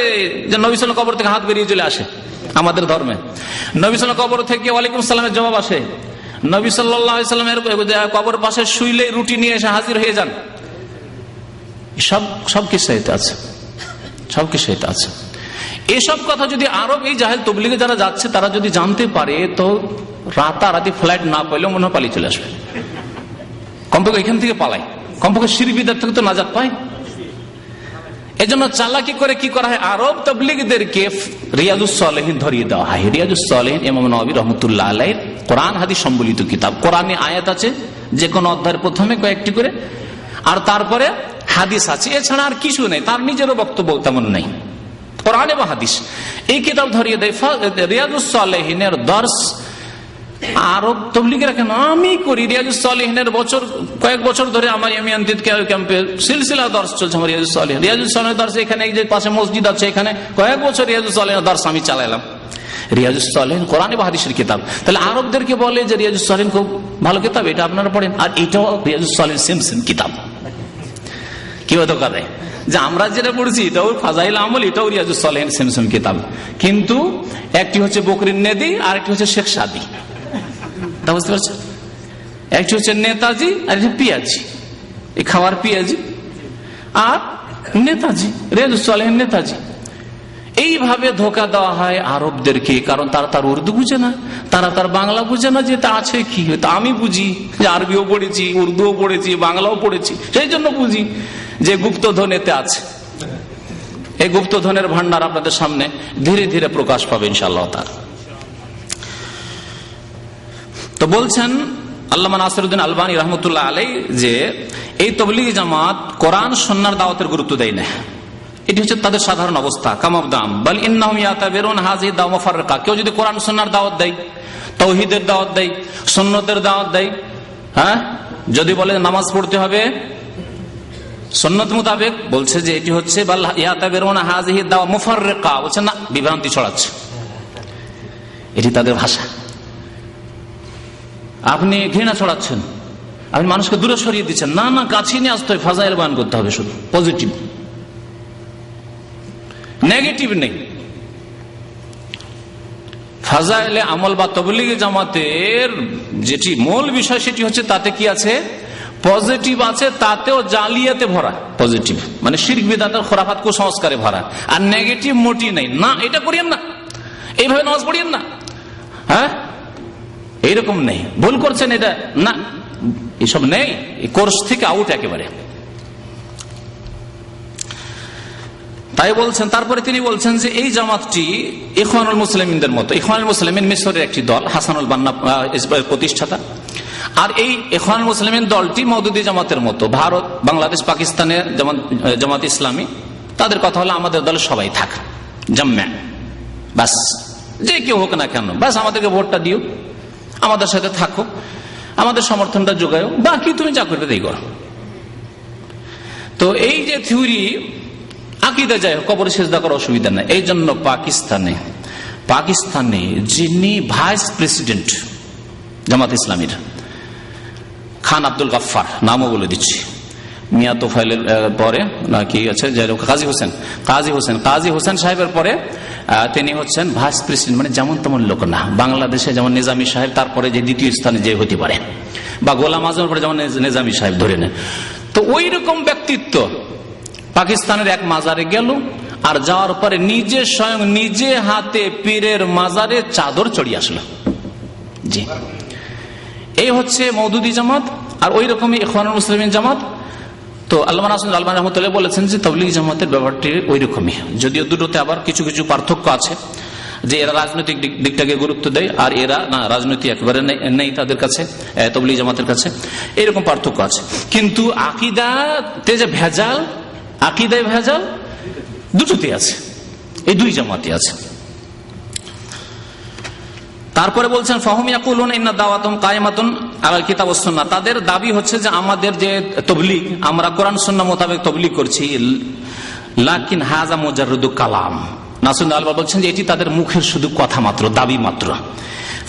যে নবী সাল্লাল্লাহু আলাইহি ওয়াসাল্লাম কবর থেকে হাত বেরিয়ে চলে আসে, আমাদের ধর্মে নবী সাল্লাল্লাহু কবর থেকে ওয়ালাইকুম সালামের জবাব আসে। নবী সাল্লাল্লাহু আলাইহি সাল্লামের কবর পাশে শুইলে রুটি নিয়ে এসে হাজির হয়ে যান। সব কিসসাতে আছে, সব কিসসাতে আছে। এসব কথা যদি আরব এই জাহেল তবলিগে যারা যাচ্ছে তারা যদি জানতে পারে, তো রাতারাতি ফ্লাইট না পাইলেও মনে হয় পালিয়ে চলে আসবে। কমপক্ষে এখান থেকে পালাই, কমপক্ষে শিরক বিদআত থেকে তো নাজাত পায়। এজন্য চালাকি করে কি করা হয়, আরব তাবলীগদেরকে রিয়াজুস সালেহিন ধরিয়ে দেওয়া হয়। রিয়াজুস সালেহিন ইমাম নববী রাহমাতুল্লাহ আলাইহির কোরআন হাদিস সম্বলিত কিতাব। কোরআনে আয়াত আছে যে কোন অধ্যায়ের প্রথমে কয়েকটি করে, আর তারপরে হাদিস আছে, এছাড়া আর কিছু নেই। তার নিজেরও বক্তব্য তেমন নেই, কোরআন এবং হাদিস। এই কিতাব ধরিয়ে দেয়। রিয়াজুস সালেহিনের দর্স আরব তবলিগেরা কেন আমি করি। রিয়াজুস সালেহিনের কয়েক বছর ধরে আমার ইয়ামিয়ানতিদ ক্যাম্পে সিলসিলা দর্স চলছে। আমার রিয়াজুস সালেহিন দর্স এখানে যে পাশে মসজিদ আছে এখানে কয়েক বছর রিয়াজুস সালেহিনের দর্স আমি চালাইলাম। রিয়াজুস সালেহিন কোরআন এবং হাদিসের কিতাব। তাহলে আরবদেরকে বলে যে রিয়াজুস সালেহিন খুব ভালো কিতাব, এটা আপনারা পড়েন। আর এটাও রিয়াজুস সালেহিন সেম সেম কিতাব। কি হতো কাজে যে আমরা যেটা পড়ছি এটাও ফাজাইল আমল, এটাও রিয়াজুস সালেহিন সেম সেম কিতাব। কিন্তু একটি হচ্ছে বকরির নেদি আর একটি হচ্ছে শেখ সাদি। বুঝতে পারছেন? একটি হচ্ছে নেতাজি আর একটা পিয়াজি, এই খাওয়ার পিয়াজি, আর নেতাজি রিয়াজুস সালেহিন নেতাজি। এইভাবে ধোকা দেওয়া হয় আরবদেরকে, কারণ তার উর্দু বুঝে না, তার বাংলা বুঝে না, যে তা আছে কি। তা আমি বুঝি যে আরবিও পড়েছি, উর্দুও পড়েছি, বাংলাও পড়েছি, সেই জন্য বুঝি যে গুপ্তধন এতে আছে। এই গুপ্তধনের ভান্ডার আপনাদের সামনে ধীরে ধীরে প্রকাশ পাবে ইনশাআল্লাহ তাআলা। তো বলছেন আল্লামা নাসিরউদ্দিন আলবানী রহমতুল্লাহ আলাইহি যে এই তাবলীগী জামাত কোরআন সুন্নাহর দাওয়াতের গুরুত্ব দেয় না। এটি হচ্ছে তাদের সাধারণ অবস্থা। কামাবদাম বাল ইন্নাহুম ইয়াতাবিরুন হাযিহি দাওয়া মুফাররিকা। কেউ যদি কোরআন সুন্নাহর দাওয়াত দেয়, তাওহীদের দাওয়াত দেয়, সুন্নতের দাওয়াত দেয়, হ্যাঁ, যদি বলে নামাজ পড়তে হবে সুন্নত মোতাবেক, বলছে যে এটি হচ্ছে বাল ইয়াতাবিরুন হাযিহি দাওয়া মুফাররিকা, বলছে না, বিভ্রান্তি ছড়াচ্ছে। এটি তাদের ভাষা। আপনি ঘৃণা ছড়াচ্ছেন, আপনি মানুষকে দূরে সরিয়ে দিচ্ছেন। না না, কাছে নিয়ে আসতে হবে, ফাজাইল বয়ান করতে হবে, শুধু পজিটিভ, নেগেটিভ নেই। ফাজাইলে আমল বা তাবলীগী জামাতের যেটি মূল বিষয় সেটি হচ্ছে তাতে কি আছে, পজিটিভ আছে, তাতেও জালিয়াতে ভরা। পজিটিভ মানে শিরক বিদআত খুরাফাত কুসংস্কারে ভরা, আর নেগেটিভ মোটি নেই। না এটা করিয়েন না, এইভাবে নামাজ পড়িয়েন না, হ্যাঁ এইরকম নেই, ভুল করছেন এটা না, এসব নেই। এই কোর্স থেকে আউট একেবারে। তাই বলছেন। তারপরে তিনি বলছেন যে এই জামাতটি ইখওয়ানুল মুসলিমিনদের মতো। ইখওয়ানুল মুসলিমিন মিশরের একটি দল, হাসানুল বান্না প্রতিষ্ঠাতা। আর এই ইখওয়ানুল মুসলিমিন দলটি মওদুদি জামাতের মতো। ভারত, বাংলাদেশ, পাকিস্তানের জামাত ইসলামী, তাদের কথা হলো আমাদের দলে সবাই থাক, জাম্মা, বাস যে কেউ হোক না কেন, বাস আমাদেরকে ভোটটা দিও, আমাদের সাথে থাকো, আমাদের সমর্থনটা যোগাও, বাকি তুমি যা করবে তাই করো। তো এই যে থিওরি আকীদা যায়, কবরে সিজদা করার অসুবিধা নাই। এই জন্য পাকিস্তানে যিনি ভাইস প্রেসিডেন্ট জামাত ইসলামীর, খান আব্দুল গাফফার, নামও বলে দিচ্ছি, মিয়া তোফাইলের পরে নাকি আছে কাজী হোসেন সাহেবের পরে তিনি হচ্ছেন ভাইস প্রেসিডেন্ট। মানে যেমন তেমন লোক না। বাংলাদেশে যেমন নিজামী সাহেব, তারপরে যে দ্বিতীয় স্থানে যে হতে পারে, বা গোলাম আজমের পরে যেমন নিজামী সাহেব ধরে নেন, তো ওই রকম ব্যক্তিত্ব পাকিস্তানের এক মাজারে গেল, আর যাওয়ার পরে নিজে স্বয়ং নিজে হাতে পীরের মাজারে চাদর চড়িয়ে আসলো। জি, এই হচ্ছে মওদুদি জামাত। আর ওই রকমই ইখওয়ানুল মুসলিমিন জামাত। তো আল্লামা নাসিরউদ্দিন আলবানী রাহমাতুল্লাহ বলেছেন যে তাবলীগী জামাতের ব্যাপারটি ওই রকমই, যদিও দুটোতে আবার কিছু কিছু পার্থক্য আছে, যে এরা রাজনৈতিক দিকটাকে গুরুত্ব দেয় আর এরা না, রাজনৈতিক একেবারে নেই তাদের কাছে, তাবলীগী জামাতের কাছে, এরকম পার্থক্য আছে। কিন্তু আকীদাতে যে ভেজাল, আকীদায় ভেজাল দুটোতে আছে, এই দুই জামাতে আছে। তারপরে বলছেন ফাহুম ইয়াকুলুনা ইন্না দাওয়াতুহুম কায়েমাতুন আলাল কিতাব ওয়াস সুন্নাহ। তাদের দাবি হচ্ছে যে আমাদের যে তাবলীগ, আমরা কোরআন সুন্নাহ মোতাবেক তাবলীগ করছি, লাকিন হাযা মুজাররাদু কালাম। নাসিরুদ্দিন আলবানী বলছেন যে এটি তাদের মুখের শুধু কথা মাত্র, দাবি মাত্র।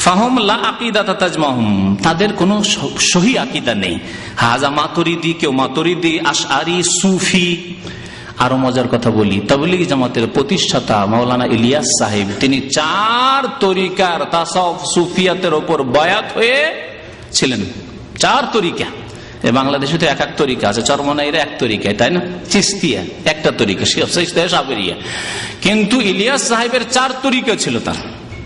ফাহুম লা আকিদাতা তাজমাহুম, তাদের কোনো সহি আকীদা নেই। হাযা মাতুরিদি, কেউ মাতুরিদি, আশআরি, সুফি, আরো মজার কথা বলি, তাবলীগ জামাতের প্রতিষ্ঠাতা মাওলানা ইলিয়াস সাহেব, তিনি 4 তরিকার তাসাউফ সুফিয়াতের ওপর বায়াত হয়ে ছিলেন। 4 তরিকা। বাংলাদেশে তো এক এক তরিকা আছে, চরমনাইরা এক তরিকায়, তাই না? চিস্তিয়া একটা তরিকা, সাবেরিয়া। কিন্তু ইলিয়াস সাহেবের 4 তরিকা ছিল, তার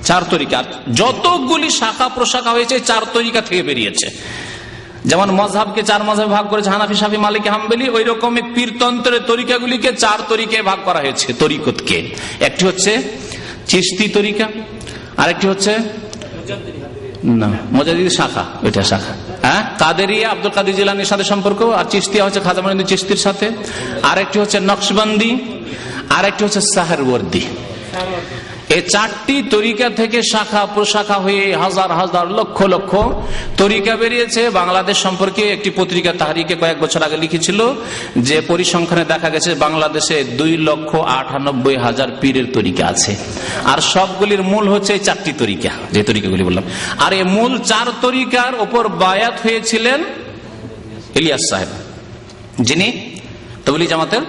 4 তরিকা। যতগুলি শাখা প্রশাখা হয়েছে 4 তরিকা থেকে বেরিয়েছে। যেমন মযহাবকে 4 মযহাবে ভাগ করেছে, হানাফি, শাফি, মালিকি, হাম্বলি, ওই রকমই পীরতন্ত্রের তরিকাগুলিকে 4 তরিকায় ভাগ করা হয়েছে। তরিকতকে একটি হচ্ছে চিশতি তরিকা, আরেকটি হচ্ছে না মুজাদ্দিদ শাখা, ওইটা শাখা। হ্যাঁ, কাদেরিয়া আব্দুল কাদের জিলানীর সাথে সম্পর্ক, আর চিশতিয়া হচ্ছে খাজা মঈনুদ্দিন চিশতির সাথে। আরেকটি হচ্ছে নকশবন্দি, আরেকটি হচ্ছে সাহারওয়ার্দী। এই 4টি তরিকা থেকে শাখা প্রশাখা হয়ে হাজার হাজার লক্ষ লক্ষ তরিকা বেরিয়েছে। বাংলাদেশ সম্পর্কে একটি পত্রিকা তাহরিকে কয়েক বছর আগে লিখেছিল যে পরিসংখ্যানে দেখা গেছে বাংলাদেশে 2,98,000 পীরের তরিকা আছে, আর সবগুলির মূল হচ্ছে এই 4টি তরিকা, যে তরিকাগুলি বললাম। আর এই মূল 4 তরিকার ওপর বায়াত হয়েছিলেন ইলিয়াস সাহেব, যিনি তাবলীগ জামাতের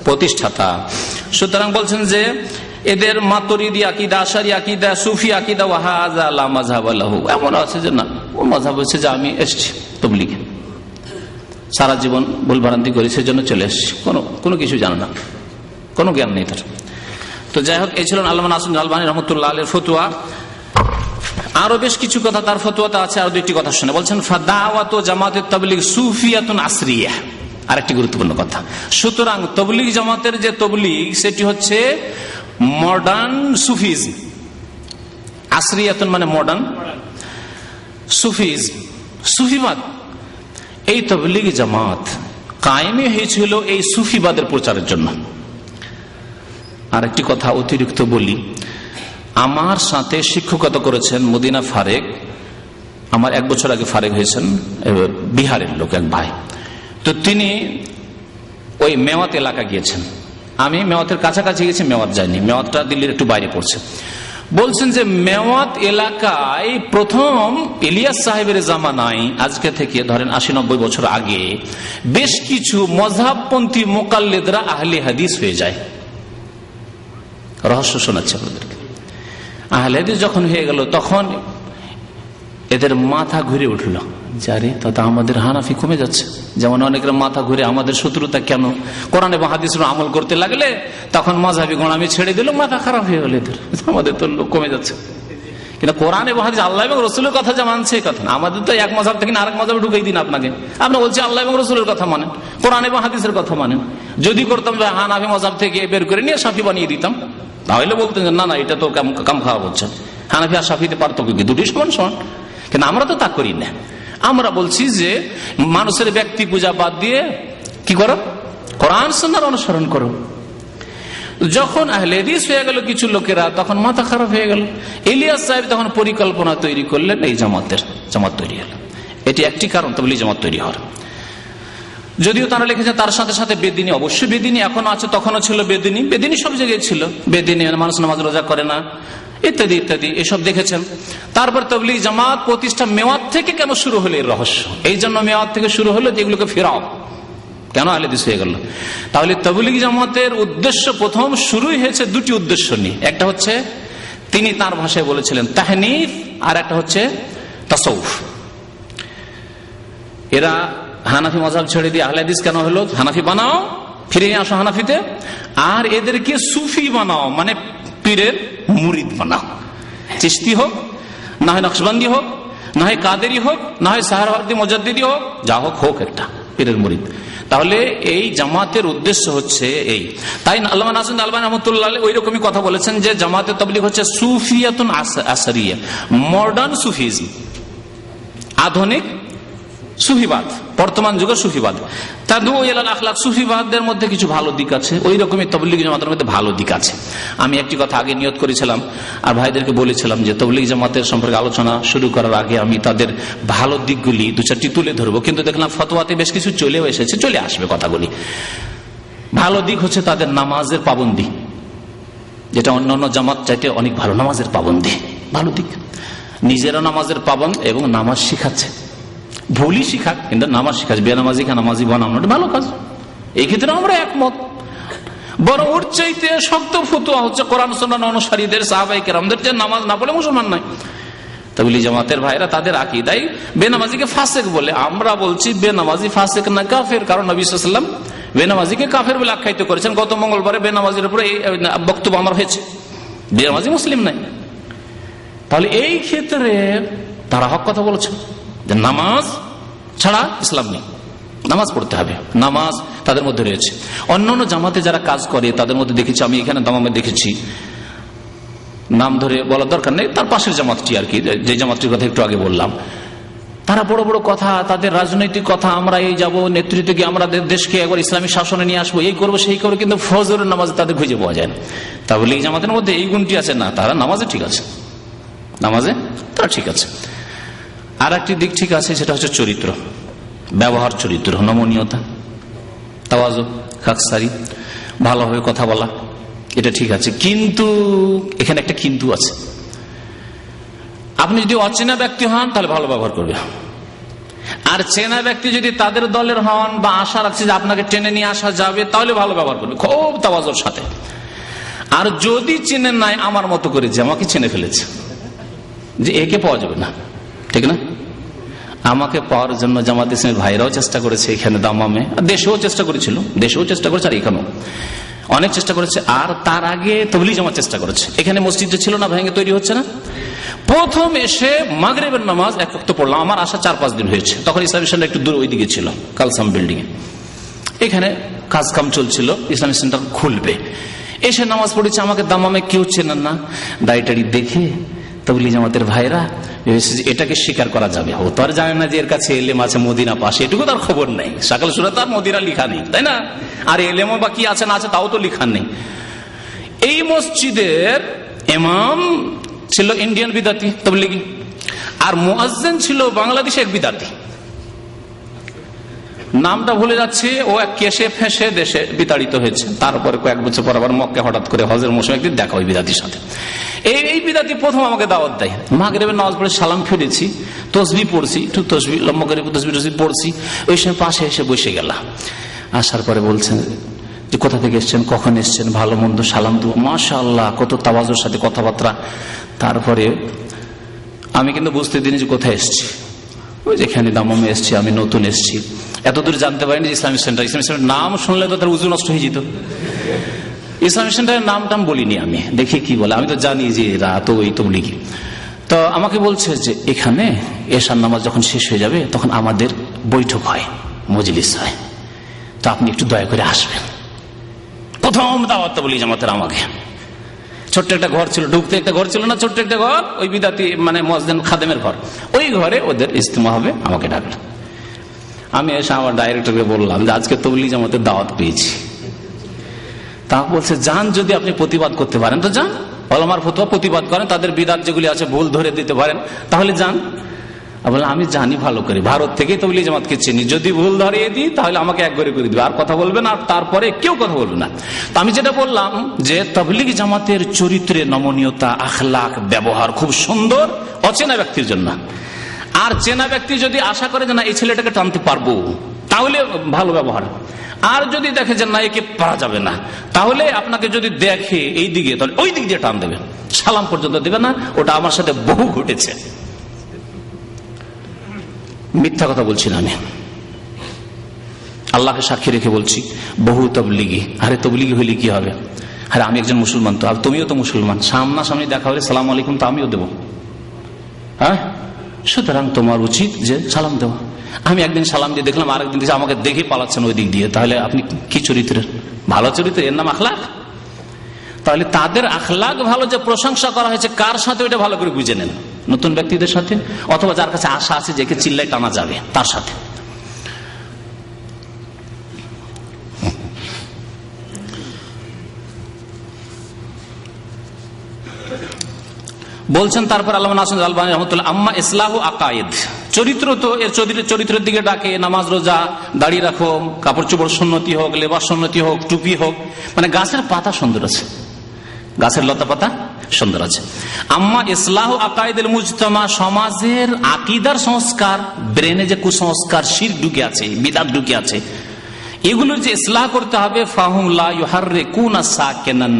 প্রতিষ্ঠাতা। সুতরাং বলছেন যে এদের মাতুরিদি আকীদা, আশারি আকীদা, সুফি আকীদা, ওয়াহাযা লা মাযহাব লাহু। এমন আছে যে না, ও মাযহাব হচ্ছে যে আমি এসেছি তাবলীগে, সারা জীবন ভুলভ্রান্তি করি, সেজন্য চলে এসেছি, কোনো কিছু জানে না, কোনো জ্ঞান নেই তার। তো যাই হোক, এই ছিলেন আল্লামা নাসিরুদ্দিন আলবানী রাহমাতুল্লাহ আলাইহির ফতোয়া। আরো বেশ কিছু কথা তার ফতোয়াতে আছে, আর 2টি কথা শুনে বলছেন ফাদাওয়াতু জামাতের তাবলীগ সুফিয়াতুন আসরিয়া। আরেকটি গুরুত্বপূর্ণ কথা। সুতরাং তাবলীগ জামাতের যে তাবলীগ, সেটি হচ্ছে মডার্ন সুফিজম। আসরিয়াতুন মানে মডার্ন, সুফিজম সুফিবাদ। এই তাবলীগ জামাত কায়েমই হয়েছিল এই সুফিবাদের প্রচারের জন্য। আরেকটি কথা অতিরিক্ত বলি, আমার সাথে শিক্ষকতা করেছেন মদিনা ফারেক, আমার 1 বছর আগে ফারেক হয়েছেন, বিহারের লোক এক ভাই। তো তিনি ওই মেওয়াত এলাকা গিয়েছেন, আমি মেওয়াতের কাছাকাছি গেছি, মেওয়াত যাইনি, মেওয়াতটা দিল্লির একটু বাইরে পড়ছে। বলছেন যে মেওয়াত এলাকায় প্রথম ইলিয়াস সাহেবের জামানায়, আজকে থেকে ধরেন 80-90 বছর আগে, বেশ কিছু মযহাবপন্থী মুকাল্লিদরা আহলে হাদিস হয়ে যায়। রহস্য শোনাচ্ছে আপনাদেরকে। আহলে হাদিস যখন হয়ে গেল, তখন এদের মাথা ঘুরে উঠল, যারে তথা আমাদের হানাফি কমে যাচ্ছে। যেমন অনেকের মাথা ঘুরে আমাদের শত্রুতা কেন, কোরআন এবং হাদিসের আমল করতে লাগলে তখন মাযহাবী গোলামি ছেড়ে দিল, মাথা খারাপ হয়ে গেল এদের, আমাদের তো লোক কমে যাচ্ছে। কিন্তু কোরআন এবং হাদিস, আল্লাহ এবং রসুলের কথা যা মানছে এই কথা না। আমাদের তো এক মাযহাব থেকে আরেক মাযহাবে ঢুকেই দিন আপনাকে, আপনি বলছি আল্লাহ এবং রসুলের কথা মানেন, কোরআন এবং হাদিসের কথা মানেন। যদি করতাম যে হানাফি মাযহাব থেকে বের করে নিয়ে শাফি বানিয়ে দিতাম, তাহলে বলতেন যে না না, এটা তো কাম খাওয়া হচ্ছে। হানাফি আর শাফিতে পার্থক্য কি? দুটি সমান সমান। কিন্তু আমরা তো তা করি না। আমরা বলছি যে মানুষের ব্যক্তি পূজা বাদ দিয়ে কি করো, কোরআন সুন্নাহর অনুসরণ করো। যখন আহলে হাদিস হয়ে গেল কিছু লোকেরা, তখন মাথা খারাপ হয়ে গেল। ইলিয়াস সাহেব তখন পরিকল্পনা তৈরি করলেন, এই জামাত তৈরি হল। এটি একটি কারণ তাবলীগ জামাত তৈরি হওয়ার। যদিও তারা লিখেছেন তার সাথে সাথে বেদিনী, অবশ্যই বেদিনী এখনো আছে, তখনও ছিল বেদিনী। বেদিনী সব জায়গায় ছিল, বেদিনী মানুষ নামাজ রোজা করে না, ইত্যাদি ইত্যাদি, এসব দেখেছেন। তারপর তাবলীগ জামাত প্রতিষ্ঠা মেওয়াত থেকে কেন শুরু হলো এর রহস্য। এই জন্য মেওয়াত থেকে শুরু হলো, যেগুলোকে ফেরাও, কেন আহলে হাদিস হয়ে গেল। তাহলে তাবলীগ জামাতের উদ্দেশ্য প্রথম শুরুই হয়েছে 2টি উদ্দেশ্য নিয়ে। একটা হচ্ছে তিনি তার ভাষায় বলেছিলেন তাহনিফ, আর একটা হচ্ছে তাসাউফ। এরা হানাফি মাযহাব ছেড়ে দিয়ে আহলে হাদিস কেন হলো, হানাফি বানাও, ফিরে আসো হানাফিতে, আর এদেরকে সুফি বানাও, মানে পীরের মুরিদ বানাও। চিশতি হোক, না হয় নকশবন্দি হোক, না হয় কাদেরি হোক, না হয় সাহারওয়ার্দী মুজাদ্দিদি হোক, যা হোক একটা পীরের মুরিদ। তাহলে এই জামাতের উদ্দেশ্য হচ্ছে এই। তাই আল্লামা নাসিরুদ্দিন আলবানী রাহমাতুল্লাহ আলাইহি ওই রকমই কথা বলেছেন যে জামাতের তাবলীগ হচ্ছে সুফিয়াতুন আসরিয়া, মডার্ন সুফিজম, আধুনিক সুফিবাদ, বর্তমান যুগের সুফিবাদ। তাদউ ইলাল আখলাক, সুফিবাদের মধ্যে কিছু ভালো দিক আছে, ওই রকমই তাবলীগ জামাতের মধ্যে ভালো দিক আছে। আমি একটি কথা আগে নিয়ত করেছিলাম আর ভাইদেরকে বলেছিলাম যে তাবলীগ জামাতের সম্পর্কে আলোচনা শুরু করার আগে আমি তাদের ভালো দিকগুলি 2-4টি তুলে ধরবো। কিন্তু দেখলাম ফতোয়াতে বেশ কিছু চলেও এসেছে, চলে আসবে কথাগুলি। ভালো দিক হচ্ছে তাদের নামাজের পাবন্দি, যেটা অন্যান্য জামাত চাইতে অনেক ভালো। নামাজের পাবন্দি ভালো দিক, নিজেরা নামাজের পাবন্দ এবং নামাজ শিখাচ্ছে। ভুলই শিখাক, কিন্তু নামাজ শিখাচ্ছে। বেনামাজি নামাজি বানানো ভালো কাজ, এই ক্ষেত্রে আমরা একমত। বরং ওর চাইতে শক্ত ফতোয়া হচ্ছে কোরআন সুন্নাহ অনুসারীদের, সাহাবায়ে কেরামদের, যে নামাজ না পড়লে মুসলমান নয়। তাবলীগী জামাতের ভাইরা তাদের আকীদায় বেনামাজিকে ফাসিক বলে। আমরা বলছি বেনামাজি ফাসিক না কাফের, কারণ নবী সাল্লাল্লাহু আলাইহি ওয়াসাল্লাম বেনামাজিকে কাফের বলে আখ্যায়িত করেছেন। গত মঙ্গলবারে বেনামাজির উপরে এই বক্তব্য আমার হয়েছে। বেনামাজি মুসলিম নাই। তাহলে এই ক্ষেত্রে তারা হক কথা বলেছেন যে নামাজ ছাড়া ইসলাম নেই, নামাজ পড়তে হবে, নামাজ তাদের মধ্যে রয়েছে। অন্যান্য জামাতে যারা কাজ করে তাদের মধ্যে দেখেছি, আমি এখানে দামামে দেখেছি, নাম ধরে বলার দরকার নেই, তার পাশের জামাতটি আর কি, যে জামাতটির কথা একটু আগে বললাম, তারা বড় বড় কথা, তাদের রাজনৈতিক কথা, আমরা এই যাব নেতৃত্বে গিয়ে আমরা দেশকে একবার ইসলামী শাসনে নিয়ে আসবো, এই করবো সেই করবো, কিন্তু ফজরের নামাজে তাদের খুঁজে পাওয়া যায় না। তাহলে এই জামাতের মধ্যে এই গুণটি আছে না, তারা নামাজে ঠিক আছে, নামাজে তারা ঠিক আছে। আর একটি দিক ঠিক আছে, সেটা হচ্ছে চরিত্র, ব্যবহার, চরিত্র, নমনীয়তা, তাওয়াজু, খাকসারি, ভালোভাবে কথা বলা, এটা ঠিক আছে। কিন্তু এখানে একটা কিন্তু আছে। আপনি যদি অচেনা ব্যক্তি হন তাহলে ভালো ব্যবহার করবে, আর চেনা ব্যক্তি যদি তাদের দলের হন বা আশা রাখছে যে আপনাকে টেনে নিয়ে আসা যাবে, তাহলে ভালো ব্যবহার করবে খুব তাওয়াজুর সাথে। আর যদি চেনেন নাই, আমার মতো করে যে আমাকে চেনে ফেলেছে, যে একে পাওয়া যাবে না, ঠিক না? আমাকে পাওয়ার জন্য জামাত ইসলামীর ভাইরাও চেষ্টা করেছে, এখানে দামামে, দেশেও চেষ্টা করেছিল, দেশেও চেষ্টা করেছে, আর এখানেও অনেক চেষ্টা করেছে। আর তার আগে তাবলীগ জামাত চেষ্টা করেছে। এখানে মসজিদে ছিল না, ভেঙে তৈরি হচ্ছে না। প্রথম এসে মাগরিবের নামাজ এক ওয়াক্ত পড়লাম, আমার আসা 4-5 দিন হয়েছে, তখন ইসলামী সেন্টার একটু দূর ওইদিকে ছিল, কালসাম বিল্ডিং এ। এখানে কাজ কাম চলছিল, ইসলামী সেন্টার খুলবে, এসে নামাজ পড়েছে। আমাকে দামামে কেউ চেনেন না, দাড়ি দেখে তাবলীগ জামাতের ভাইরা এটাকে স্বীকার করা যাবে, ও তো আর জানে না যে এর কাছে এলেম আছে, মদিনা পাশে, এটুকু তার খবর নেই। সকাল সুরা তার মদিনা লিখা নেই, তাই না? আর এলেমও বা কি আছে না আছে তাও তো লিখা নেই। এই মসজিদের ইমাম ছিল ইন্ডিয়ান বিদাতি তাবলীগী, আর মুয়াজ্জিন ছিল বাংলাদেশে এক বিদাতি, নামটা ভুলে যাচ্ছে। ও এক কেশে ফেঁসে দেশে বিতাড়িত হয়েছে। তারপরে কয়েক বছর পর আবার মক্কা হঠাৎ করে হজের মৌসুমে একদিন দেখা ওই বিদাতির সাথে। এই বিদাতি প্রথম আমাকে দাওয়াত দেয়। মাগরিবের নামাজ পড়ে সালাম ফিরেছি, তসবিহ পড়ছি, একটু তসবিহ লম্বা করে তসবিহ পড়ছি, ওই সময় পাশে এসে বসে গেলাম। আসার পরে বলছেন যে কোথা থেকে এসছেন, কখন এসছেন, ভালো মন্দ সালাম দেবো, মাশাআল্লাহ কত তাওয়াজুর সাথে কথাবার্তা। তারপরে আমি কিন্তু বুঝতে দিইনি যে কোথায় এসছি, ওই যেখানে দামামে এসছি, আমি নতুন এসছি, এতদূর জানতে পারিনি যে ইসলামিক সেন্টার। ইসলামিক সেন্টার নাম শুনলে তো তার উজু নষ্ট হয়ে যেত। ইসলামিক সেন্টারের নামটাম বলিনি আমি, দেখি কি বলে, আমি তো জানি যে এরা তো ওই তাবলীগী। তো আমাকে বলছে যে এখানে এশার নামাজ যখন শেষ হয়ে যাবে তখন আমাদের বৈঠক হয়, মজলিস হয়, তো আপনি একটু দয়া করে আসবেন। প্রথম দাওয়াত তাবলীগী জামাতের আমাকে। ছোট্ট একটা ঘর ছিল, ঢুকতে একটা ঘর ছিল না, ছোট্ট একটা ঘর, ওই বিদাতি মানে মুয়াজ্জিন খাদেমের ঘর, ওই ঘরে ওদের ইজতিমা হবে, আমাকে ডাকলো। আমি এসে আমার ডাইরেক্টরকে বললাম যে আজকে তাবলীগী জামাতের দাওয়াত পেয়েছি। তা বলছে যান, যদি আপনি প্রতিবাদ করতে পারেন তো যান, ওলামার ফতোয়া প্রতিবাদ করেন, তাদের বিদাত যেগুলি আছে ভুল ধরে দিতে পারেন, তাহলে যান। বললাম আমি জানি ভালো করে, ভারত থেকে তাবলীগী জামাতকে চিনি, যদি ভুল ধরিয়ে দিই তাহলে আমাকে এক করে দিবে, আর কথা বলবে না, আর তারপরে কেউ কথা বলবে না। তো আমি যেটা বললাম যে তাবলীগী জামাতের চরিত্রে নমনীয়তা, আখলাক, ব্যবহার খুব সুন্দর অচেনা ব্যক্তির জন্য। আর চেনা ব্যক্তি যদি আশা করে যে না এই ছেলেটাকে টানতে পারবো, তাহলে ভালো ব্যবহার। আর যদি দেখে যে না একে পারা যাবে না, তাহলে আপনাকে যদি দেখে এই দিকে, তাহলে ওই দিক দিয়ে টান দেবে, সালাম পর্যন্ত দেবে না। ওটা আমার সাথে বহু ঘটেছে, মিথ্যা কথা বলছি না আমি, আল্লাহকে সাক্ষী রেখে বলছি। বহু তাবলীগী, আরে তাবলীগী হইলে কি হবে, আরে আমি একজন মুসলমান, তো আর তুমিও তো মুসলমান, সামনাসামনি দেখা হলে সালাম আলাইকুম তো আমিও দেবো, হ্যাঁ, সুতরাং তোমার উচিত যে সালাম দেওয়া। আমি একদিন সালাম দিয়ে দেখলাম, আরেকদিন দেখে আমাকে দেখে পালাচ্ছেন ওই দিক দিয়ে, তাহলে আপনি কি চরিত্রের? ভালো চরিত্র, এর নাম আখলাক। তাহলে তাদের আখলাক ভালো, যে প্রশংসা করা হয়েছে কার সাথে ওইটা ভালো করে বুঝে নেন, নতুন ব্যক্তিদের সাথে, অথবা যার কাছে আশা আছে যে চিল্লাই টানা যাবে তার সাথে। বলছেন তারপর আল্লামা নাসিরুদ্দিন আলবানী রাহমাতুল্লাহ, আম্মা ইসলাহু আকায়েদ, চরিত্র তো এর চরিত্রের দিকে ডাকে, নামাজ রোজা, দাড়ি রাখো, কাপড় চোপড় সুন্নতি হোক, লেবাস সুন্নতি হোক, টুপি হোক, মানে গাছের পাতা সুন্দর আছে, গাছের লতা পাতা সুন্দর আছে। আম্মা ইসলাহু আকায়েদুল মুজতামা, সমাজের আকীদার সংস্কার, ব্রেনে যে কুসংস্কার, শিরক ঢুকে আছে, বিদআত ঢুকে আছে, এগুলোর যে ইসলাহ করতে হবে, ফাহুম লা ইউহাররিকুনা সাকিনান,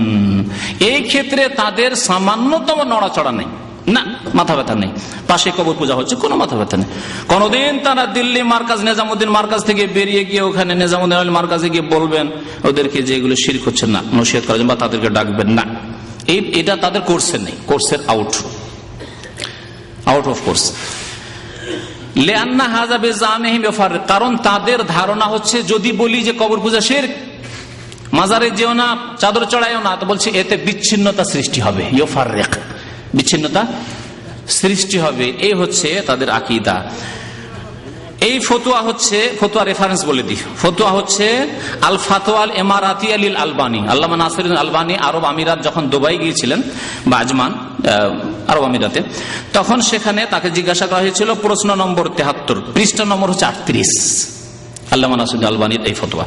এই ক্ষেত্রে তাদের সামান্যতম নড়াচড়া নেই, না মাথা ব্যথা নেই। পাশে কবর পূজা হচ্ছে, কোনো মাথা ব্যথা নেই। কোনদিন তারা দিল্লি মার্কাজ, নিজামুদ্দিন মার্কাজ থেকে বেরিয়ে গিয়ে ওখানে নিজামুদ্দিন মার্কাজে গিয়ে বলবেন ওদেরকে যে এগুলো শিরক হচ্ছে না, নসিহত করেন বা তাদেরকে ডাকবেন না, এটা তাদের কোর্সে নেই, কোর্সের আউট অফ কোর্স। কারণ তাদের ধারণা হচ্ছে যদি বলি যে কবর পূজা শিরক, মাজারে যেও না, চাদর চড়াইও না, তো বলছে এতে বিচ্ছিন্নতা সৃষ্টি হবে, বিচ্ছিন্নতা সৃষ্টি হবে। এই হচ্ছে তাদের আকীদা। এই ফতোয়া হচ্ছে, ফতোয়া রেফারেন্স বলে দিই, ফতোয়া হচ্ছে আল ফাতওয়াল ইমারাতি আলিল আলবানী। আল্লামা নাসিরুদ্দিন আলবানী আরব আমিরাত যখন দুবাই গিয়েছিলেন বা আজমান আরব আমিরাতে, তখন সেখানে তাকে জিজ্ঞাসা করা হয়েছিল প্রশ্ন নম্বর 73, পৃষ্ঠা নম্বর হচ্ছে 38, আল্লামা নাসিরুদ্দিন আলবানীর এই ফতোয়া।